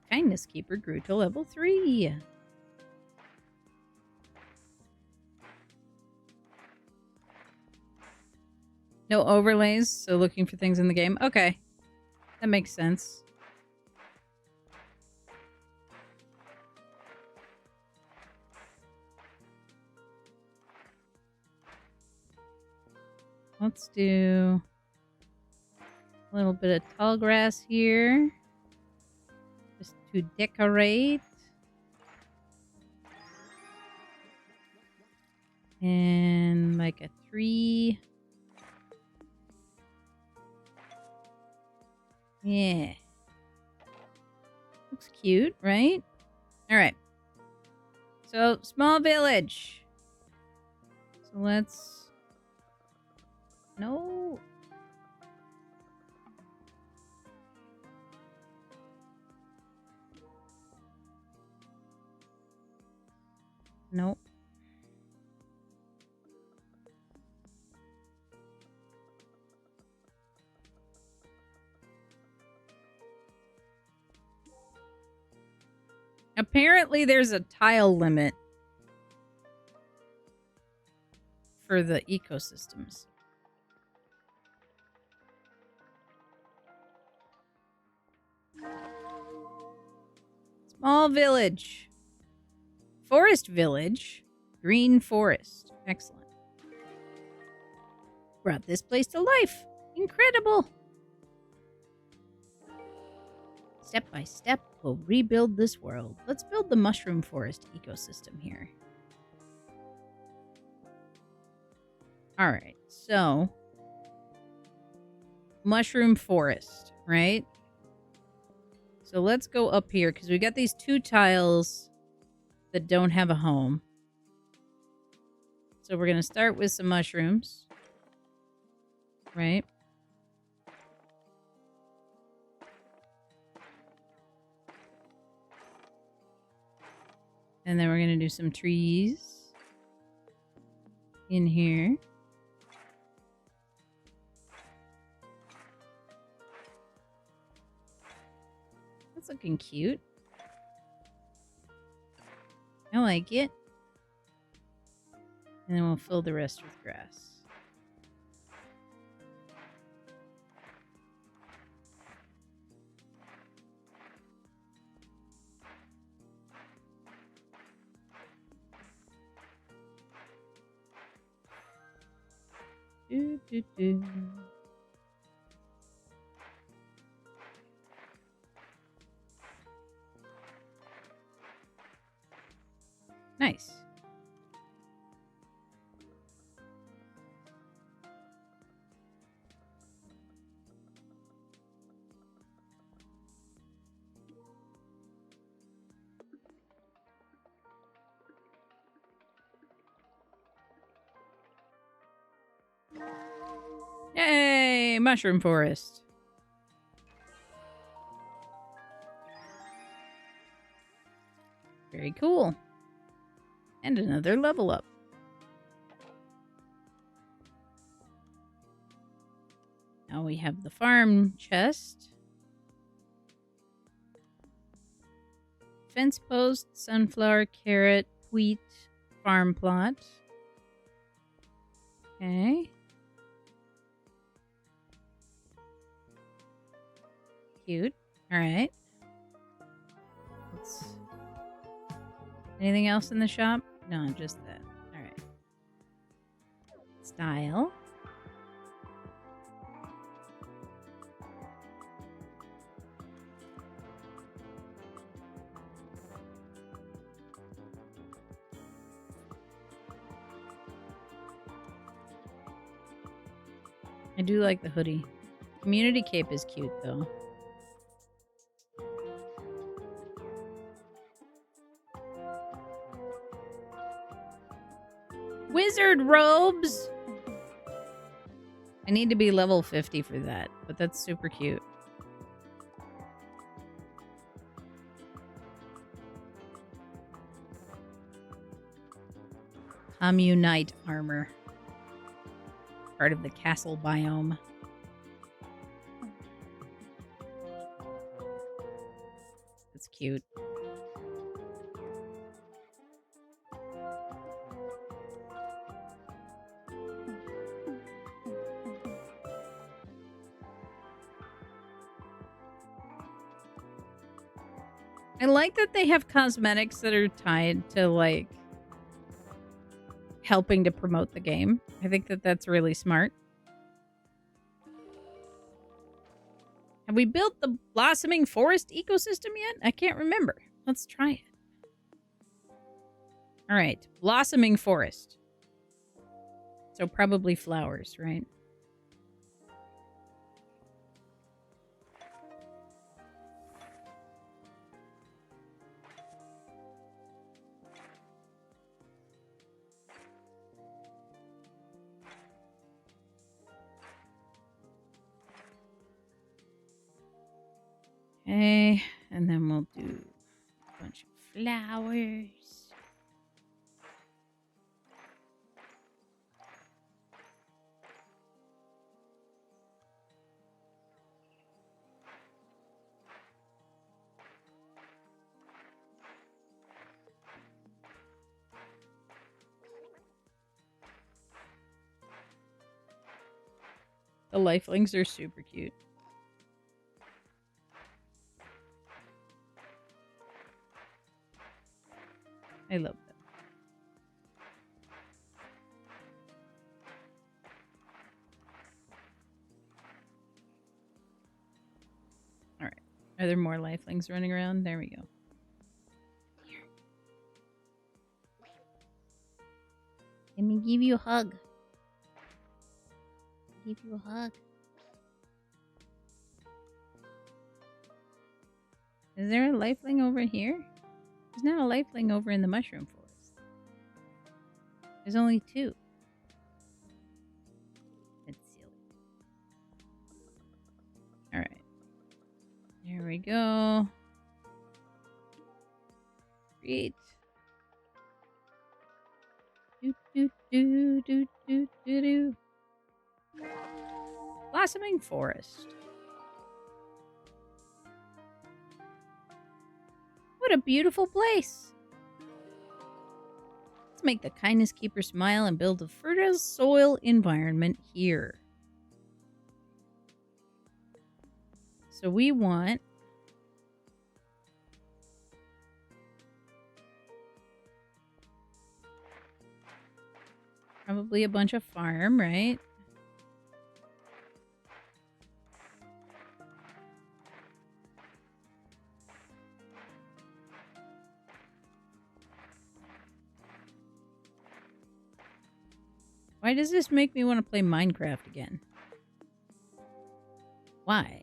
Kindness Keeper grew to level 3. No overlays, so looking for things in the game. Okay. That makes sense. Let's do a little bit of tall grass here. Just to decorate. And like a tree. Yeah. Looks cute, right? Alright. So, small village. So let's... No. Nope. Apparently there's a tile limit for the ecosystems. Small village. Forest village. Green forest. Excellent. Brought this place to life. Incredible. Step by step, we'll rebuild this world. Let's build the mushroom forest ecosystem here. Alright, so... mushroom forest, right? So let's go up here, because we got these 2 tiles that don't have a home. So we're going to start with some mushrooms. Right? And then we're going to do some trees in here. That's looking cute. I like it. And then we'll fill the rest with grass. Do, do, do. Nice. Yay! Mushroom forest. Very cool. And another level up. Now we have the farm chest. Fence post, sunflower, carrot, wheat, farm plot. Okay. Cute. Alright. Anything else in the shop? No, just that. Alright. Style. I do like the hoodie. Community cape is cute, though. Wizard robes! I need to be level 50 for that, but that's super cute. Communite armor. Part of the castle biome. That's cute. I like that they have cosmetics that are tied to, like, helping to promote the game. I think that that's really smart. Have we built the blossoming forest ecosystem yet? I can't remember. Let's try it. All right, blossoming forest. So probably flowers, right? Okay, and then we'll do a bunch of flowers. The lifelings are super cute. I love them. All right. Are there more lifelings running around? There we go. Here. Let me give you a hug. Give you a hug. Is there a lifeling over here? There's not a lifeling over in the mushroom forest. There's only 2. That's silly. Alright. There we go. Great. Do, do, do, do, do, do, do. Blossoming forest. What a beautiful place. Let's make the kindness keeper smile and build a fertile soil environment here. So we want probably a bunch of farm, right? Why does this make me want to play Minecraft again? Why?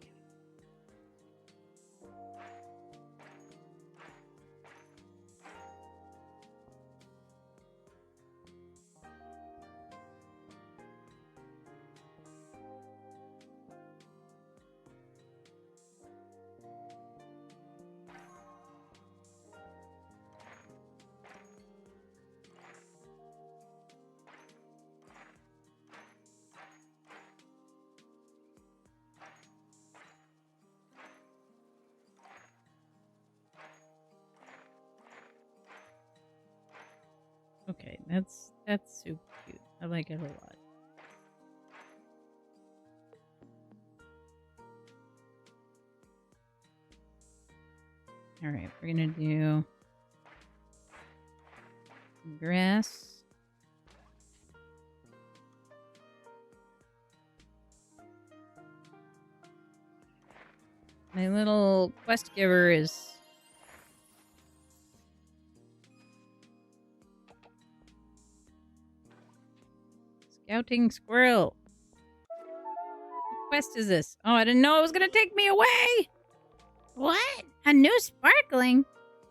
Okay, that's super cute. I like it a lot. All right, we're gonna do grass. My little quest giver is scouting squirrel. quest is this? Oh, I didn't know it was gonna take me away. What? A new sparkling?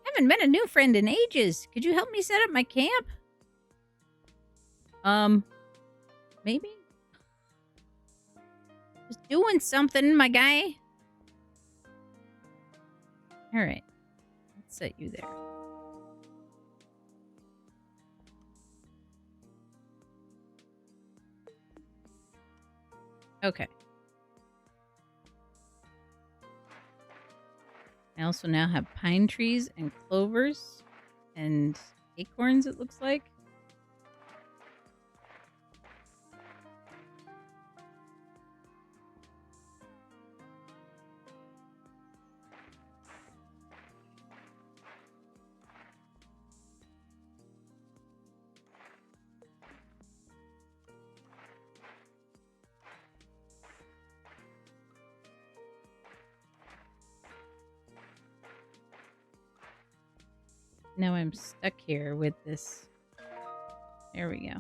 Haven't met a new friend in ages. Could you help me set up my camp? Maybe? Just doing something, my guy. Alright. Let's set you there. Okay. I also now have pine trees and clovers and acorns, it looks like. Now I'm stuck here with this. There we go.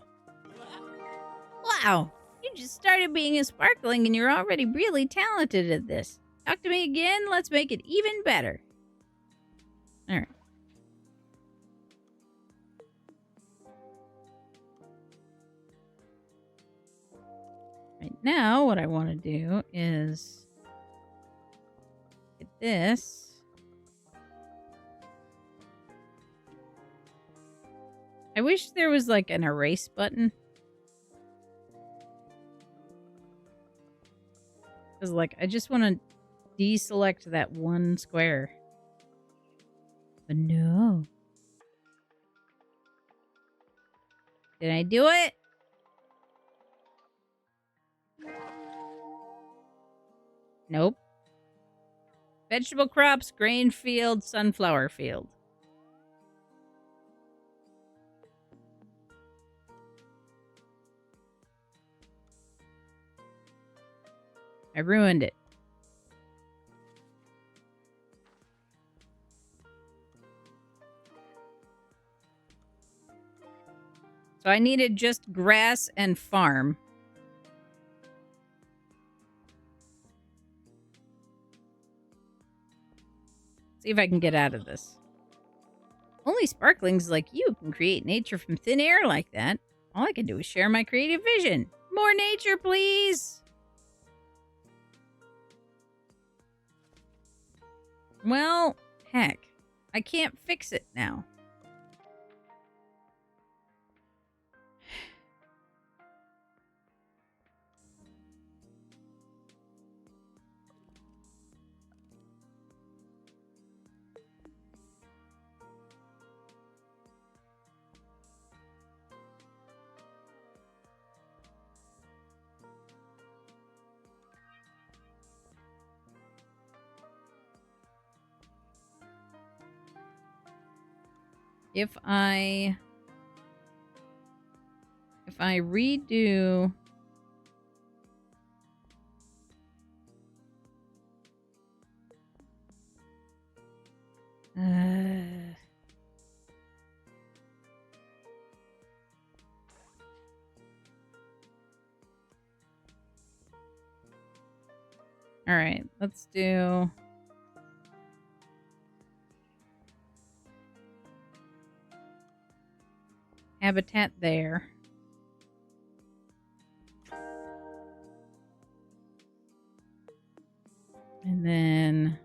Wow! You just started being a sparkling and you're already really talented at this. Talk to me again, let's make it even better. Alright. Right now, what I want to do is get this. I wish there was like an erase button. Because like, I just want to deselect that one square. But no. Did I do it? Nope. Vegetable crops, grain field, sunflower field. I ruined it. So I needed just grass and farm. See if I can get out of this. Only sparklings like you can create nature from thin air like that. All I can do is share my creative vision. More nature, please! Well, heck. I can't fix it now. If I redo all right, let's do habitat there. And then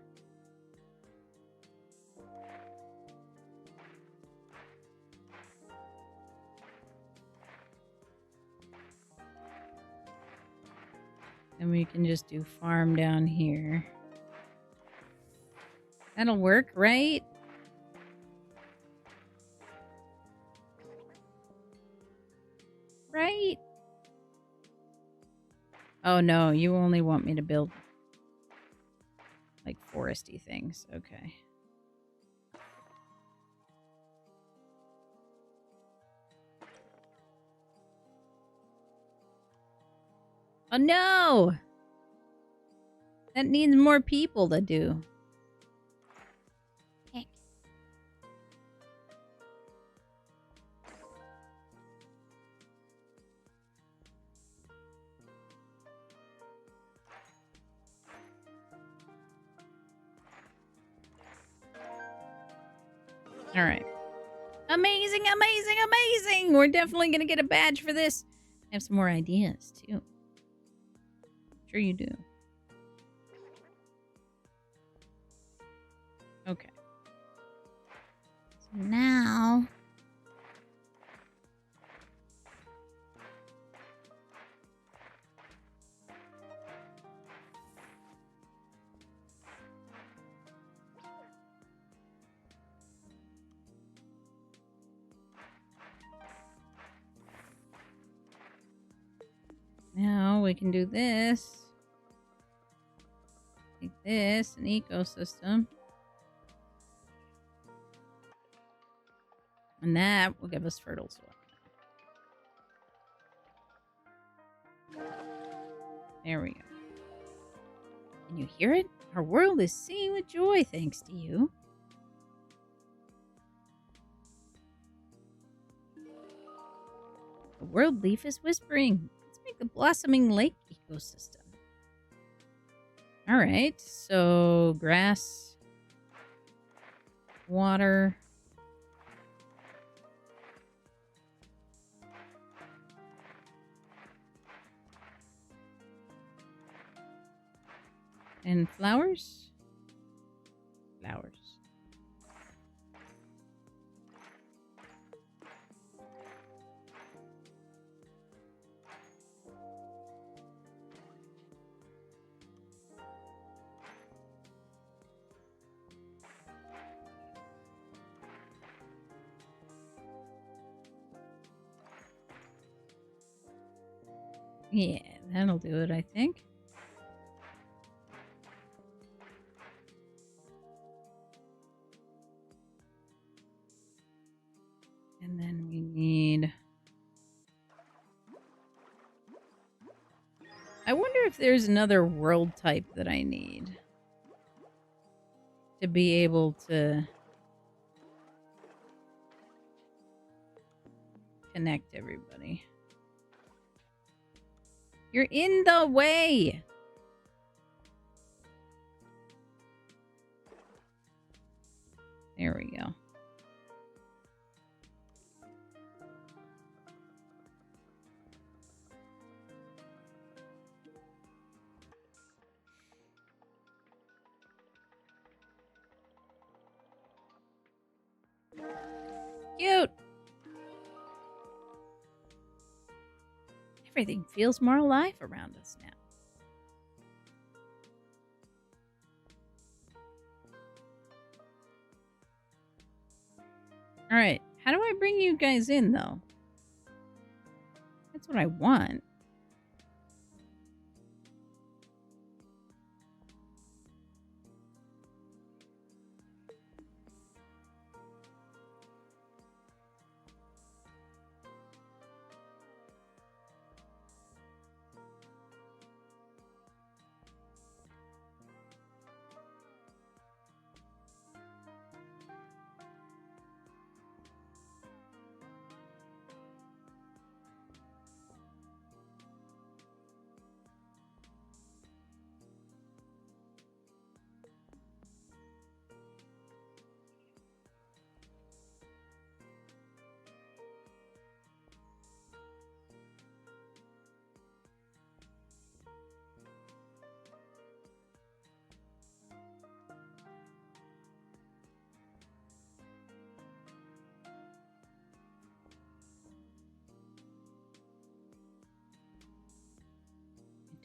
we can just do farm down here. That'll work, right? Right? Oh no, you only want me to build like foresty things. Okay. Oh no! That needs more people to do. Heck. All right. Amazing, amazing, amazing. We're definitely going to get a badge for this. I have some more ideas, too. Sure you do. Okay. So now... Now we can do this. Make this an ecosystem. And that will give us fertile soil. There we go. Can you hear it? Our world is singing with joy thanks to you. The world leaf is whispering. Let's make the blossoming lake ecosystem. All right, so grass, water. And flowers? Flowers. Yeah, that'll do it, I think. And then we need... I wonder if there's another world type that I need to be able to connect everybody. You're in the way! There we go. Cute! Everything feels more alive around us now. Alright, how do I bring you guys in, though? That's what I want.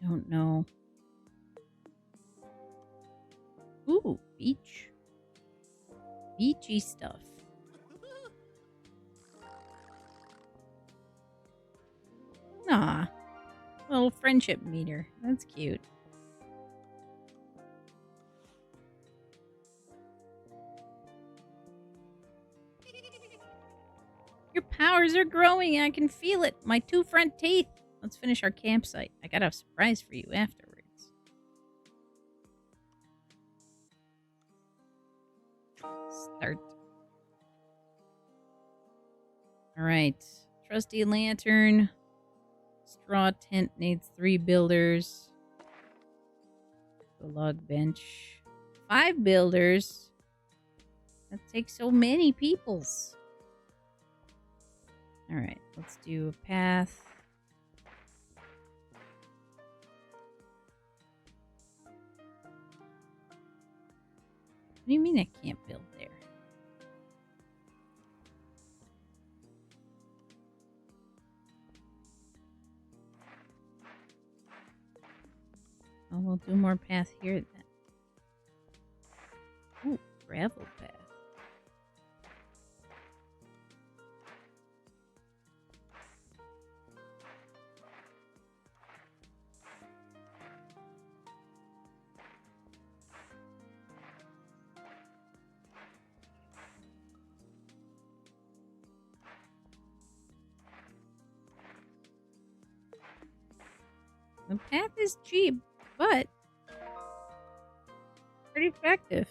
Don't know. Ooh, beach. Beachy stuff. Aw. Little friendship meter. That's cute. Your powers are growing. I can feel it. My 2 front teeth. Let's finish our campsite. I got a surprise for you afterwards. Start. Alright. Trusty lantern. Straw tent needs 3 builders. The log bench. 5 builders. That takes so many peoples. Alright, let's do a path. What do you mean I can't build there? Oh, we'll do more path here then. Ooh, gravel path. The path is cheap, but pretty effective.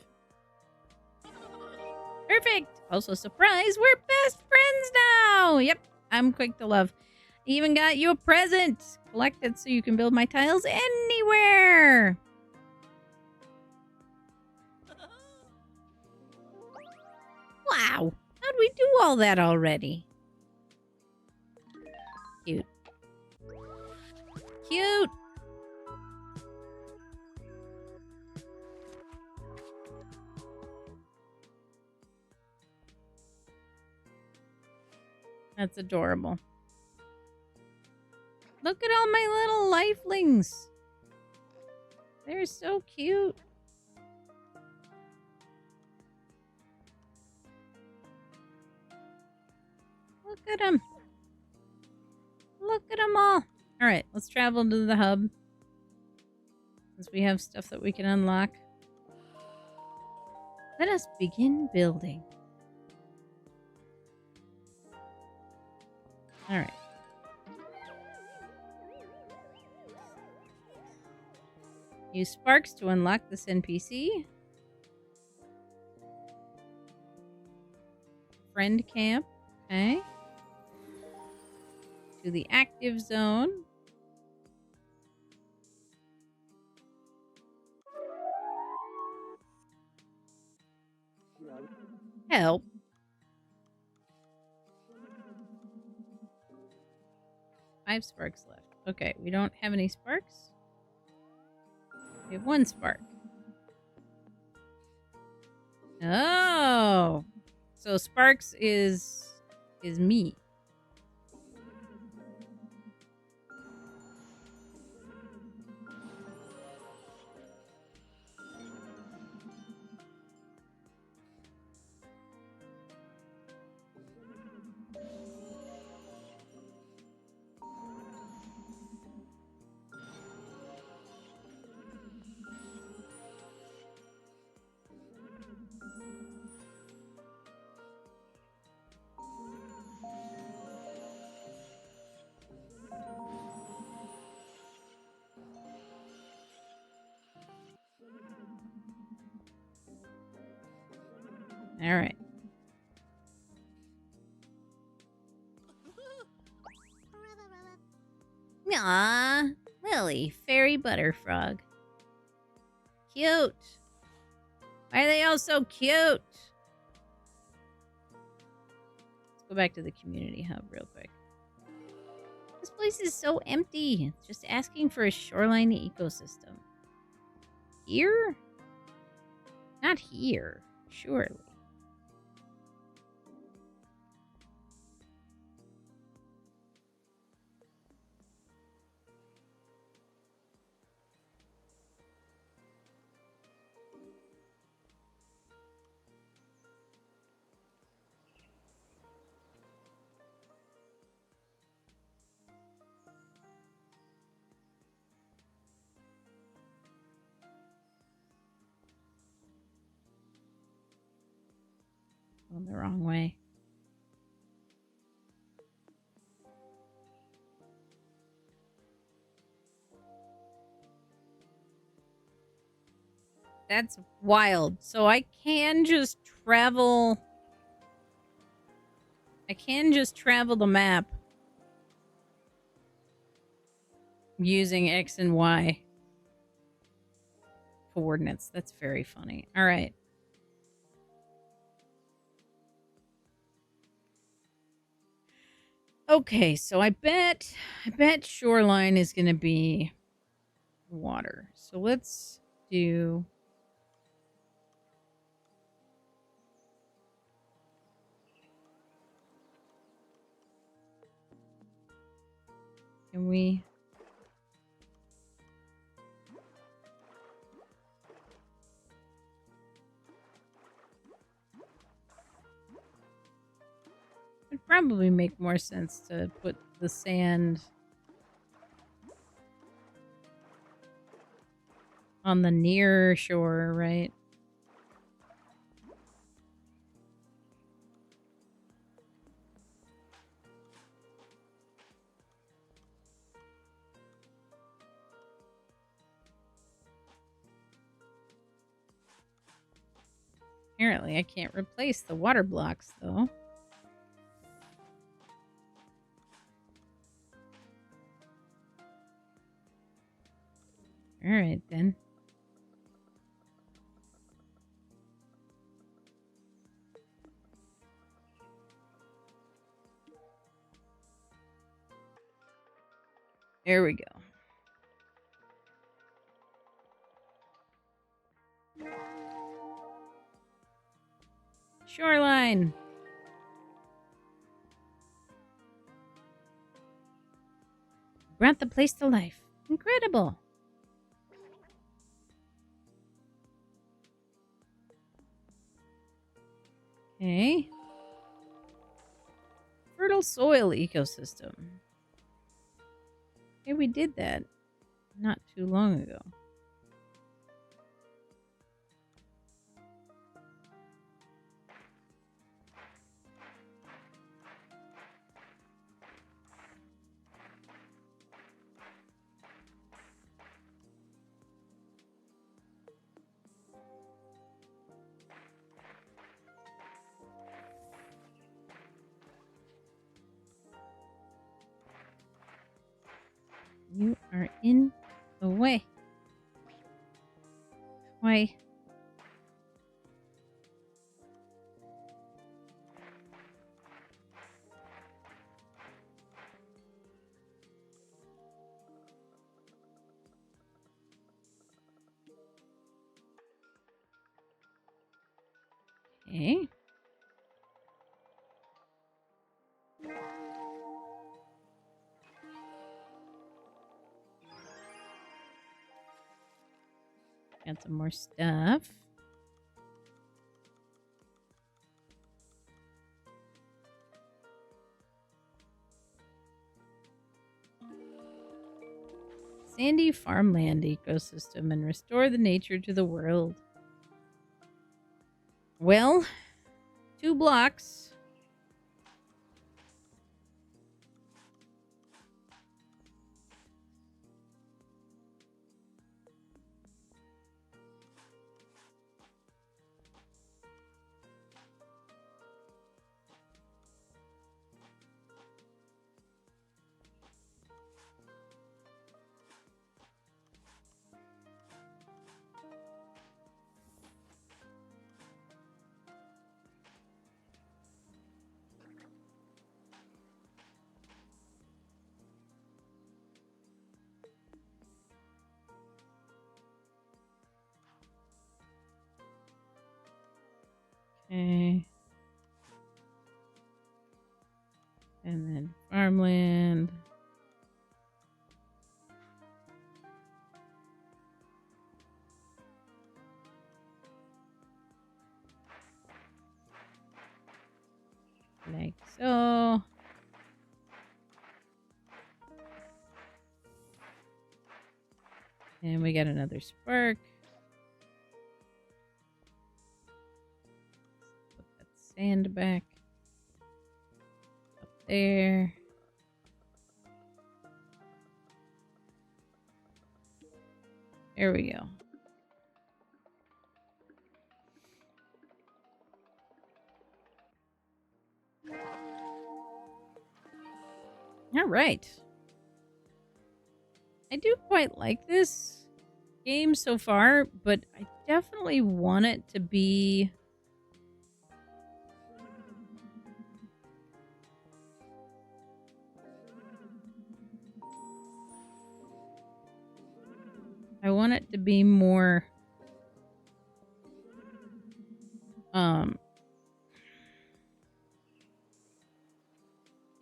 Perfect! Also, surprise, we're best friends now! Yep, I'm quick to love. Even got you a present! Collect it so you can build my tiles anywhere! Wow! How'd we do all that already? Cute. Cute! That's adorable. Look at all my little lifelings. They're so cute. Look at them. Look at them all. All right, let's travel to the hub. Since we have stuff that we can unlock. Let us begin building. All right. Use sparks to unlock this NPC. Friend camp. Okay. To the active zone. Help. Five sparks left. Okay, we don't have any sparks. We have one spark. Oh. So sparks is me. All right. Aw, Lily, fairy butterfrog. Cute. Why are they all so cute? Let's go back to the community hub real quick. This place is so empty. It's just asking for a shoreline ecosystem. Here? Not here, surely. Going the wrong way. That's wild. So I can just travel. I can just travel the map using X and Y coordinates. That's very funny. All right. Okay, so I bet shoreline is going to be water. So let's do can we it'd probably make more sense to put the sand on the near shore, right? Apparently, I can't replace the water blocks, though. All right, then. There we go. Shoreline. Brought the place to life. Incredible. Okay. Fertile soil ecosystem. Okay, we did that not too long ago. You are in the way. Why? Okay. Got some more stuff. Sandy farmland ecosystem and restore the nature to the world. Well, 2 blocks. Okay. And then farmland. Like so. And we got another spark. Put that sand back up there. There we go. All right. I do quite like this game so far, but I definitely want it to be want it to be more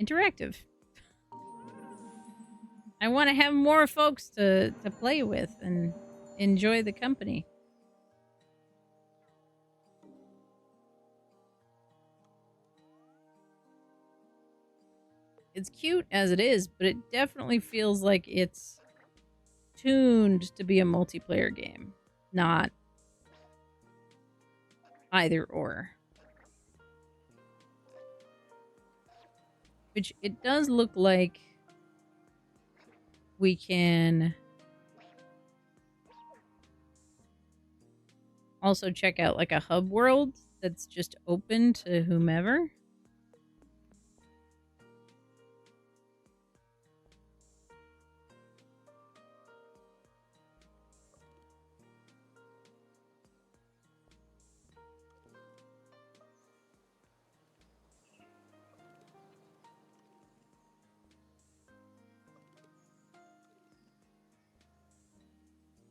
interactive. I want to have more folks to play with and enjoy the company. It's cute as it is, but it definitely feels like it's tuned to be a multiplayer game, not either or. Which it does look like we can also check out like a hub world that's just open to whomever.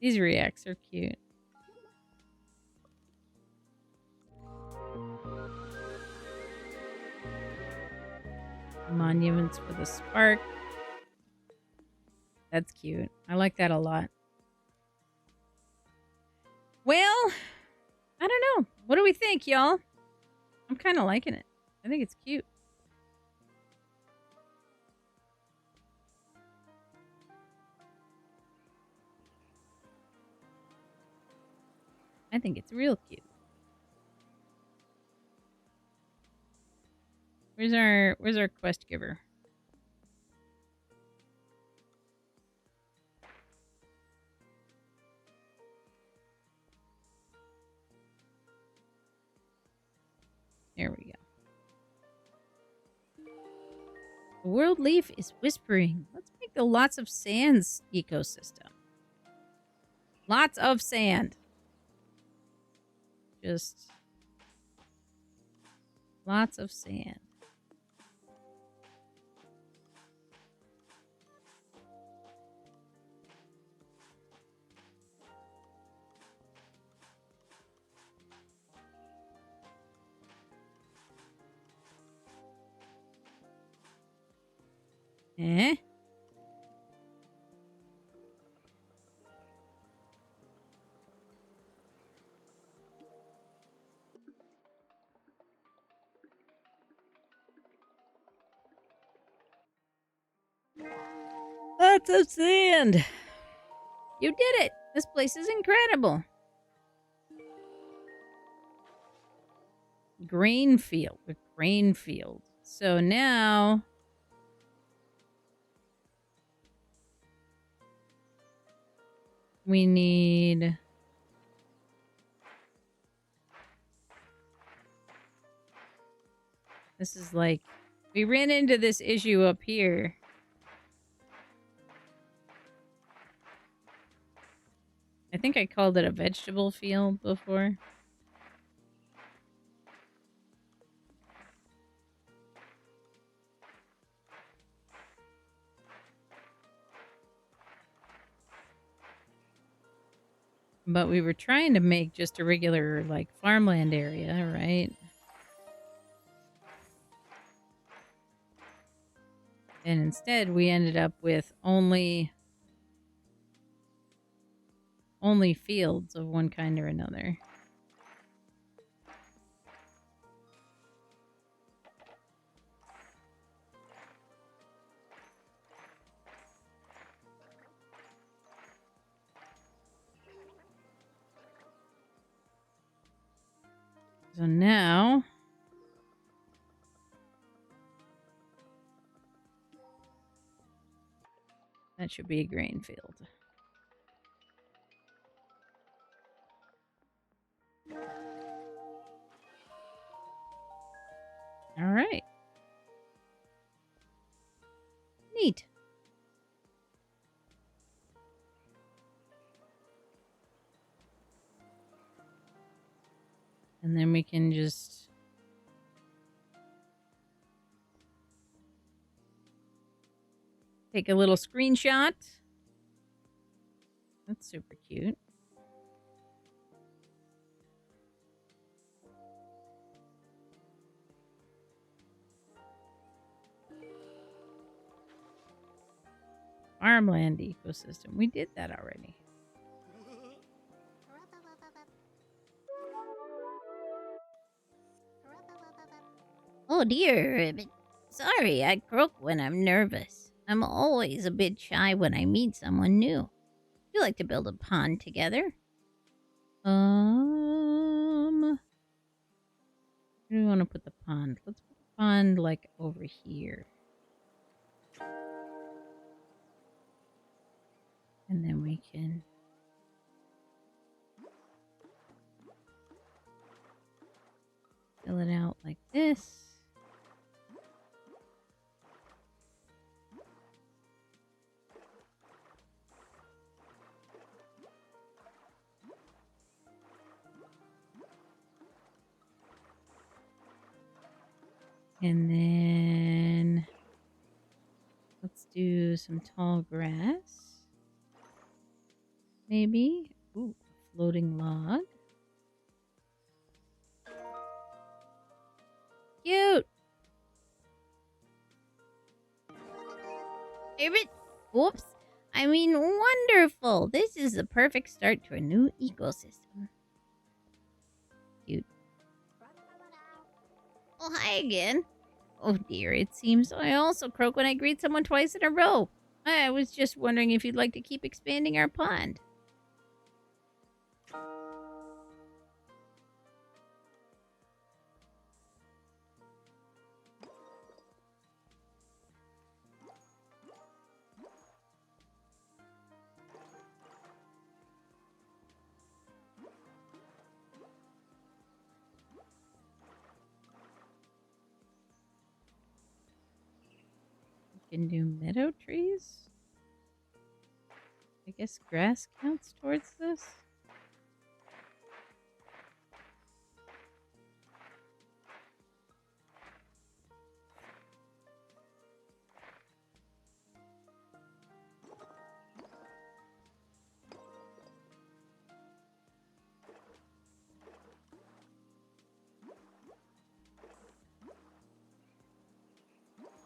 These reacts are cute. Monuments for the spark. That's cute. I like that a lot. Well, I don't know. What do we think, y'all? I'm kind of liking it. I think it's cute. I think it's real cute. Where's our quest giver? There we go. The world leaf is whispering. Let's make the lots of sands ecosystem. Lots of sand. Just lots of sand. Eh? Lots of sand. You did it. This place is incredible. Grain field. A grain field. So now we need this is like we ran into this issue up here. I think I called it a vegetable field before. But we were trying to make just a regular, like, farmland area, right? And instead, we ended up with only fields of one kind or another. So now that should be a grain field. All right. Neat. And then we can just take a little screenshot That's super cute. Farmland ecosystem. We did that already. Oh dear. Sorry, I croak when I'm nervous. I'm always a bit shy when I meet someone new. We like to build a pond together. Where do we want to put the pond? Let's put the pond like over here. And then we can fill it out like this. And then let's do some tall grass. Maybe. Ooh, floating log. Cute. Favorite? Whoops. I mean, wonderful. This is the perfect start to a new ecosystem. Cute. Oh, hi again. Oh dear, it seems I also croak when I greet someone twice in a row. I was just wondering if you'd like to keep expanding our pond. We can do meadow trees. I guess grass counts towards this.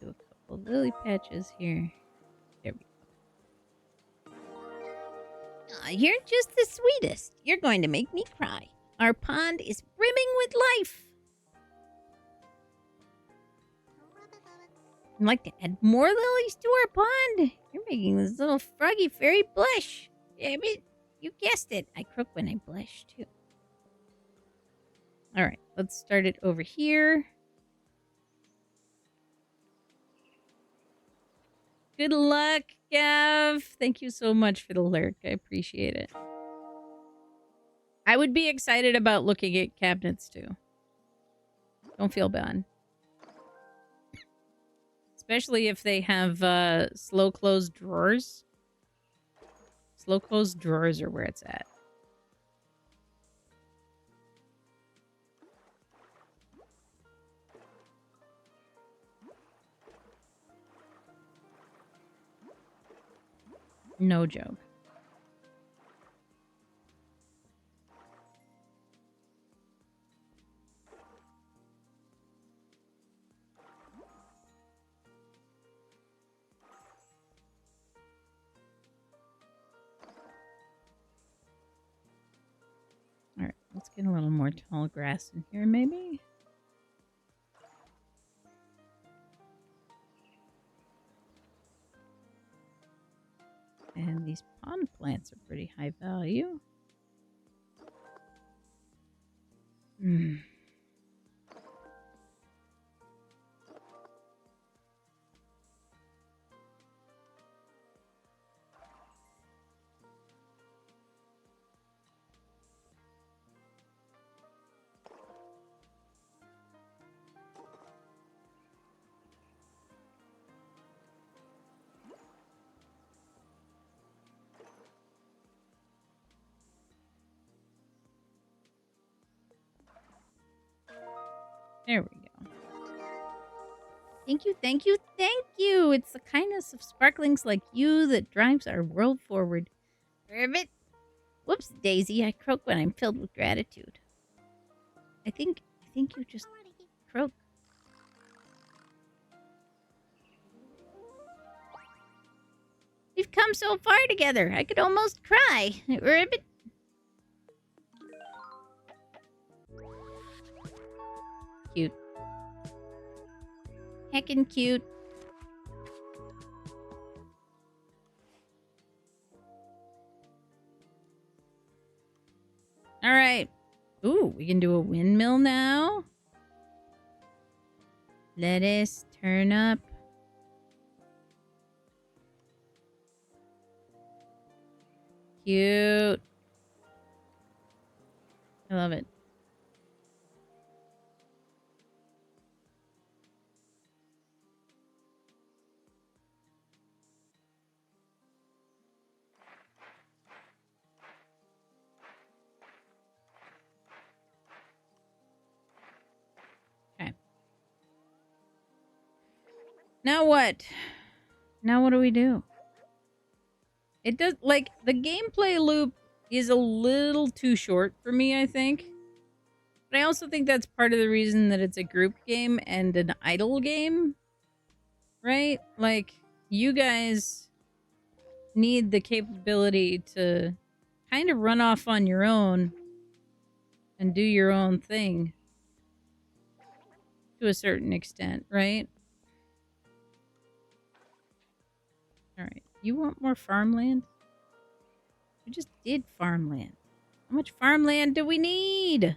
Do a couple lily patches here. There we go. Aw, you're just the sweetest. You're going to make me cry. Our pond is brimming with life. I'd like to add more lilies to our pond. You're making this little froggy fairy blush. Damn it. You guessed it. I croak when I blush, too. All right, let's start it over here. Good luck, Gav. Thank you so much for the lurk. I appreciate it. I would be excited about looking at cabinets, too. Don't feel bad. Especially if they have slow closed drawers. Slow closed drawers are where it's at. No joke. All right, let's get a little more tall grass in here, maybe. And these pond plants are pretty high value. There we go. Thank you, thank you, thank you. It's the kindness of sparklings like you that drives our world forward. Ribbit. Whoops, Daisy. I croak when I'm filled with gratitude. I think you just croak. We've come so far together. I could almost cry. Ribbit. Cute. Heckin' cute. All right. Ooh, we can do a windmill now. Lettuce, turnip. Cute. I love it. Okay. Now what? Now what do we do? It does, like, the gameplay loop is a little too short for me, I think. But I also think that's part of the reason that it's a group game and an idle game. Right? Like, you guys need the capability to kind of run off on your own and do your own thing to a certain extent, right? All right. You want more farmland? We just did farmland. How much farmland do we need?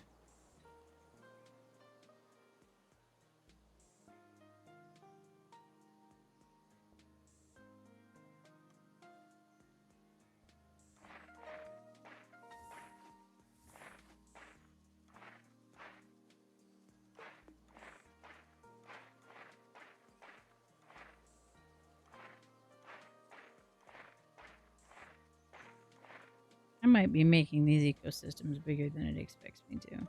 I might be making these ecosystems bigger than it expects me to.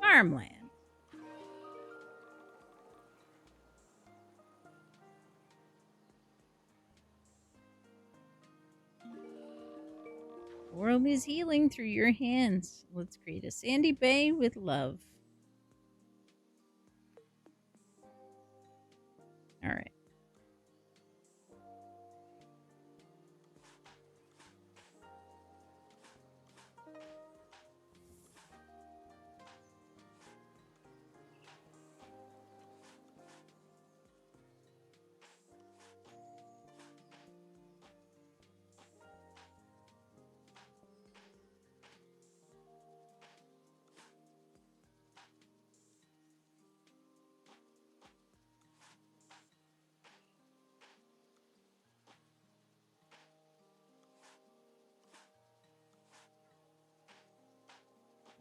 Farmland. The world is healing through your hands. Let's create a sandy bay with love. All right.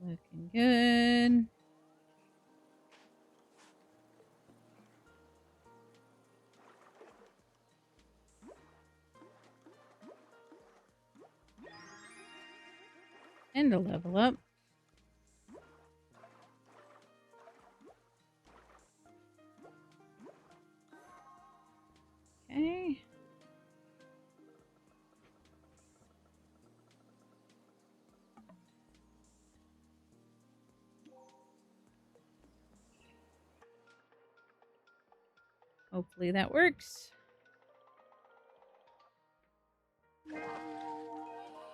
Looking good. And a level up. Okay. Hopefully that works.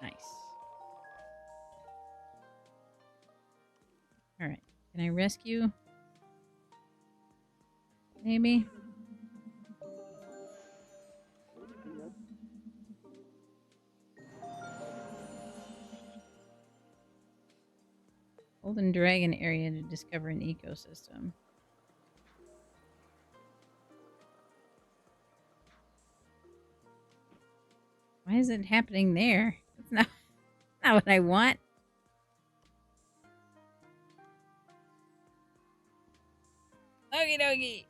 Nice. All right. Can I rescue? Maybe. Golden Dragon area to discover an ecosystem. Why is it happening there? That's not what I want. Okie dokie.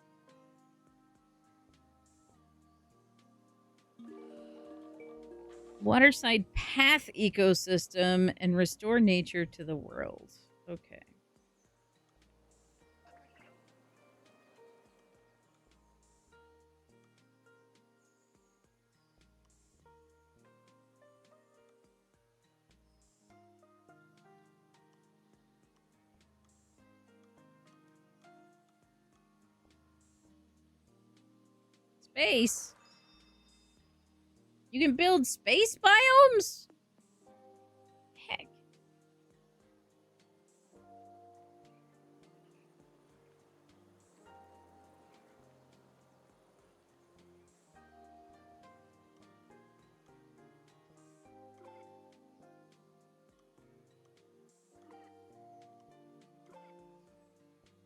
Waterside path ecosystem and restore nature to the world. Okay. Space? You can build space biomes? Heck.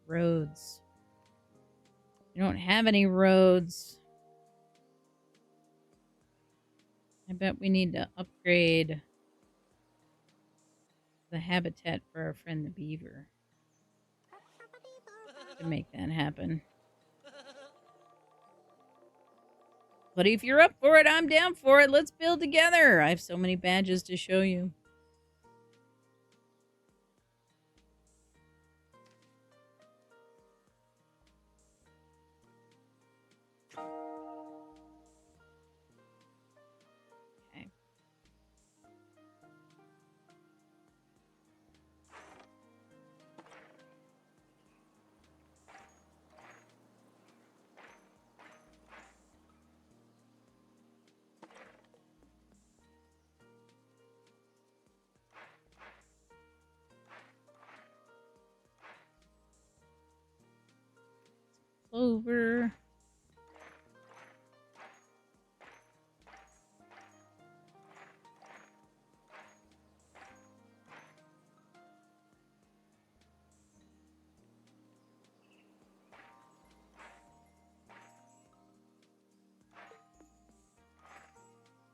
Roads. You don't have any roads. I bet we need to upgrade the habitat for our friend the beaver to make that happen. But if you're up for it, I'm down for it. Let's build together. I have so many badges to show you. Okay. Clover.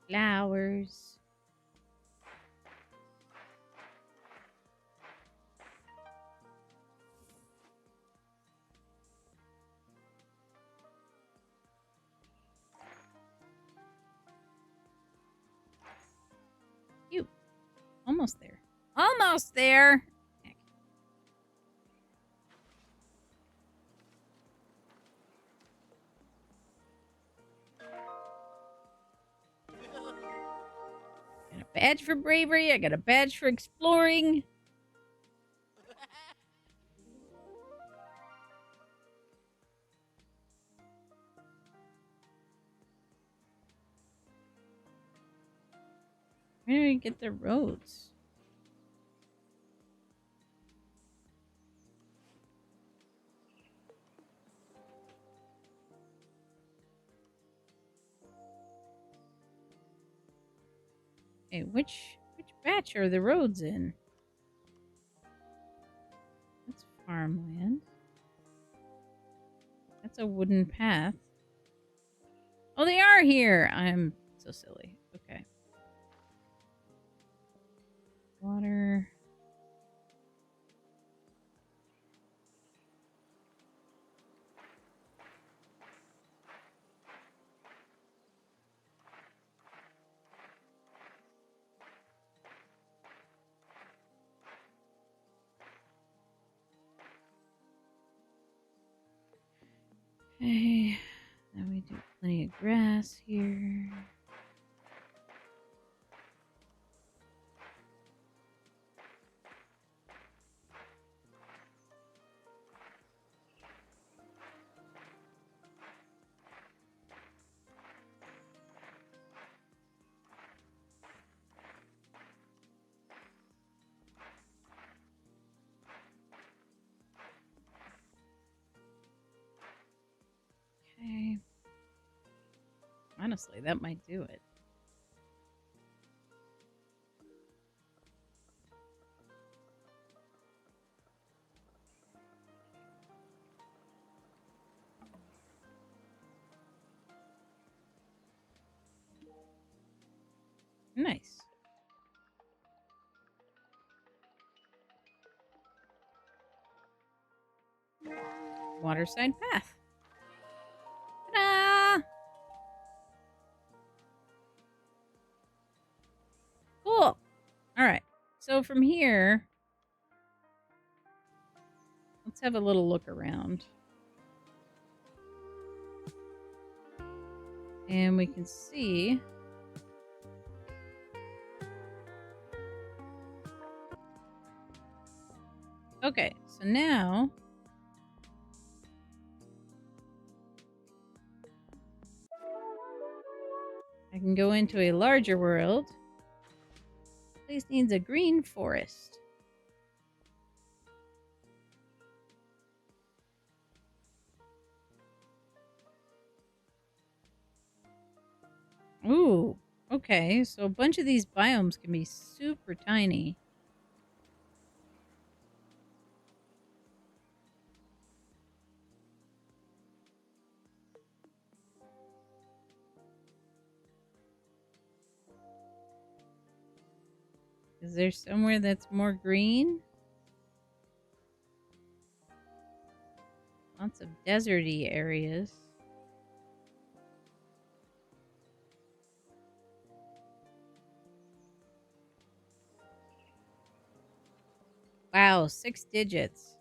Flowers. You. Almost there. Almost there. Heck. Got a badge for bravery. I got a badge for exploring. Where do we get the roads? Hey, which batch are the roads in? That's farmland. That's a wooden path. Oh, they are here. I'm so silly. Okay. Water. Okay. Now we do plenty of grass here. Okay. Honestly, that might do it. Nice. waterside path. Ta-da! Cool. All right. So from here, let's have a little look around. And we can see okay, so now I can go into a larger world. Place needs a green forest. Ooh, okay, so a bunch of these biomes can be super tiny. Is there somewhere that's more green? Lots of deserty areas. Wow, 6 digits.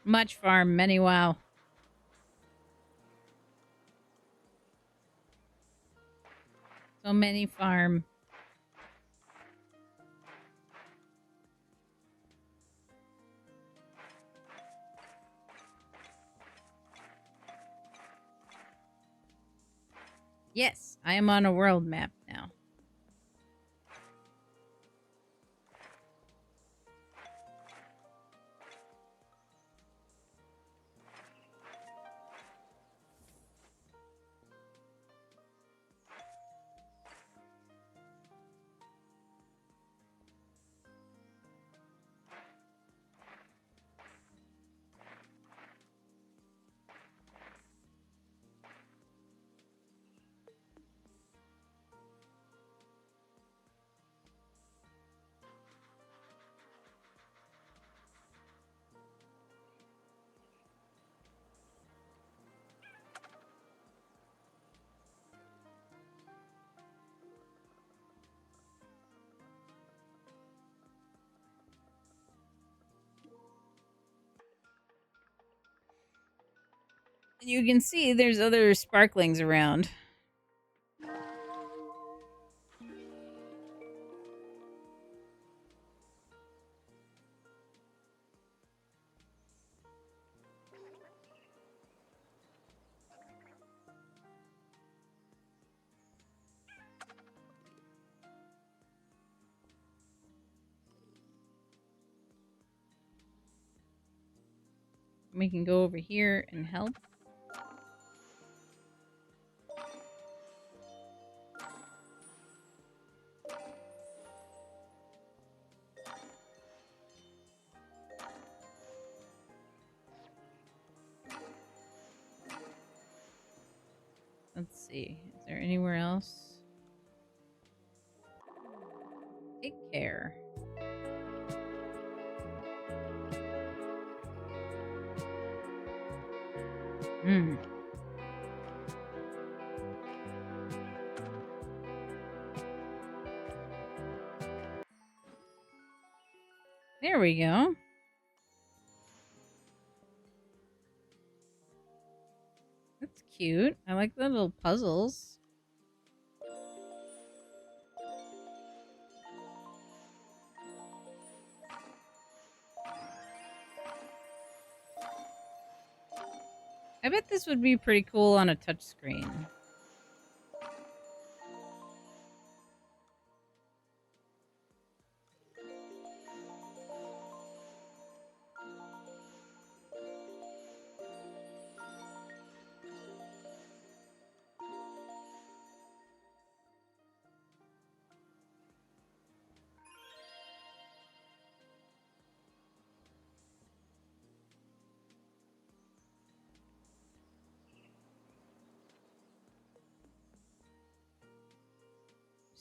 Much farm, many wow. So many farm. Yes, I am on a world map now. And you can see there's other sparklings around. We can go over here and help. Let's see. Is there anywhere else? Take care. Hmm. There we go. That's cute. I like the little puzzles. I bet this would be pretty cool on a touchscreen.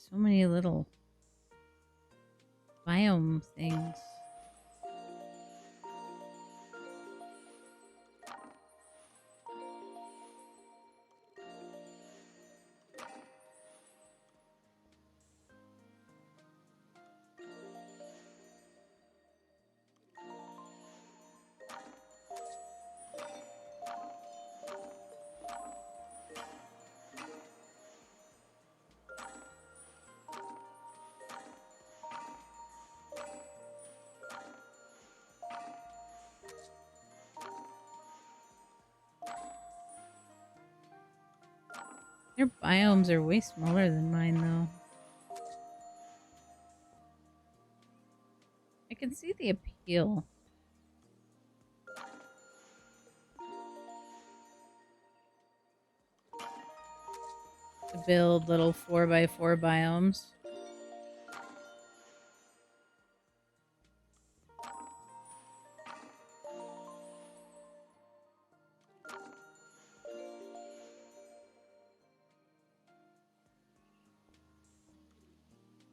so many little biome things. Their biomes are way smaller than mine, though. I can see the appeal. To build little 4x4 biomes.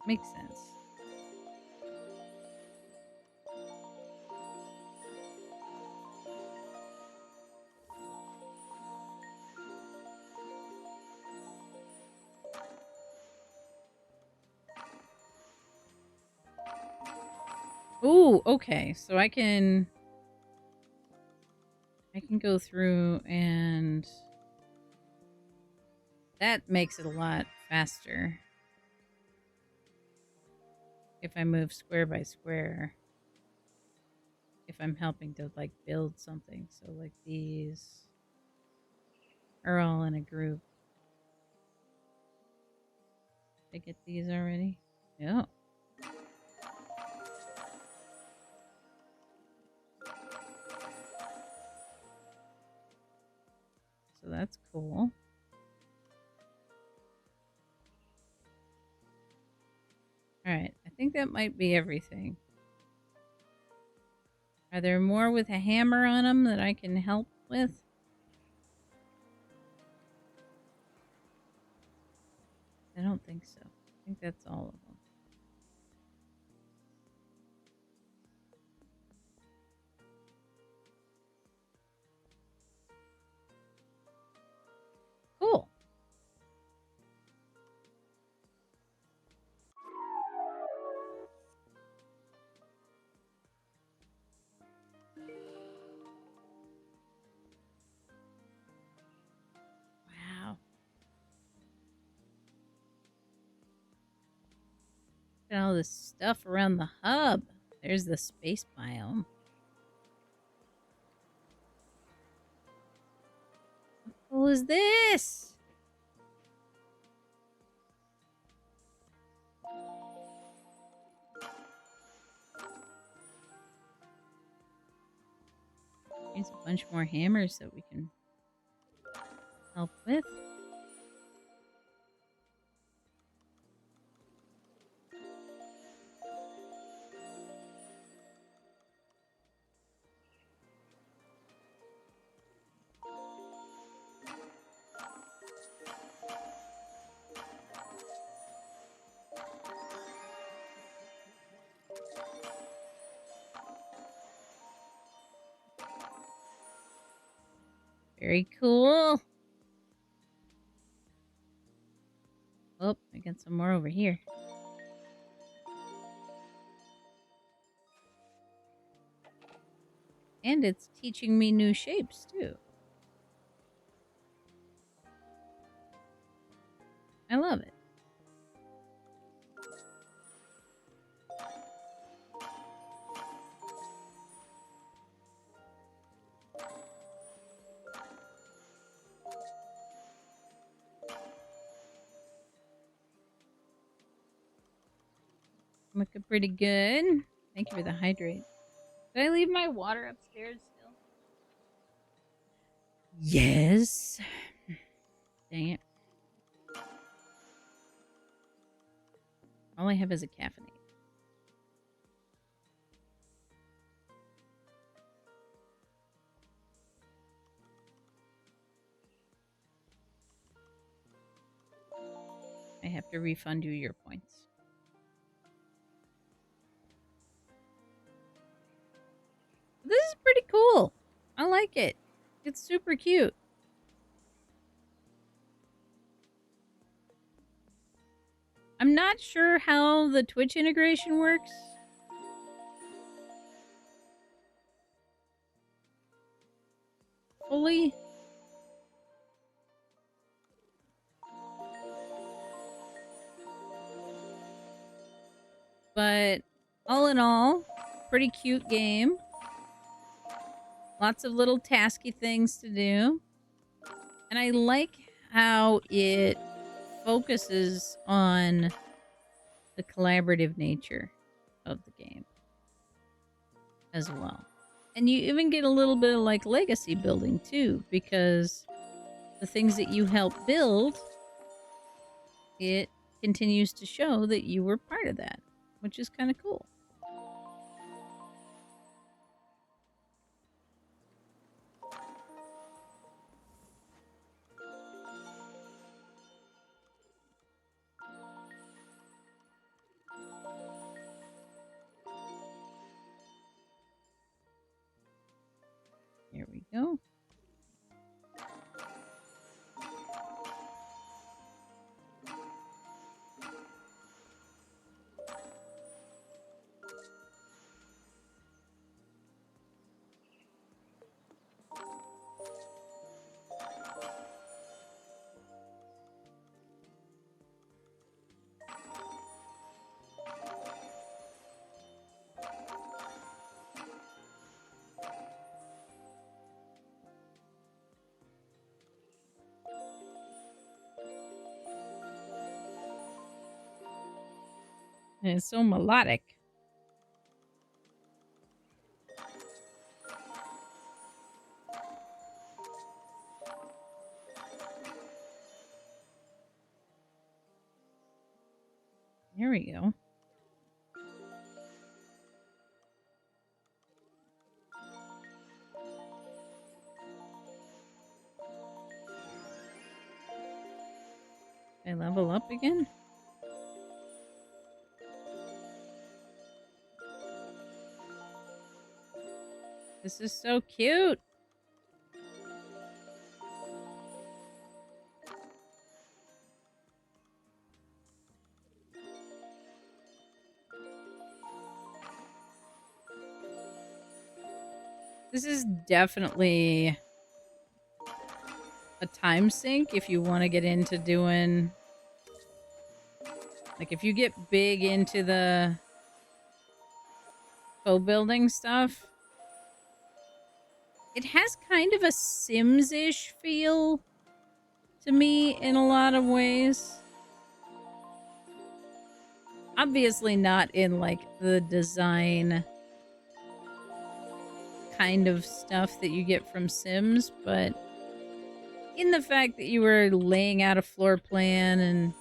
Makes sense. Ooh, okay. So I can go through and that makes it a lot faster. If I move square by square. If I'm helping to like build something. So like these are all in a group. Did I get these already? Yeah. So that's cool. Alright, I think that might be everything. Are there more with a hammer on them that I can help with? I don't think so. I think that's all of them. Cool. Wow. Look at all this stuff around the hub. There's the space biome. What cool is this? Here's a bunch more hammers that we can help with. Very cool. Oh, I got some more over here. And it's teaching me new shapes, too. I love it. Looking pretty good. Thank you for the hydrate. Did I leave my water upstairs still? Yes. Dang it. All I have is a caffeinator. I have to refund you your points. This is pretty cool. I like it. It's super cute. I'm not sure how the Twitch integration works. Fully. But all in all, pretty cute game. Lots of little tasky things to do. And I like how it focuses on the collaborative nature of the game as well. And you even get a little bit of like legacy building too, because the things that you help build, it continues to show that you were part of that, which is kind of cool. Here we go. And it's so melodic. Here we go. Can I level up again? This is so cute. This is definitely a time sink if you want to get into doing... Like, if you get big into the co-building stuff, it has kind of a Sims-ish feel to me in a lot of ways. Obviously not in, like, the design kind of stuff that you get from Sims, but in the fact that you were laying out a floor plan and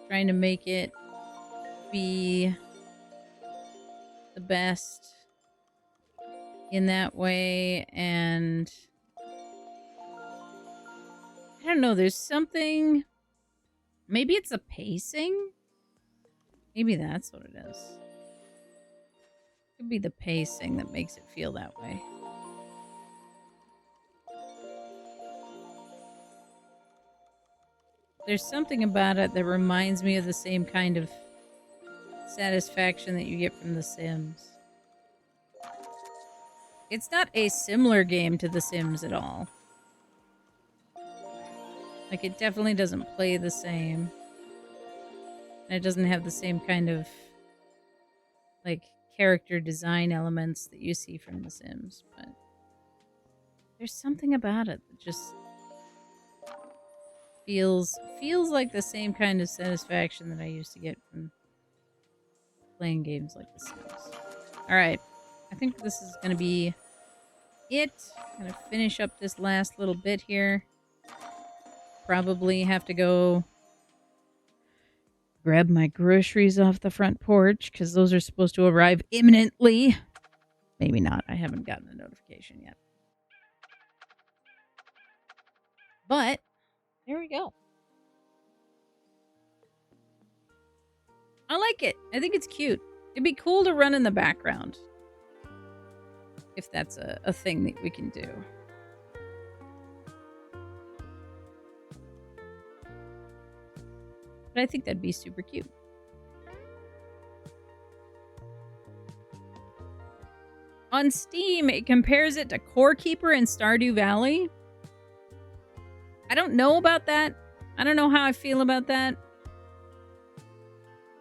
trying to make it be the best in that way. And I don't know, there's something, maybe it's a pacing, maybe that's what it is. Could be the pacing that makes it feel that way. There's something about it that reminds me of the same kind of satisfaction that you get from The Sims. It's not a similar game to The Sims at all. Like, it definitely doesn't play the same. And it doesn't have the same kind of, like, character design elements that you see from The Sims. But there's something about it that just feels like the same kind of satisfaction that I used to get from playing games like The Sims. Alright, I think this is going to be it. I'm going to finish up this last little bit here. Probably have to go grab my groceries off the front porch, because those are supposed to arrive imminently. Maybe not. I haven't gotten a notification yet. But there we go. I like it. I think it's cute. It'd be cool to run in the background. If that's a thing that we can do. But I think that'd be super cute. On Steam, it compares it to Core Keeper and Stardew Valley. I don't know about that. I don't know how I feel about that.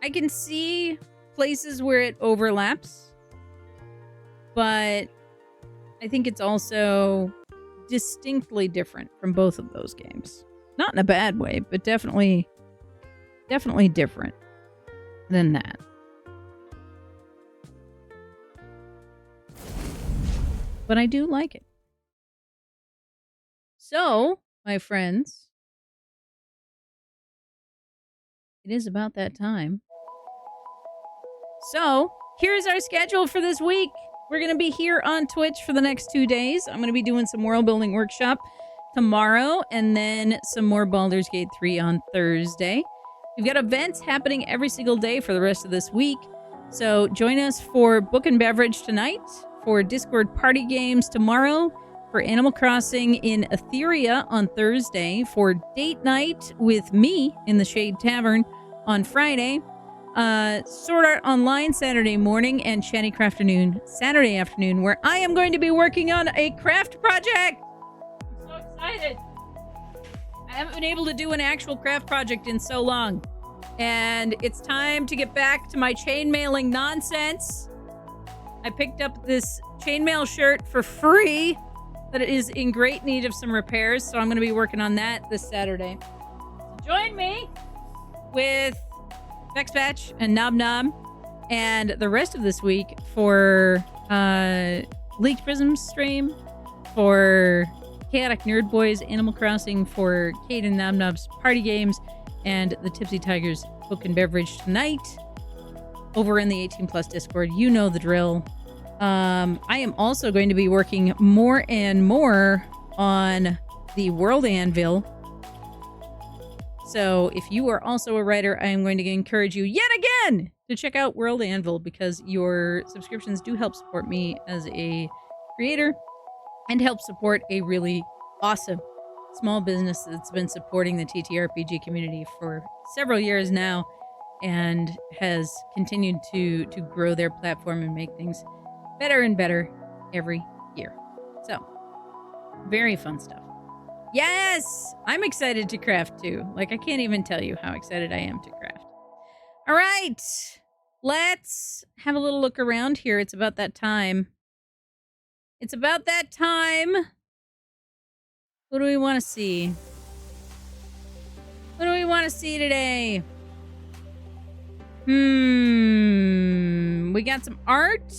I can see places where it overlaps. But I think it's also distinctly different from both of those games. Not in a bad way, but definitely different than that. But I do like it. So, my friends, it is about that time. So, here's our schedule for this week. We're going to be here on Twitch for the next 2 days. I'm going to be doing some world building workshop tomorrow and then some more Baldur's Gate 3 on Thursday. We've got events happening every single day for the rest of this week. So join us for Book and Beverage tonight, for Discord party games tomorrow, for Animal Crossing in Etheria on Thursday, for date night with me in the Shade Tavern on Friday, Sword Art Online Saturday morning, and Shanty Crafternoon Saturday afternoon, where I am going to be working on a craft project. I'm so excited. I haven't been able to do an actual craft project in so long. And it's time to get back to my chainmailing nonsense. I picked up this chainmail shirt for free that is in great need of some repairs, so I'm going to be working on that this Saturday. So join me with Vexpatch and Nob Nob and the rest of this week for Leaked Prisms stream, for Chaotic Nerd Boys Animal Crossing, for Kate and Nob Nob's party games, and the Tipsy Tigers Book and Beverage tonight over in the 18 Plus Discord. You know the drill. I am also going to be working more and more on the World Anvil. So if you are also a writer, I am going to encourage you yet again to check out World Anvil, because your subscriptions do help support me as a creator and help support a really awesome small business that's been supporting the TTRPG community for several years now and has continued to grow their platform and make things better and better every year. So, very fun stuff. Yes! I'm excited to craft too. Like, I can't even tell you how excited I am to craft. All right. Let's have a little look around here. It's about that time. It's about that time. What do we want to see? What do we want to see today? We got some art.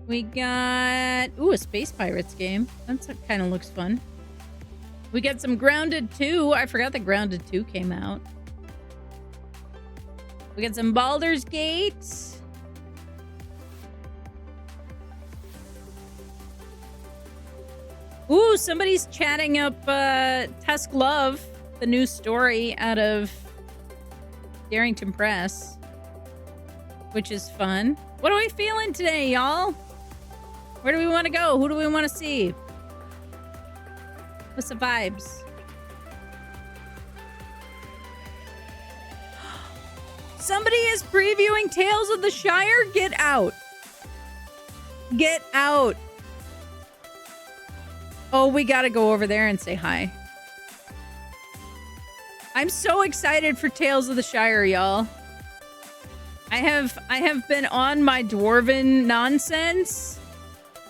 We got... Ooh, a Space Pirates game. That kind of looks fun. We got some Grounded 2. I forgot that Grounded 2 came out. We got some Baldur's Gate. Ooh, somebody's chatting up Tusk Love, the new story out of Darrington Press, which is fun. What are we feeling today, y'all? Where do we want to go? Who do we want to see? What's the vibes? Somebody is previewing Tales of the Shire? Get out. Get out. Oh, we gotta go over there and say hi. I'm so excited for Tales of the Shire, y'all. I have been on my dwarven nonsense,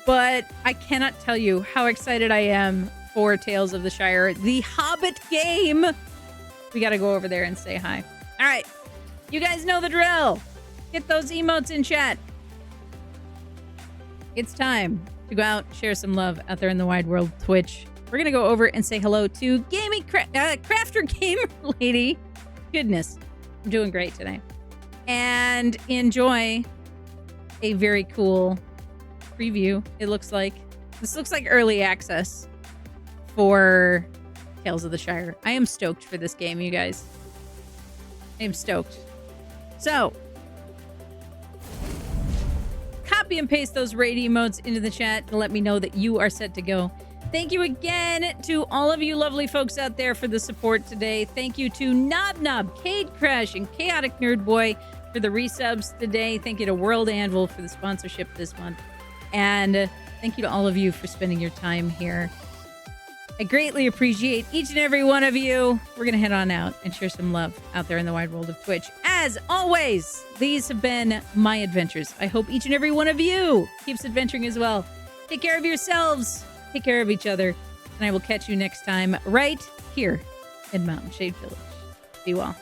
but I cannot tell you how excited I am for Tales of the Shire, the Hobbit game. We gotta go over there and say hi. All right, you guys know the drill. Get those emotes in chat. It's time to go out, share some love out there in the wide world Twitch. We're gonna go over and say hello to Gaming Crafter Gamer Lady. Goodness, I'm doing great today. And enjoy a very cool preview. This looks like early access for Tales of the Shire. I am stoked for this game, you guys. I'm stoked. So, copy and paste those raid emotes into the chat to let me know that you are set to go. Thank you again to all of you lovely folks out there for the support today. Thank you to Nob Nob, Cade Crash, and Chaotic Nerd Boy for the resubs today. Thank you to World Anvil for the sponsorship this month. And thank you to all of you for spending your time here. I greatly appreciate each and every one of you. We're going to head on out and share some love out there in the wide world of Twitch. As always, these have been my adventures. I hope each and every one of you keeps adventuring as well. Take care of yourselves. Take care of each other. And I will catch you next time right here in Mountain Shade Village. Be well.